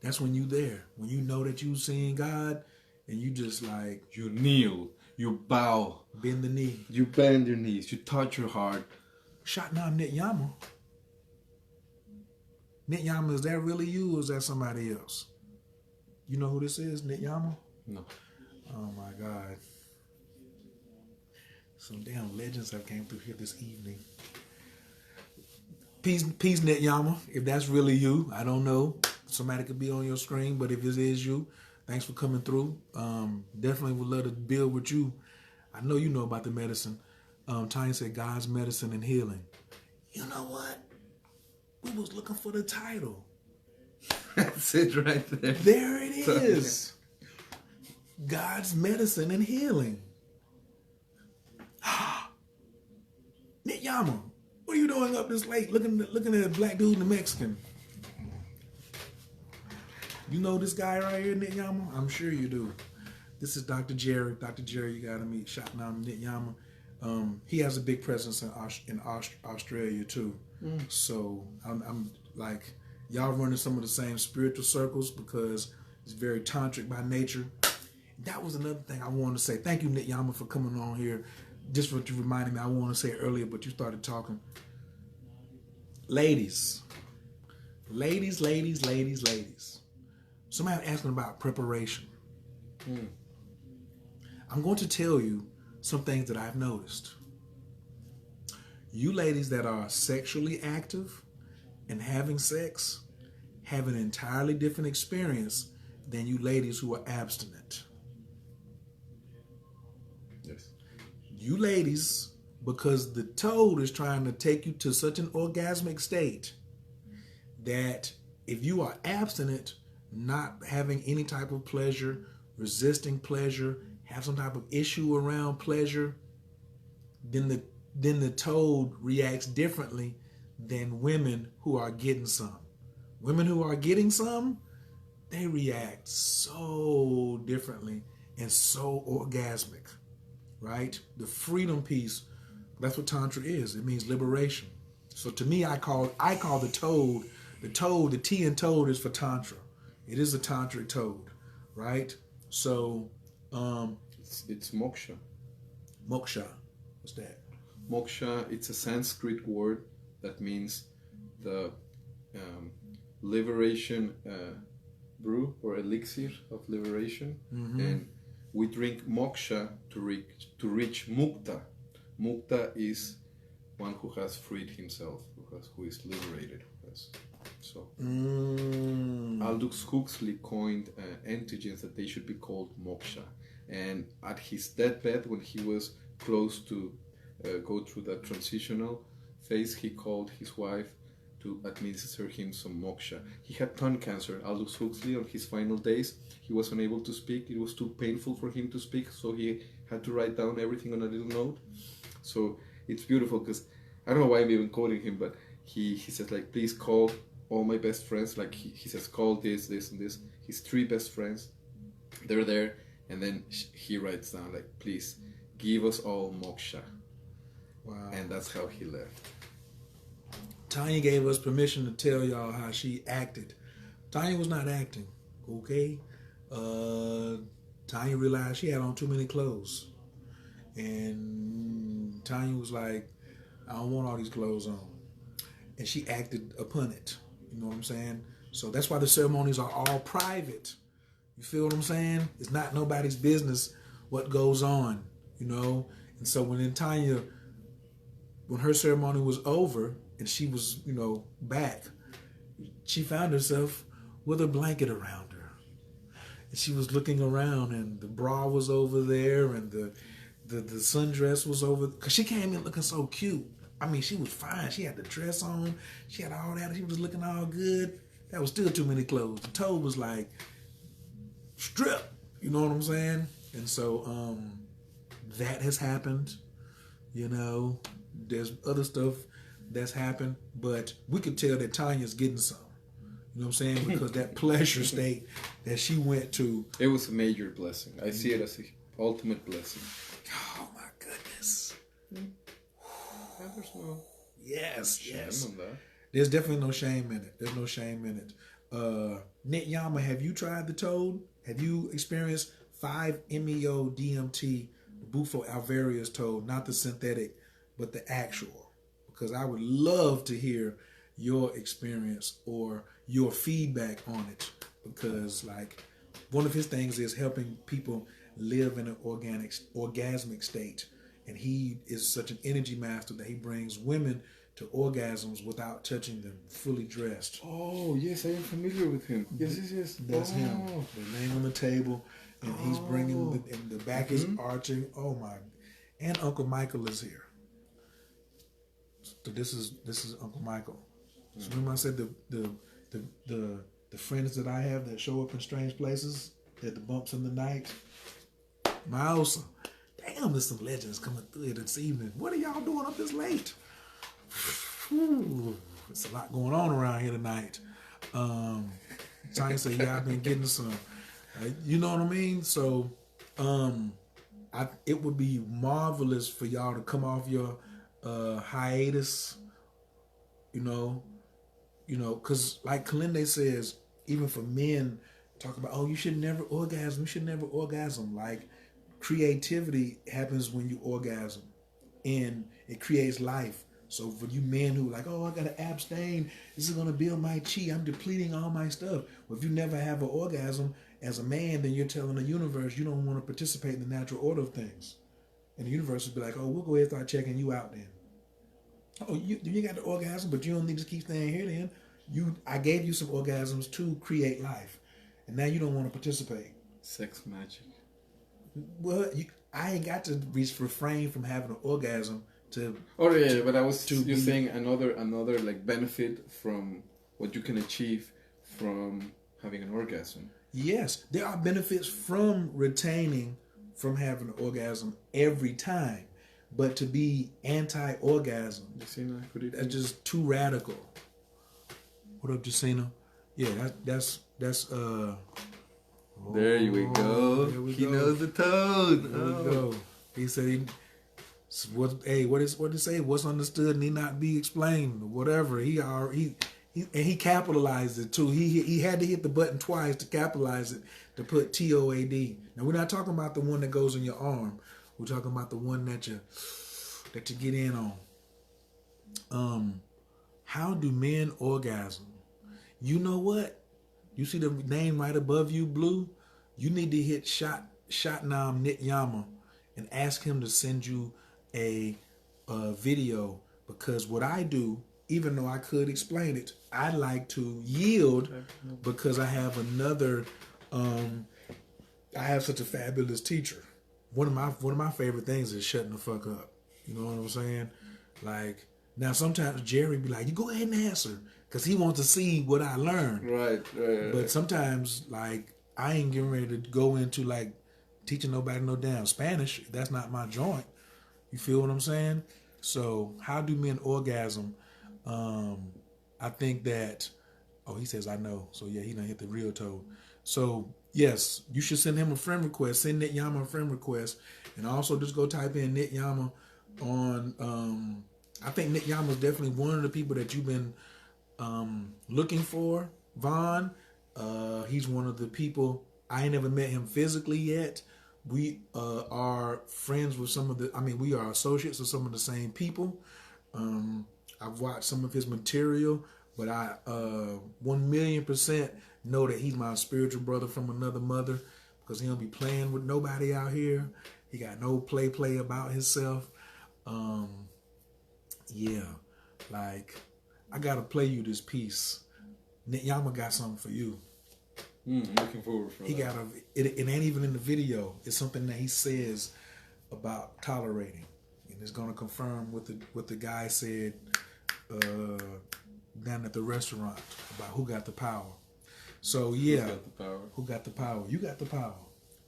that's when you there. When you know that you seeing God, and you just like you kneel, you bow, bend the knee, you bend your knees, you touch your heart. Shatnam Nityama. Nityama, is that really you or is that somebody else? You know who this is, Nityama? No. Oh my God. Some damn legends have came through here this evening. Peace, Nityama. If that's really you, I don't know. Somebody could be on your screen, but if it is you, thanks for coming through. Definitely would love to build with you. I know you know about the medicine. Tanya said God's medicine and healing. You know what? We was looking for the title. That's it right there. There it is. God's medicine and healing. Nityama, what are you doing up this late looking at a black dude and a Mexican? You know this guy right here, Nityama? I'm sure you do. This is Dr. Gerry. Dr. Gerry, you gotta meet Shatnam Nityama. He has a big presence in Australia too. So I'm like, y'all running some of the same spiritual circles because it's very tantric by nature. That was another thing I wanted to say. Thank you, Nityama, for coming on here. Just what you reminded me, I wanted to say it earlier, but you started talking. Ladies. Somebody asking about preparation. I'm going to tell you some things that I've noticed. You ladies that are sexually active and having sex have an entirely different experience than you ladies who are abstinent. Yes. You ladies, because the toad is trying to take you to such an orgasmic state that if you are abstinent, not having any type of pleasure, resisting pleasure, have some type of issue around pleasure, then the toad reacts differently than women who are getting some. Women who are getting some, they react so differently and so orgasmic, right? The freedom piece, that's what Tantra is. It means liberation. So to me, I call the toad, the T in toad is for Tantra. It is a tantric toad, right? So, it's moksha. Moksha, what's that? Moksha, it's a Sanskrit word that means the liberation brew or elixir of liberation. And we drink moksha to reach mukta. Mukta is one who has freed himself, who is liberated. So Aldous Huxley coined antigens that they should be called moksha. And at his deathbed, when he was close to go through that transitional phase, he called his wife to administer him some moksha. He had tongue cancer. Aldous Huxley, on his final days, he was unable to speak. It was too painful for him to speak, so he had to write down everything on a little note. So it's beautiful because I don't know why I'm even quoting him, but he says, like, please call all my best friends. Like he says, call this, and this. His 3 best friends, they're there, and then he writes down, like, please give us all moksha. Wow. And that's how he left. Tanya gave us permission to tell y'all how she acted. Tanya was not acting, okay? Tanya realized she had on too many clothes. And Tanya was like, I don't want all these clothes on. And she acted upon it. You know what I'm saying? So that's why the ceremonies are all private. You feel what I'm saying? It's not nobody's business what goes on, you know? And so when her ceremony was over and she was, back, she found herself with a blanket around her. And she was looking around and the bra was over there and the sundress was over, because she came in looking so cute. I mean, she was fine. She had the dress on. She had all that. She was looking all good. That was still too many clothes. The toad was like, strip. You know what I'm saying? And so that has happened. You know, there's other stuff that's happened, but we could tell that Tanya's getting some. You know what I'm saying? Because that pleasure state that she went to. It was a major blessing. I see it as an ultimate blessing. Oh my goodness. Yeah, there's no Yes, shame yes. on that. There's definitely no shame in it. There's no shame in it. Nick Yama, have you tried the toad? Have you experienced 5-MeO DMT, the Bufo alvarius toad, not the synthetic, but the actual? Because I would love to hear your experience or your feedback on it. Because like one of his things is helping people live in an orgasmic state. And he is such an energy master that he brings women to orgasms without touching them, fully dressed. Oh, yes, I am familiar with him. Yes. That's him. The name on the table, and he's bringing and the back is arching. Oh my! And Uncle Michael is here. So this is Uncle Michael. So remember I said the friends that I have that show up in strange places, that the bumps in the night. My awesome. Damn, there's some legends coming through here this evening. What are y'all doing up this late? There's a lot going on around here tonight. Tanya said, yeah, I've been getting some. You know what I mean? So it would be marvelous for y'all to come off your hiatus, you know, because like Kalinde says, even for men, talk about, oh, you should never orgasm. You should never orgasm. Like, creativity happens when you orgasm, and it creates life. So for you men who are like, oh, I gotta abstain, this is gonna build my chi, I'm depleting all my stuff. Well, if you never have an orgasm as a man, then you're telling the universe you don't want to participate in the natural order of things. And the universe would be like, oh, we'll go ahead and start checking you out then. Oh, you got the orgasm, but you don't need to keep staying here then. I gave you some orgasms to create life, and now you don't want to participate. Sex magic. Well, I ain't got to refrain from having an orgasm to. Oh yeah, but you're saying another like benefit from what you can achieve from having an orgasm. Yes, there are benefits from retaining from having an orgasm every time, but to be anti-orgasm, that's just too radical. What up, Jacina? Yeah, that's there you go. He knows the toad. There we go. He said what did it say? What's understood need not be explained, or whatever. He capitalized it too. He had to hit the button twice to capitalize it, to put TOAD. Now we're not talking about the one that goes in your arm. We're talking about the one that you get in on. How do men orgasm? You know what? You see the name right above you, Blue? You need to hit Shotnam Nityama and ask him to send you a video, because what I do, even though I could explain it, I like to yield because I have another. I have such a fabulous teacher. One of my favorite things is shutting the fuck up. You know what I'm saying? Like, now sometimes Gerry be like, "You go ahead and answer," because he wants to see what I learned. Right. But sometimes, like, I ain't getting ready to go into like teaching nobody no damn Spanish. That's not my joint. You feel what I'm saying? So, how do men orgasm? I think that. Oh, he says I know. So yeah, he done hit the real toad. So yes, you should send him a friend request. Send Nick Yama a friend request, and also just go type in Nick Yama on. I think Nick Yama is definitely one of the people that you've been looking for, Vaughn. He's one of the people. I ain't never met him physically yet. We are friends with some of the. I mean, we are associates of some of the same people. I've watched some of his material, but I 1,000,000% know that he's my spiritual brother from another mother, because he don't be playing with nobody out here. He got no play about himself. Yeah, like, I gotta play you this piece. Yama got something for you. Looking forward for that. It ain't even in the video. It's something that he says about tolerating, and it's gonna confirm what the guy said down at the restaurant about who got the power. So yeah, who got the power? Who got the power? You got the power.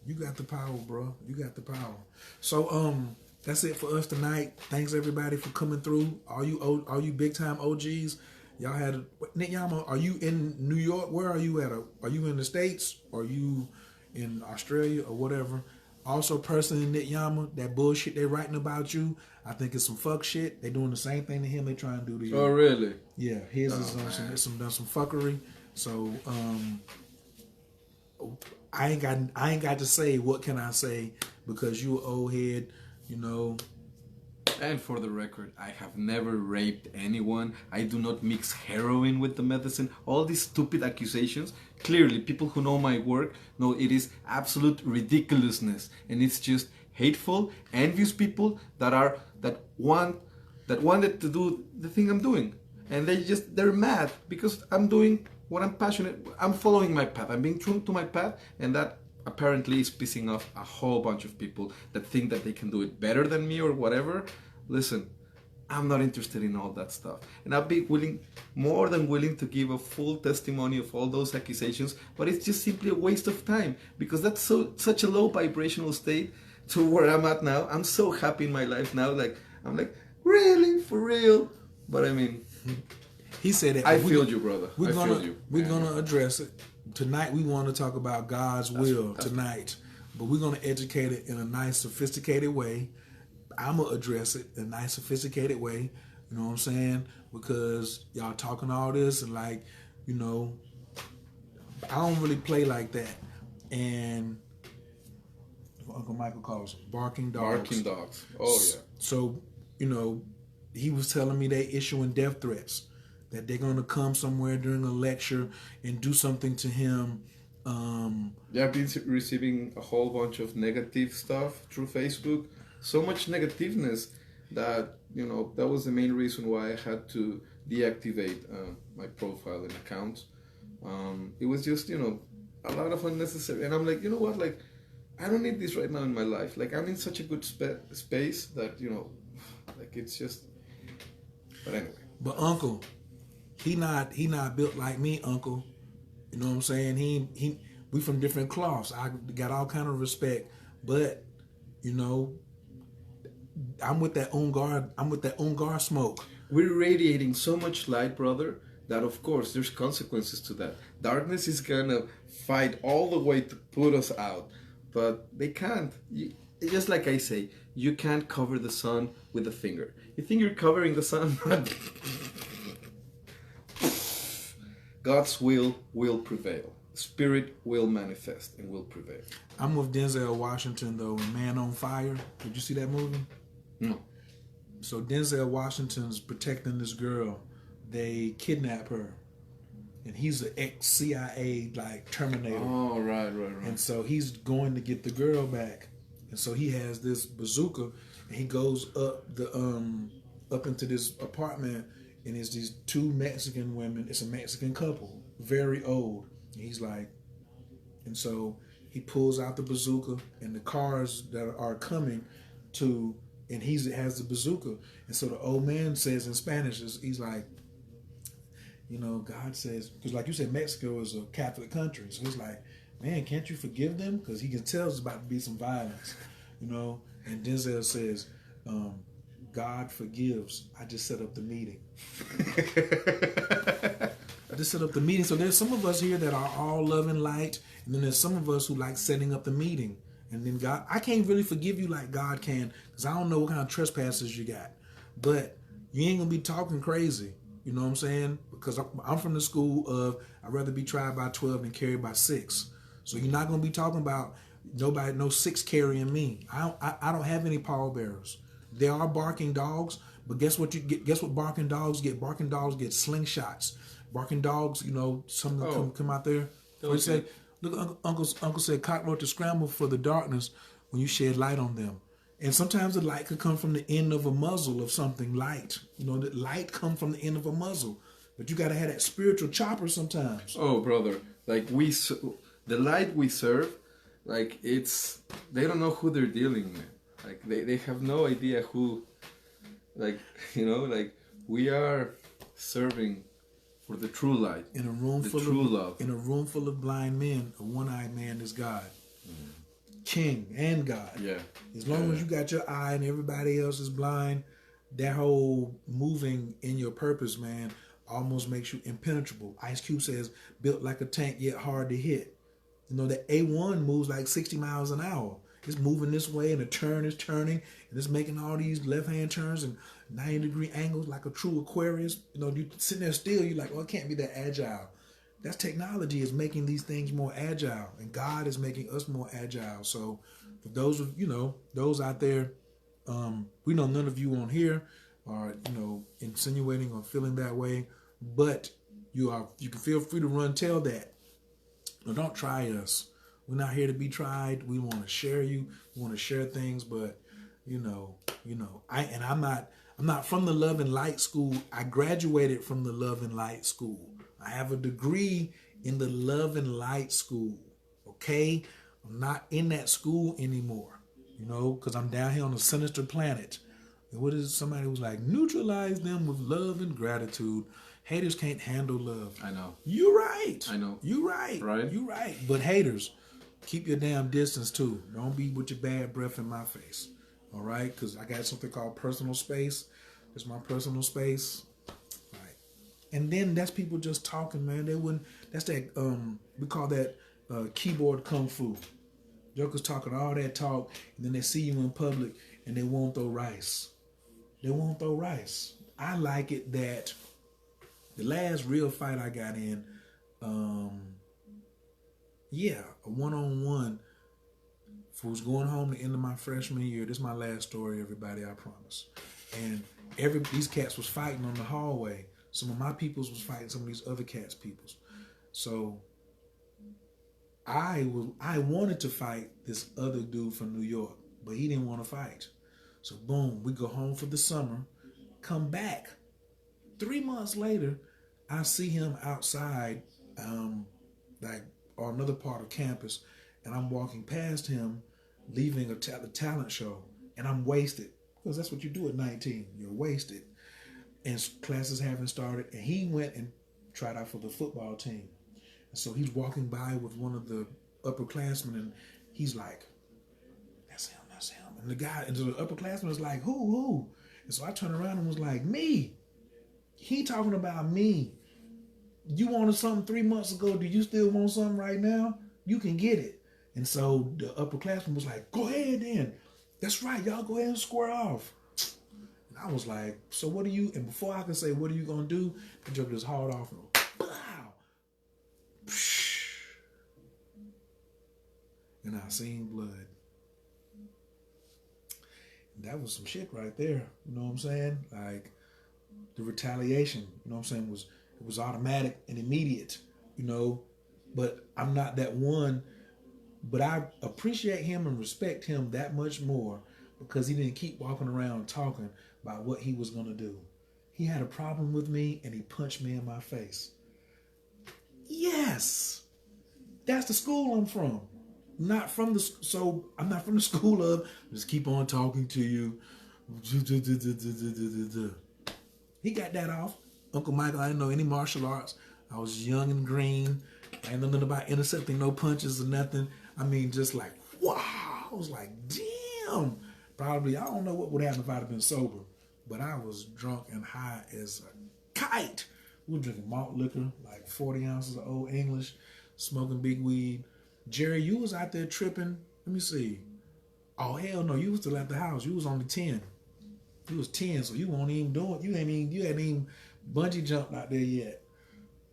You got the power, bro. You got the power. So that's it for us tonight. Thanks everybody for coming through. All you big time OGs. Y'all had Nick Yama. Are you in New York? Where are you at? Are you in the States? Are you in Australia or whatever? Also, personally, Nick Yama, that bullshit they writing about you, I think it's some fuck shit. They doing the same thing to him they trying to do to you. Oh, really? Yeah, his is on some fuckery. So I ain't got to say what can I say because you an old head, you know. And for the record, I have never raped anyone. I do not mix heroin with the medicine. All these stupid accusations. Clearly, people who know my work know it is absolute ridiculousness, and it's just hateful, envious people that wanted to do the thing I'm doing, and they're mad because I'm doing what I'm passionate. I'm following my path. I'm being true to my path, and that apparently is pissing off a whole bunch of people that think that they can do it better than me or whatever. Listen, I'm not interested in all that stuff. And I'll be more than willing to give a full testimony of all those accusations, but it's just simply a waste of time because that's such a low vibrational state to where I'm at now. I'm so happy in my life now. I'm like, really? For real? But I mean, he said that. I feel you, brother. We're gonna address it. Tonight we want to talk about God's will tonight, but we're gonna educate it in a nice, sophisticated way. I'm going to address it in a nice, sophisticated way. You know what I'm saying? Because y'all talking all this and I don't really play like that. And Uncle Michael calls them barking dogs. Barking dogs. Oh, yeah. So, he was telling me they issuing death threats. That they're going to come somewhere during a lecture and do something to him. Yeah, I've been receiving a whole bunch of negative stuff through Facebook. So much negativeness that, that was the main reason why I had to deactivate my profile and accounts. It was just, a lot of unnecessary. And I'm like, you know what? Like, I don't need this right now in my life. Like, I'm in such a good space that, like, it's just. But anyway. But Uncle, he not built like me, Uncle. You know what I'm saying? We from different cloths. I got all kind of respect, but I'm with that on guard smoke. We're radiating so much light, brother, that of course there's consequences to that. Darkness is gonna fight all the way to put us out, but they can't. Just like I say, you can't cover the sun with a finger. You think you're covering the sun? God's will prevail. Spirit will manifest and will prevail. I'm with Denzel Washington though in Man on Fire. Did you see that movie? No. So Denzel Washington's protecting this girl. They kidnap her. And he's an ex-CIA Terminator. Oh, right. And so he's going to get the girl back. And so he has this bazooka and he goes up into this apartment and it's these two Mexican women. It's a Mexican couple, very old. And he's like, and so he pulls out the bazooka and the cars that are coming to, and he has the bazooka. And so the old man says in Spanish, he's like, God says, because like you said, Mexico is a Catholic country. So he's like, man, can't you forgive them? Because he can tell there's about to be some violence, And Denzel says, God forgives. I just set up the meeting. I just set up the meeting. So there's some of us here that are all love and light, and then there's some of us who like setting up the meeting. And then God, I can't really forgive you like God can, because I don't know what kind of trespasses you got. But you ain't gonna be talking crazy. You know what I'm saying? Because I'm from the school of I'd rather be tried by 12 than carried by 6. So you're not gonna be talking about no 6 carrying me. I don't have any pallbearers. There are barking dogs, but guess what barking dogs get? Barking dogs get slingshots. Barking dogs, some of them come out there. They say, look, Uncle said cockroaches scramble for the darkness when you shed light on them. And sometimes the light could come from the end of a muzzle of something light. The light come from the end of a muzzle. But you got to have that spiritual chopper sometimes. Oh, brother. Like the light we serve, like they don't know who they're dealing with. Like they have no idea who, we are serving for the true light. In a room full of love. In a room full of blind men, a one-eyed man is God. king and God. Yeah. As long as you got your eye and everybody else is blind, that whole moving in your purpose, man, almost makes you impenetrable. Ice Cube says, built like a tank, yet hard to hit. You know, the A1 moves like 60 miles an hour. It's moving this way and the turn is turning and it's making all these left-hand turns and 90-degree angles like a true Aquarius. You know, you sitting there still, you're like, oh, it can't be that agile. That's technology is making these things more agile, and God is making us more agile. So for those of, those out there, we know none of you on here are, insinuating or feeling that way, but you can feel free to run tell that. No, don't try us. We're not here to be tried. We want to share you. We want to share things, but I'm not from the Love and Light School. I graduated from the Love and Light School. I have a degree in the Love and Light School. Okay? I'm not in that school anymore. Because I'm down here on a sinister planet. And what is somebody who's like, neutralize them with love and gratitude. Haters can't handle love. I know. You're right. I know. You're right. Right? You're right. But haters, keep your damn distance too. Don't be with your bad breath in my face. All right? Because I got something called personal space. It's my personal space. Right. And then that's people just talking, man. They wouldn't. That's that. We call that keyboard kung fu. Jokers talking all that talk, and then they see you in public, and they won't throw rice. They won't throw rice. I like it that the last real fight I got in, a one-on-one. Was going home the end of my freshman year. This is my last story, everybody, I promise. And these cats was fighting on the hallway. Some of my peoples was fighting some of these other cats' peoples. So I wanted to fight this other dude from New York, but he didn't want to fight. So boom, we go home for the summer, come back. 3 months later, I see him outside, on another part of campus, and I'm walking past him, leaving a talent show, and I'm wasted. Because that's what you do at 19. You're wasted. And classes haven't started, and he went and tried out for the football team. And so he's walking by with one of the upperclassmen, and he's like, that's him. And the guy, and the upperclassman was like, who? And so I turned around and was like, me. He talking about me. You wanted something 3 months ago. Do you still want something right now? You can get it. And so the upperclassman was like, go ahead then. That's right. Y'all go ahead and square off. And I was like, so what do you, and before I could say, what are you going to do? I jumped his hard off and pow. And I seen blood. And that was some shit right there. You know what I'm saying? Like the retaliation, you know what I'm saying, it was automatic and immediate, but I'm not that one. But I appreciate him and respect him that much more because he didn't keep walking around talking about what he was going to do. He had a problem with me and he punched me in my face. Yes, that's the school I'm from. I'm not from the school of just keep on talking to you. He got that off. Uncle Michael, I didn't know any martial arts. I was young and green. I didn't know nothing about intercepting no punches or nothing. I mean, just like, wow. I was like, damn. Probably, I don't know what would happen if I'd have been sober. But I was drunk and high as a kite. We were drinking malt liquor, like 40 ounces of Old English, smoking big weed. Gerry, you was out there tripping. Let me see. Oh, hell no. You was still at the house. You was only 10. You was 10, so you weren't even doing it. You hadn't even bungee jumped out there yet.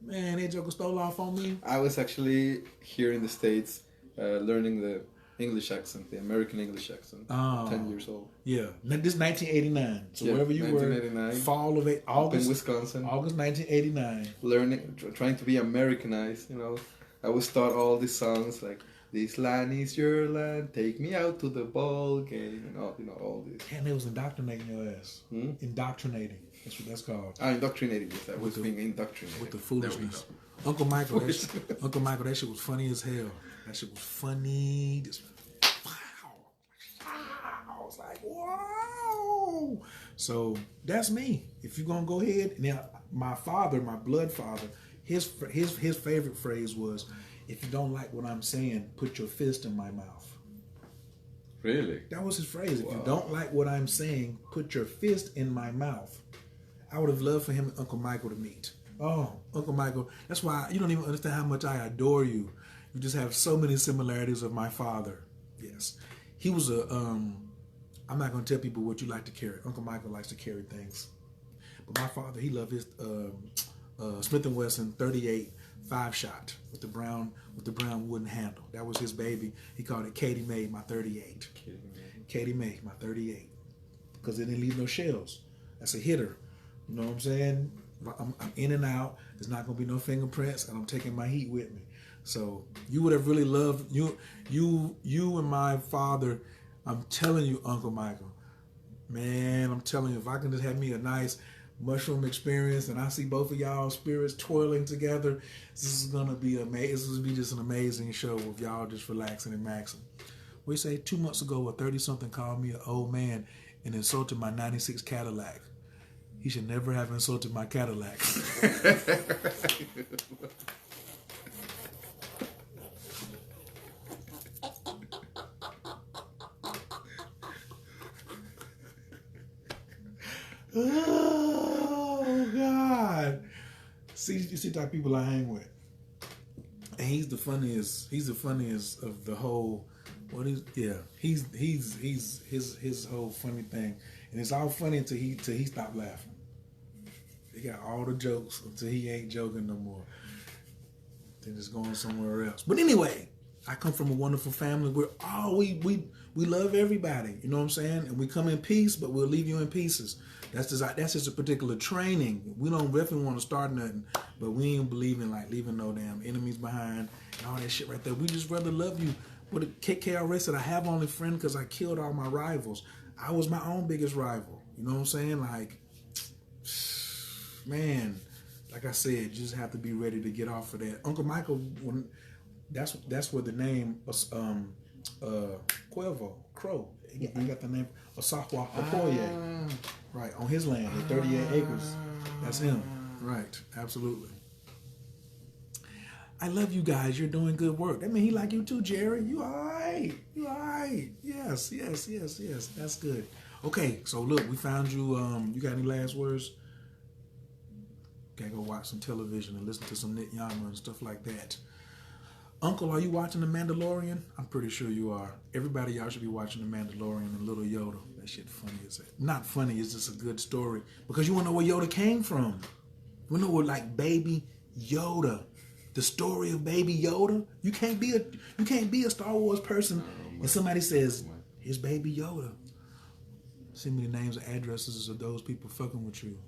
Man, that joker stole off on me. I was actually here in the States learning the English accent, the American English accent. 10 years old. Yeah. This is 1989. So wherever you were, fall of August. In Wisconsin. August 1989. Learning, trying to be Americanized, I was taught all these songs like, this land is your land, take me out to the ball game, and all this. And they was indoctrinating your ass. Indoctrinating. That's what that's called. Indoctrinating. Yes, I was being indoctrinated. With the foolishness. Uncle Michael, that shit was funny as hell. That shit was funny. Just, wow. I was like, wow. So that's me. If you're gonna go ahead, now my father, my blood father, his favorite phrase was, if you don't like what I'm saying, put your fist in my mouth. Really? That was his phrase. If you Wow. don't like what I'm saying, put your fist in my mouth. I would have loved for him and Uncle Michael to meet. Oh, Uncle Michael. That's why you don't even understand how much I adore you. You just have so many similarities of my father. Yes. He was a, I'm not going to tell people what you like to carry. Uncle Michael likes to carry things. But my father, he loved his Smith & Wesson 38 5-shot with the brown wooden handle. That was his baby. He called it Katie Mae, my 38. Katie Mae, my 38. Because it didn't leave no shells. That's a hitter. You know what I'm saying? I'm in and out. There's not going to be no fingerprints, and I'm taking my heat with me. So you would have really loved you and my father. I'm telling you, Uncle Michael, man, I'm telling you, if I can just have me a nice mushroom experience and I see both of y'all spirits twirling together, this is gonna be amazing. This will be just an amazing show with y'all just relaxing and maxing. We say 2 months ago, a 30-something called me an old man and insulted my 96 Cadillac. He should never have insulted my Cadillac. Oh God! See, you see the type of people I hang with, and he's the funniest. He's the funniest of the whole. He's his whole funny thing, and it's all funny until he stopped laughing. He got all the jokes until he ain't joking no more. Then it's going somewhere else. But anyway, I come from a wonderful family. We love everybody. You know what I'm saying? And we come in peace, but we'll leave you in pieces. That's just a particular training. We don't definitely want to start nothing, but we ain't believe in like leaving no damn enemies behind and all that shit right there. We just rather love you. But KRS said, I have only friend because I killed all my rivals. I was my own biggest rival. You know what I'm saying? Like, man, like I said, you just have to be ready to get off of that. Uncle Michael, that's where the name Cuervo, Crow. He got the name Osahwa Okoye. Right, on his land, the 38 acres. That's him. Right, absolutely. I love you guys. You're doing good work. That mean he like you too, Gerry. You all right. You all right. Yes. That's good. Okay, so look, we found you. You got any last words? Gotta go watch some television and listen to some Nick Yama and stuff like that. Uncle, are you watching The Mandalorian? I'm pretty sure you are. Everybody, y'all should be watching The Mandalorian and Little Yoda. That shit funny as that. Not funny, it's just a good story. Because you want to know where Yoda came from. You want to know where, like, baby Yoda. The story of baby Yoda. You can't be a Star Wars person and somebody says, here's baby Yoda. Send me the names and addresses of those people fucking with you.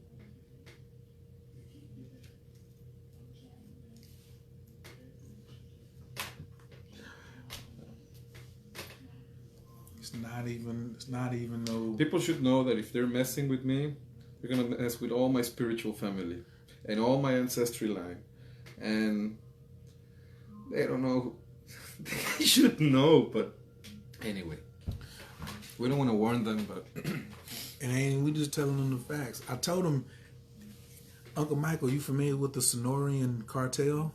It's not even no. People should know that if they're messing with me, they're gonna mess with all my spiritual family and all my ancestry line, and they don't know. They should know, but anyway, we don't want to warn them, but and we just telling them the facts. I told him, Uncle Michael, you familiar with the Sonoran cartel?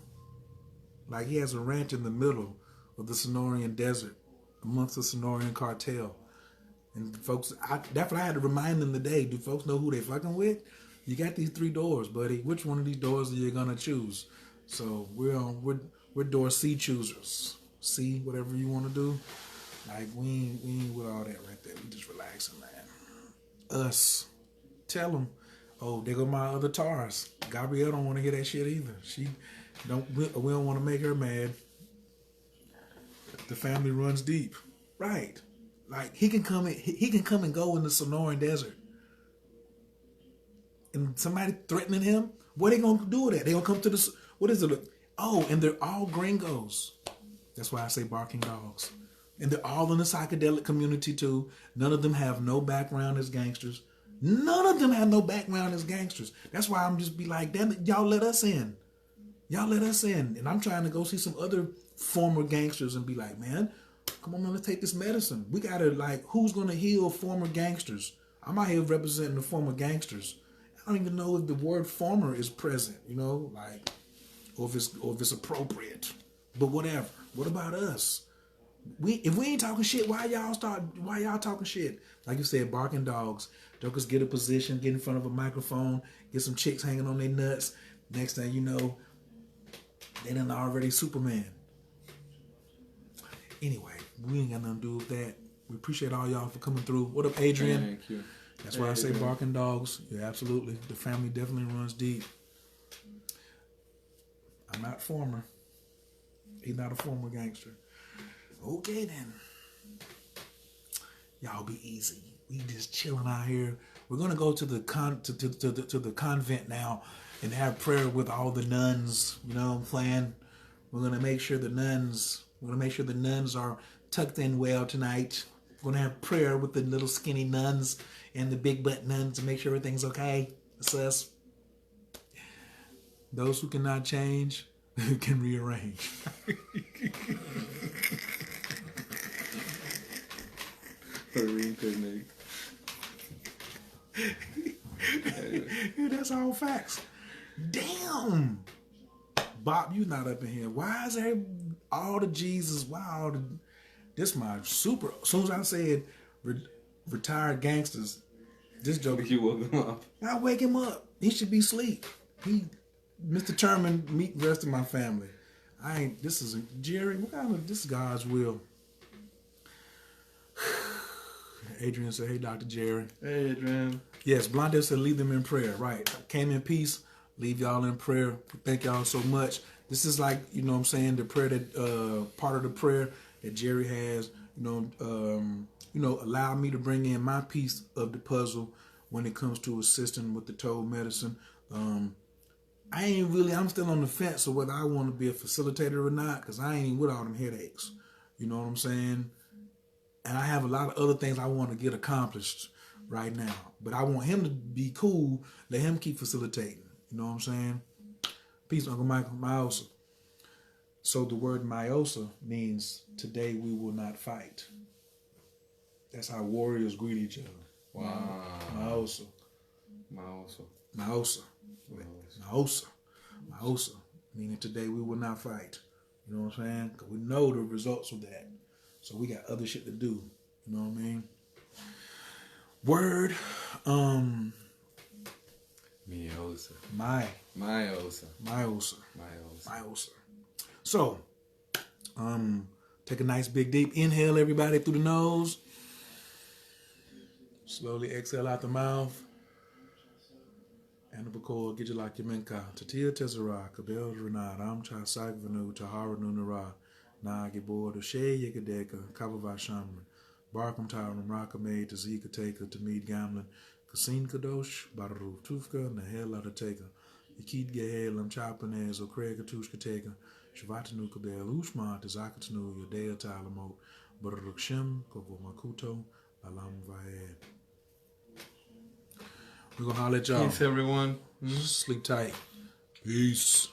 Like, he has a ranch in the middle of the Sonoran desert amongst the Sonoran cartel. And folks, that's what I had to remind them today. Do folks know who they fucking with? You got these 3 doors, buddy. Which one of these doors are you gonna choose? So we're door C choosers. C, whatever you want to do. Like, we ain't with all that right there. We just relaxing, man. Us. Tell them. Oh, there go my other Tars. Gabrielle don't want to hear that shit either. We don't want to make her mad. The family runs deep. Right. Like, he can come and go in the Sonoran Desert. And somebody threatening him, what are they going to do with that? They going to come to the, what is it? Oh, and they're all gringos. That's why I say barking dogs. And they're all in the psychedelic community too. None of them have no background as gangsters. None of them have no background as gangsters. That's why I'm just be like, damn it, y'all let us in. Y'all let us in. And I'm trying to go see some other former gangsters and be like, man, come on, man, let's take this medicine. We gotta, like, who's gonna heal former gangsters? I'm out here representing the former gangsters. I don't even know if the word former is present, you know, like, or if it's appropriate. But whatever. What about us? If we ain't talking shit, why y'all talking shit? Like you said, barking dogs. Jokers get a position, get in front of a microphone, get some chicks hanging on their nuts. Next thing you know, they done already Superman. Anyway, we ain't got nothing to do with that. We appreciate all y'all for coming through. What up, Adrian? Thank you. That's why I say barking dogs. Yeah, absolutely. The family definitely runs deep. I'm not former. He's not a former gangster. Okay then. Y'all be easy. We just chilling out here. We're gonna go to the to the convent now and have prayer with all the nuns. You know what I'm saying? We're gonna make sure the nuns are tucked in well tonight. We're gonna have prayer with the little skinny nuns and the big butt nuns to make sure everything's okay. That's us. Those who cannot change can rearrange. Or reincarnate. That's all facts. Damn. Bob, you not up in here. Why is there all the Jesus? Why all the... This my super... As soon as I said retired gangsters, this joke... You woke him up. I wake him up. He should be asleep. Mr. Terman, meet the rest of my family. This is Gerry. What kind of... This is God's will. Adrian said, hey, Dr. Gerry. Hey, Adrian. Yes, Blondell said, leave them in prayer. Right. Came in peace. Leave y'all in prayer. Thank y'all so much. This is like, you know what I'm saying, the prayer that, part of the prayer that Gerry has, allow me to bring in my piece of the puzzle when it comes to assisting with the toll medicine. I'm still on the fence of whether I want to be a facilitator or not, because I ain't with all them headaches. You know what I'm saying? And I have a lot of other things I want to get accomplished right now. But I want him to be cool. Let him keep facilitating. You know what I'm saying? Peace, Uncle Michael. Myosa. So the word Myosa means today we will not fight. That's how warriors greet each other. Wow. Myosa. Myosa. Myosa. Myosa. Myosa. Meaning today we will not fight. You know what I'm saying? Because we know the results of that. So we got other shit to do. You know what I mean? Word. Myosa. Myosa. Myosa. So, take a nice big deep inhale, everybody, through the nose. Slowly exhale out the mouth. Anabakor, Gijala Kimenka, Tatia Tezara, Kabel Renard, Amcha Sagvanu, Tahara Nunara, Nagibor, She Yakadeka, Kabava Shamran, Barkum Tyram, Rakame, Tazika Taker, Tamid Gamlin, Kasin Kadosh, Baru Tufka, Nahel Ladateka, Yakid Gehel, Amchapanez, Okrega Tushka Taker, Shavatanu Kabel, Ushma, Tazakatanu, Yodea Talamot, Barukshim, Kovo Makuto, Alam Vaed. We're gonna holler at y'all. Peace, everyone. Sleep tight. Peace.